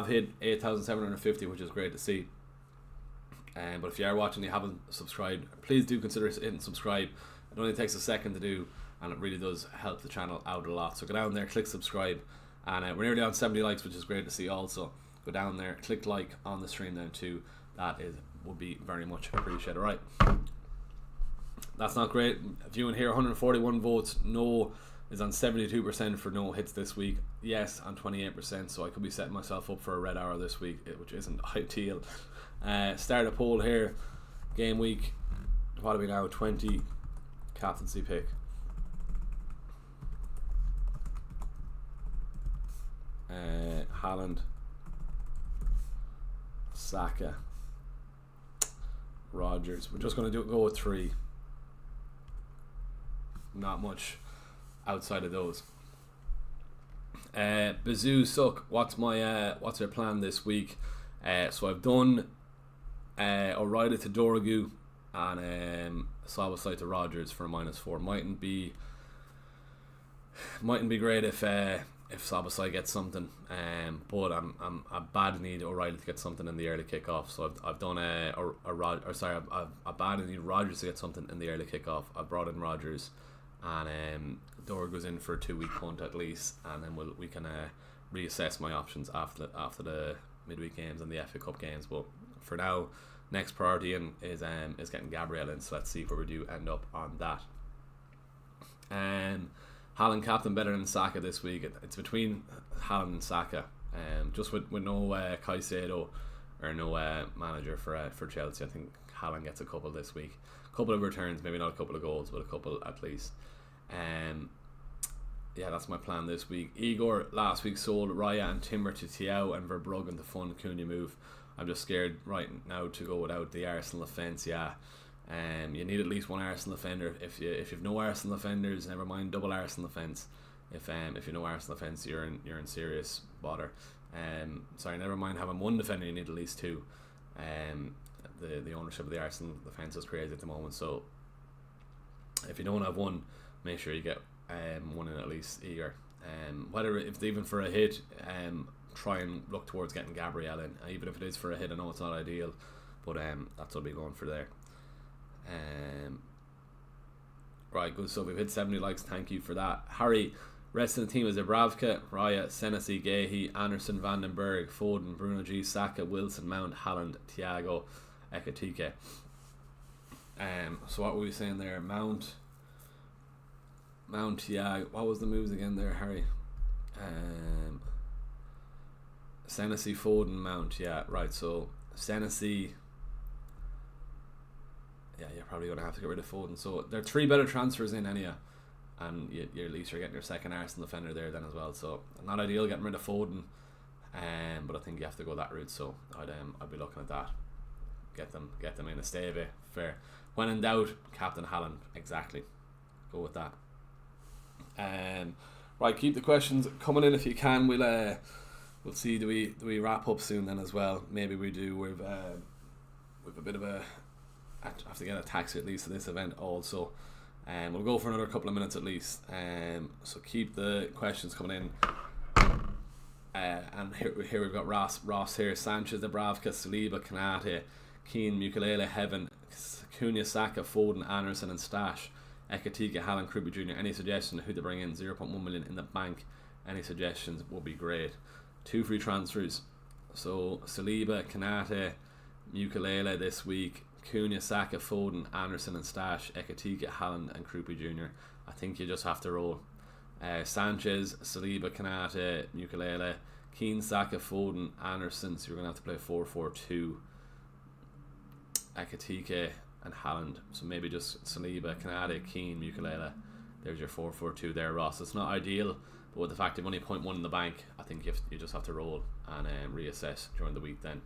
hit 8,750, which is great to see. But if you are watching and you haven't subscribed, please do consider hitting subscribe. It only takes a second to do, and it really does help the channel out a lot. So go down there, click subscribe, and we're nearly on 70 likes, which is great to see also. Go down there, click like on the stream then too. That would be very much appreciated. Right, that's not great. Viewing here, 141 votes. No is on 72% for no hits this week. Yes on 28%. So I could be setting myself up for a red hour this week, which isn't ideal. Start a poll here. Game week. What are we now? 20. Captaincy pick. Haaland, Saka, Rogers. We're just going to go with 3. Not much outside of those. Bazoo Suck, what's your plan this week? So I've done O'Reilly to Dorgu and Szoboszlai to Rodgers for a -4. Mightn't be great if Szoboszlai gets something, but I badly need O'Reilly to get something in the early kickoff. So I've done I badly need Rodgers to get something in the early kickoff. I brought in Rodgers, and Dora goes in for a 2-week punt at least, and then we can reassess my options after the midweek games and the FA Cup games. But for now, next priority is getting Gabriel in. So let's see where we do end up on that. Haaland captain better than Saka this week. It's between Haaland and Saka. Just with no Caicedo or no manager for Chelsea, I think Haaland gets a couple this week. A couple of returns, maybe not a couple of goals, but a couple at least. Yeah, that's my plan this week. Igor last week sold Raya and Timber to Thiaw and Verbruggen to fund Cunha move. I'm just scared right now to go without the Arsenal offence. Yeah. You need at least one Arsenal defender. If you've no Arsenal defenders, never mind double Arsenal defence. If you know Arsenal defence, you're in serious bother. Never mind having one defender. You need at least two. The ownership of the Arsenal defence is crazy at the moment. So if you don't have one, make sure you get one in at least. Eager. Whether if it's even for a hit, try and look towards getting Gabriel in. Even if it is for a hit, I know it's not ideal, but that's what I'll be going for there. Right, good. So we've hit 70 likes. Thank you for that. Harry, rest of the team is Dubravka, Raya, Senesi, Gahey, Anderson, Vandenberg, Foden, Bruno G, Saka, Wilson, Mount, Haaland, Thiago, Ekatike. So what were we saying there? Mount, Thiago. What was the moves again there, Harry? Senesi, Foden, Mount. Yeah, right. So Senesi. Yeah, you're probably going to have to get rid of Foden. So there are 3 better transfers in anyhow, and you're at least getting your second Arsenal defender there then as well. So not ideal getting rid of Foden, but I think you have to go that route. So I'd be looking at that. Get them in a Esteve. Fair. When in doubt, Captain Haaland. Exactly. Go with that. Right, keep the questions coming in if you can. We'll see. Do we wrap up soon then as well? Maybe we do. We've a bit of a. I have to get a taxi at least to this event also, and we'll go for another couple of minutes at least. So keep the questions coming in. And here we've got Ross here. Sanchez, Dubravka, Saliba, Kanate, Keane, Mukulele, Heaven, Cunha, Saka, Foden, Anderson, and Stash. Ekatike, Haaland, Krupi Jr. Any suggestion who to bring in? 0.1 million in the bank. Any suggestions would be great. 2 free transfers. So Saliba, Kanate, Mukulele this week. Cunha, Saka, Foden, Anderson, and Stash. Ekatike, Haaland, and Krupi Jr. I think you just have to roll. Sanchez, Saliba, Kanate, Mukulele, Keane, Saka, Foden, Anderson. So you're going to have to play 4-4-2. Ekatike and Haaland. So maybe just Saliba, Kanate, Keane, Mukulele. There's your 4-4-2 there, Ross. It's not ideal, but with the fact you've only 0.1 in the bank, I think you just have to roll and reassess during the week then.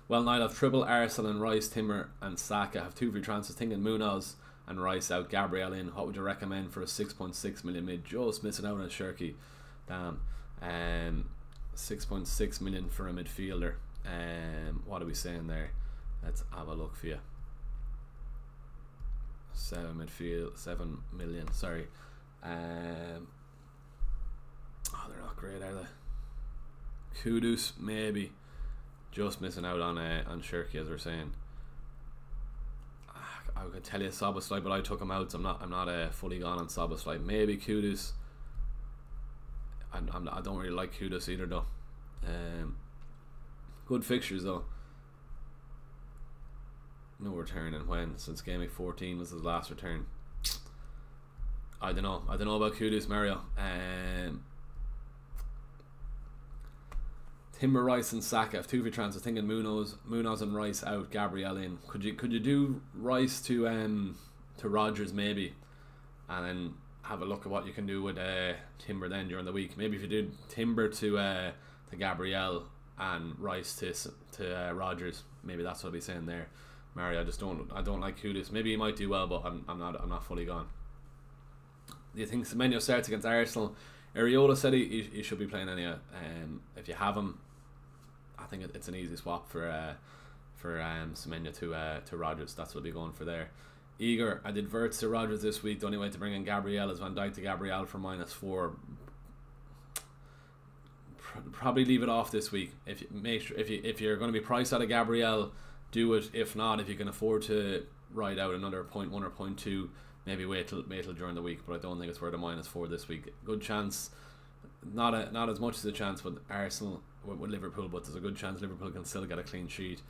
Well, Niall, have triple Arsenal and Rice, Timber and Saka. Have 2 free transfers. Thinking Munoz and Rice out, Gabriel in. What would you recommend for a 6.6 million mid? Just missing out on Shirky. Damn. 6.6 million for a midfielder. What are we saying there? Let's have a look for you. 7 million. Sorry. They're not great, are they? Kudus maybe. Just missing out on Shirky, as we're saying. I could tell you Szoboszlai, but I took him out, so I'm not fully gone on Szoboszlai. Maybe Kudus. I don't really like Kudus either though. Good fixtures though. No return, and when since game week 14 was his last return. I don't know about Kudus, Mario. Timber, Rice, and Saka have 2 free transfers. Thinking Munoz and Rice out, Gabriel in. Could you do Rice to Rodgers maybe, and then have a look at what you can do with Timber then during the week. Maybe if you did Timber to Gabriel and Rice to Rodgers, maybe that's what I'll be saying there. Mario, I don't like Kudus. Maybe he might do well, but I'm not fully gone. Do you think Semenyo starts against Arsenal? Areola said he should be playing anyway. If you have him, I think it's an easy swap for Semenya to Rodgers. That's what we'll be going for there. Eager, I did Verts to Rodgers this week. The only way to bring in Gabriel is Van Dijk to Gabriel for -4. Probably leave it off this week. If you're going to be priced out of Gabriel, do it. If not, if you can afford to ride out another 0.1 or 0.2, maybe wait till during the week. But I don't think it's worth a -4 this week. Good chance, not as much as a chance with Arsenal with Liverpool, but there's a good chance Liverpool can still get a clean sheet.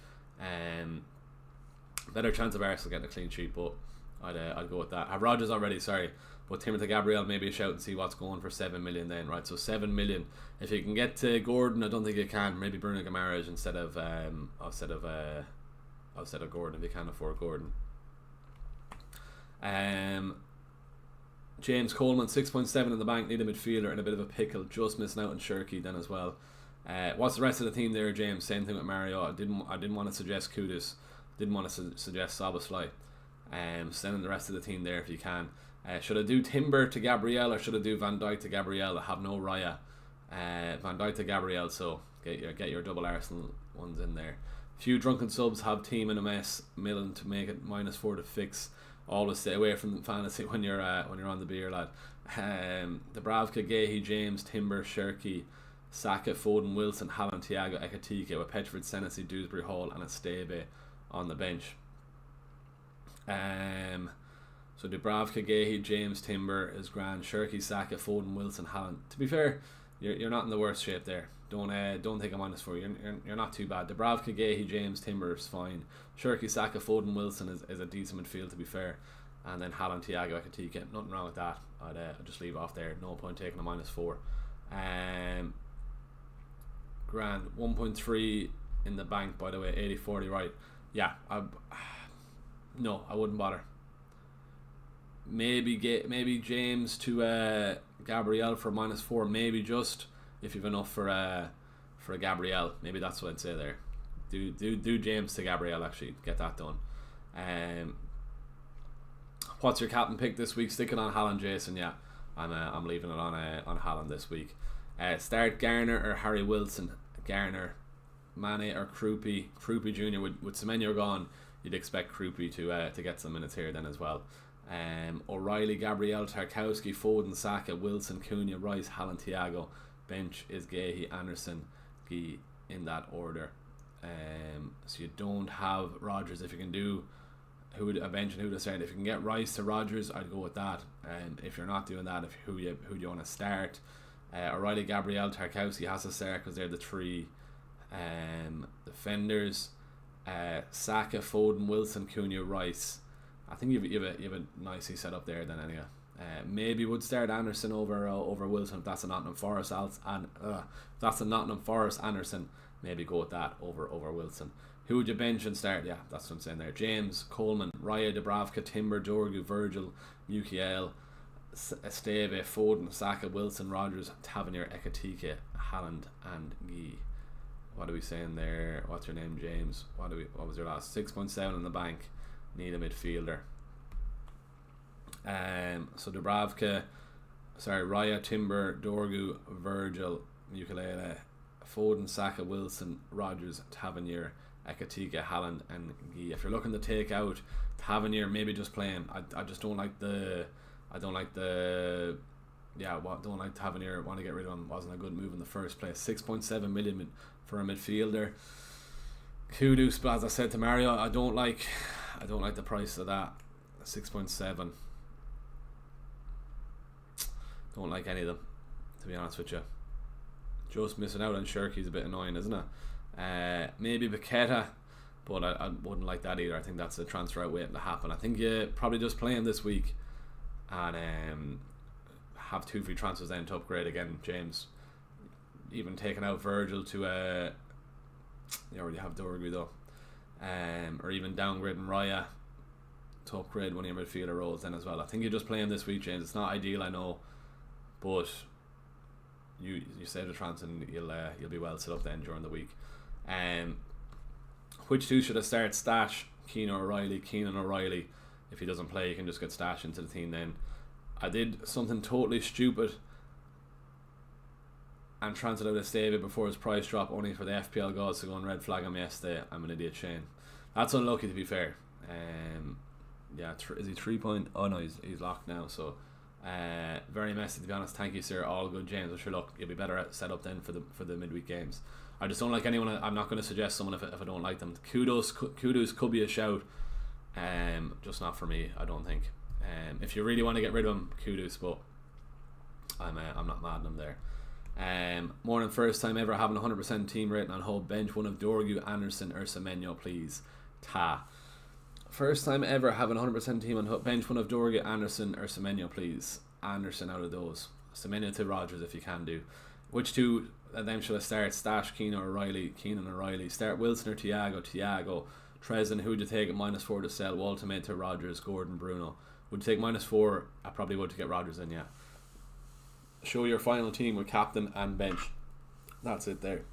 Better chance of Arsenal getting a clean sheet, but I'd go with that. I have Rodgers already, sorry, but Timothy Gabriel, maybe a shout and see what's going for 7 million then, right? So 7 million. If you can get to Gordon, I don't think you can. Maybe Bruno Guimaraes instead of Gordon if you can't afford Gordon. James Coleman, 6.7 in the bank, need a midfielder and a bit of a pickle, just missing out on Shirky then as well. What's the rest of the team there, James? Same thing with Mario. I didn't want to suggest Kudus, didn't want to suggest Szoboszlai. Send in the rest of the team there if you can. Should I do Timber to Gabriel or should I do Van Dijk to Gabriel? I have no Raya. Van Dijk to Gabriel, so get your double Arsenal ones in there. Few drunken subs have team in a mess. Millen to make it -4 to fix. Always stay away from fantasy when you're on the beer, lad. Dubravka, Gahey, James, Timber, Shirky, Saka, Foden, Wilson, Haaland, Thiago, Ekitike with Petchford, Senesi, Dewsbury Hall and Esteve on the bench. So Dubravka, Gahey, James, Timber is grand. Shirky, Saka, Foden, Wilson, Haaland. To be fair, you're not in the worst shape there. Don't take a -4. You're not too bad. Dubravka, Gahey, James, Timber is fine. Shirky, Saka, Foden, Wilson is a decent midfield to be fair. And then Haaland, Thiago, Ekitike. Nothing wrong with that. I'd just leave it off there. No point taking a -4. Grand 1.3 in the bank, by the way. 80-40, right? Yeah. No, I wouldn't bother. Maybe James to Gabriel for -4. Maybe just if you've enough for a Gabriel. Maybe that's what I'd say there. Do James to Gabriel, actually get that done. What's your captain pick this week? Sticking on Haaland, Jason. Yeah, I'm leaving it on Haaland this week. Start Garner or Harry Wilson. Garner, Mane or Krupi Jr. With Semenya gone, you'd expect Krupi to get some minutes here then as well. O'Reilly, Gabriel, Tarkowski, Foden, Saka, Wilson, Cunha, Rice, Haaland, Thiago. Bench is Gahey, Anderson, Guy in that order. So you don't have Rodgers. If you can do who would start? If you can get Rice to Rodgers, I'd go with that. If you're not doing that, who do you want to start? O'Reilly, Gabriel, Tarkowski has to start because they're the three defenders. Saka, Foden, Wilson, Cunha, Rice. I think you have a nicely set up there then anyway. Maybe would start Anderson over Wilson if that's a Nottingham Forest Anderson. Maybe go with that over Wilson. Who would you bench and start? Yeah, that's what I'm saying there. James, Coleman, Raya, Dubravka, Timber, Dorgu, Virgil, Mukiel, Esteve, Foden, Saka, Wilson, Rodgers, Tavernier, Ekitike, Haaland and Guy. What are we saying there? What's your name, James? What was your last? 6.7 in the bank. Need a midfielder. So Dubravka, Raya, Timber, Dorgu, Virgil, Ukulele, Foden, Saka, Wilson, Rodgers, Tavernier, Ekitike, Haaland and Guy. If you're looking to take out Tavernier, maybe just play him. I just don't like Tavernier. Want to get rid of him. Wasn't a good move in the first place. 6.7 million for a midfielder. Kudus, as I said to Mario, I don't like the price of that. 6.7. Don't like any of them, to be honest with you. Just missing out on Shirky's a bit annoying, isn't it? Maybe Paqueta, but I wouldn't like that either. I think that's a transfer out waiting to happen. I think you probably just play him this week and have 2 free transfers then to upgrade again, James. Even taking out Virgil to you already have Dorgu though, or even downgrading Raya to upgrade one of your midfielder roles then as well. I think you just play him this week, James. It's not ideal, I know, but you save the transfer and you'll be well set up then during the week. Which two should I start? Stash Keenan O'Reilly. If he doesn't play, you can just get Stash into the team then. I did something totally stupid and transferred out of David before his price drop, only for the FPL gods to go and red flag him yesterday. I'm an idiot, Shane. That's unlucky, to be fair. Yeah, is he 3 point? Oh no, he's locked now. So very messy, to be honest. Thank you, sir. All good, James. I'm sure, look, you'll be better set up then for the midweek games. I just don't like anyone. I'm not going to suggest someone if I don't like them. Kudos could be a shout. Just not for me, I don't think. If you really want to get rid of him, kudos, but I'm not mad at him there. Morning, first time ever having 100% team rating on whole bench. One of Dorgu, Anderson, or Semenyo, please. First time ever having 100% team on bench. One of Dorgu, Anderson, or Semenyo, please. Anderson out of those. Semenyo to Rodgers if you can do. Which two of them should I start? Stash, Keenan or O'Reilly. Start Wilson or Thiago. Tresden, who'd you take at -4 to sell? Waltermate to Rodgers, Gordon, Bruno. Would you take -4? I probably would to get Rodgers in, yeah. Show your final team with captain and bench. That's it there.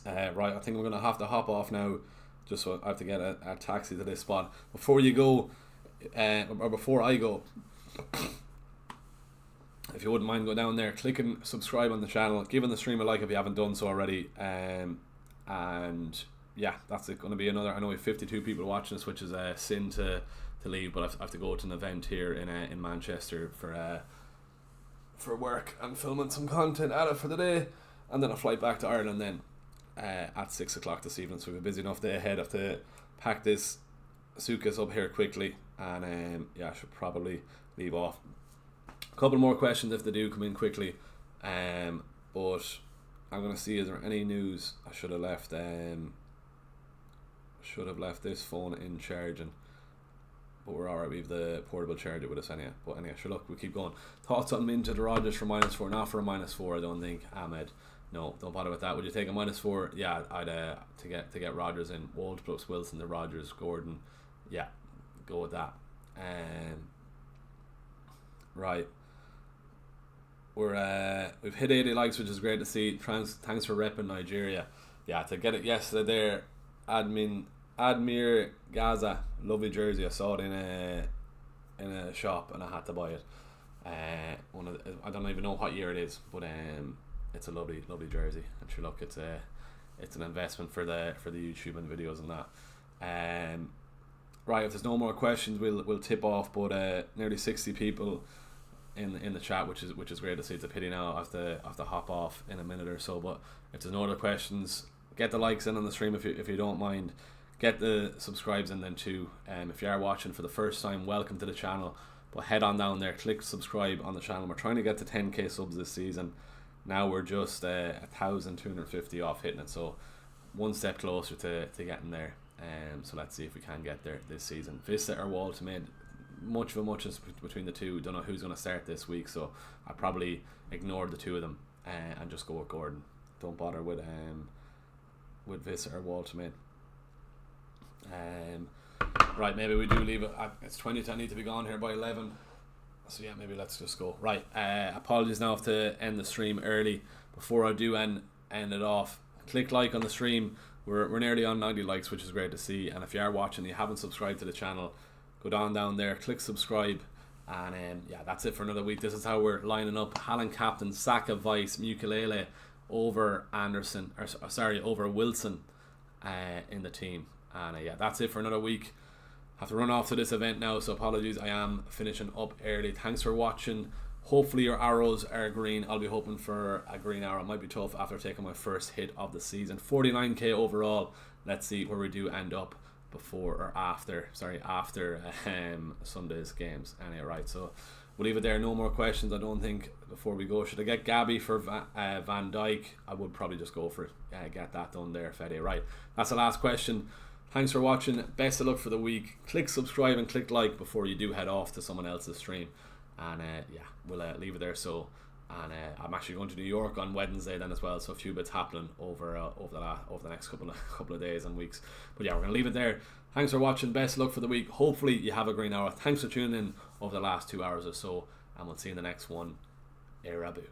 Right, I think we're going to have to hop off now. Just so I have to get a taxi to this spot. Before you go, or before I go, if you wouldn't mind, go down there, click and subscribe on the channel, giving the stream a like if you haven't done so already. And yeah, that's it. Going to be another. I know we have 52 people watching this, which is a sin to leave, but I have to go to an event here in Manchester for work and filming some content at it for the day, and then a flight back to Ireland then at 6 o'clock this evening. So we have a busy enough day ahead. I have to pack this suitcase up here quickly, and yeah, I should probably leave off. A couple more questions if they do come in quickly, but I'm going to see, is there any news? I should have left this phone in charging, but we're alright. We have the portable charger with us anyway. But anyway, sure, look, we'll keep going. Thoughts on Minta to Rodgers for -4? Not for a -4, I don't think. Ahmed, no, don't bother with that. Would you take a -4? Yeah, I'd to get Rodgers in. Wald plus Wilson to Rodgers, Gordon. Yeah, go with that. Right. We've hit 80 likes, which is great to see. Thanks for repping Nigeria. Yeah, to get it yesterday there, Admir Gaza, lovely jersey. I saw it in a shop and I had to buy it. I don't even know what year it is, but it's a lovely jersey. And sure, look, it's an investment for the YouTube and videos and that. Right, if there's no more questions, we'll tip off. But nearly 60 people in the chat, which is great to see. It's a pity now I have to hop off in a minute or so. But if there's no other questions, get the likes in on the stream if you don't mind. Get the subscribes in then too. If you are watching for the first time, welcome to the channel. But head on down there, click subscribe on the channel. We're trying to get to 10k subs this season. Now we're just 1,250 off hitting it, so one step closer to getting there. So let's see if we can get there this season. Vista or Walt made much of a muchness between the two. Don't know who's going to start this week, so I probably ignored the two of them and just go with Gordon. Don't bother with Vista or Walt made. Right, maybe we do leave it. It's 20 to I need to be gone here by 11. So yeah, maybe let's just go. Right, apologies now to end the stream early. Before I do end it off, click like on the stream. We're nearly on 90 likes, which is great to see. And if you are watching and you haven't subscribed to the channel, go down there, click subscribe. And yeah, that's it for another week. This is how we're lining up. Haaland captain, Saka vice, Mukulele over Anderson, over Wilson in the team. And yeah, that's it for another week. Have to run off to this event now, so apologies. I am finishing up early. Thanks for watching. Hopefully your arrows are green. I'll be hoping for a green arrow. It might be tough after taking my first hit of the season. 49k overall. Let's see where we do end up after Sunday's games. Anyway, right, so we'll leave it there. No more questions, I don't think, before we go. Should I get Gabby for Van Dijk? I would probably just go for it. Get that done there, Fede. Right, that's the last question. Thanks for watching. Best of luck for the week. Click subscribe and click like before you do head off to someone else's stream. And yeah, we'll leave it there. So, and I'm actually going to New York on Wednesday then as well. So a few bits happening over the next couple of days and weeks. But yeah, we're gonna leave it there. Thanks for watching. Best of luck for the week. Hopefully you have a green hour. Thanks for tuning in over the last 2 hours or so, and we'll see you in the next one. Erabu.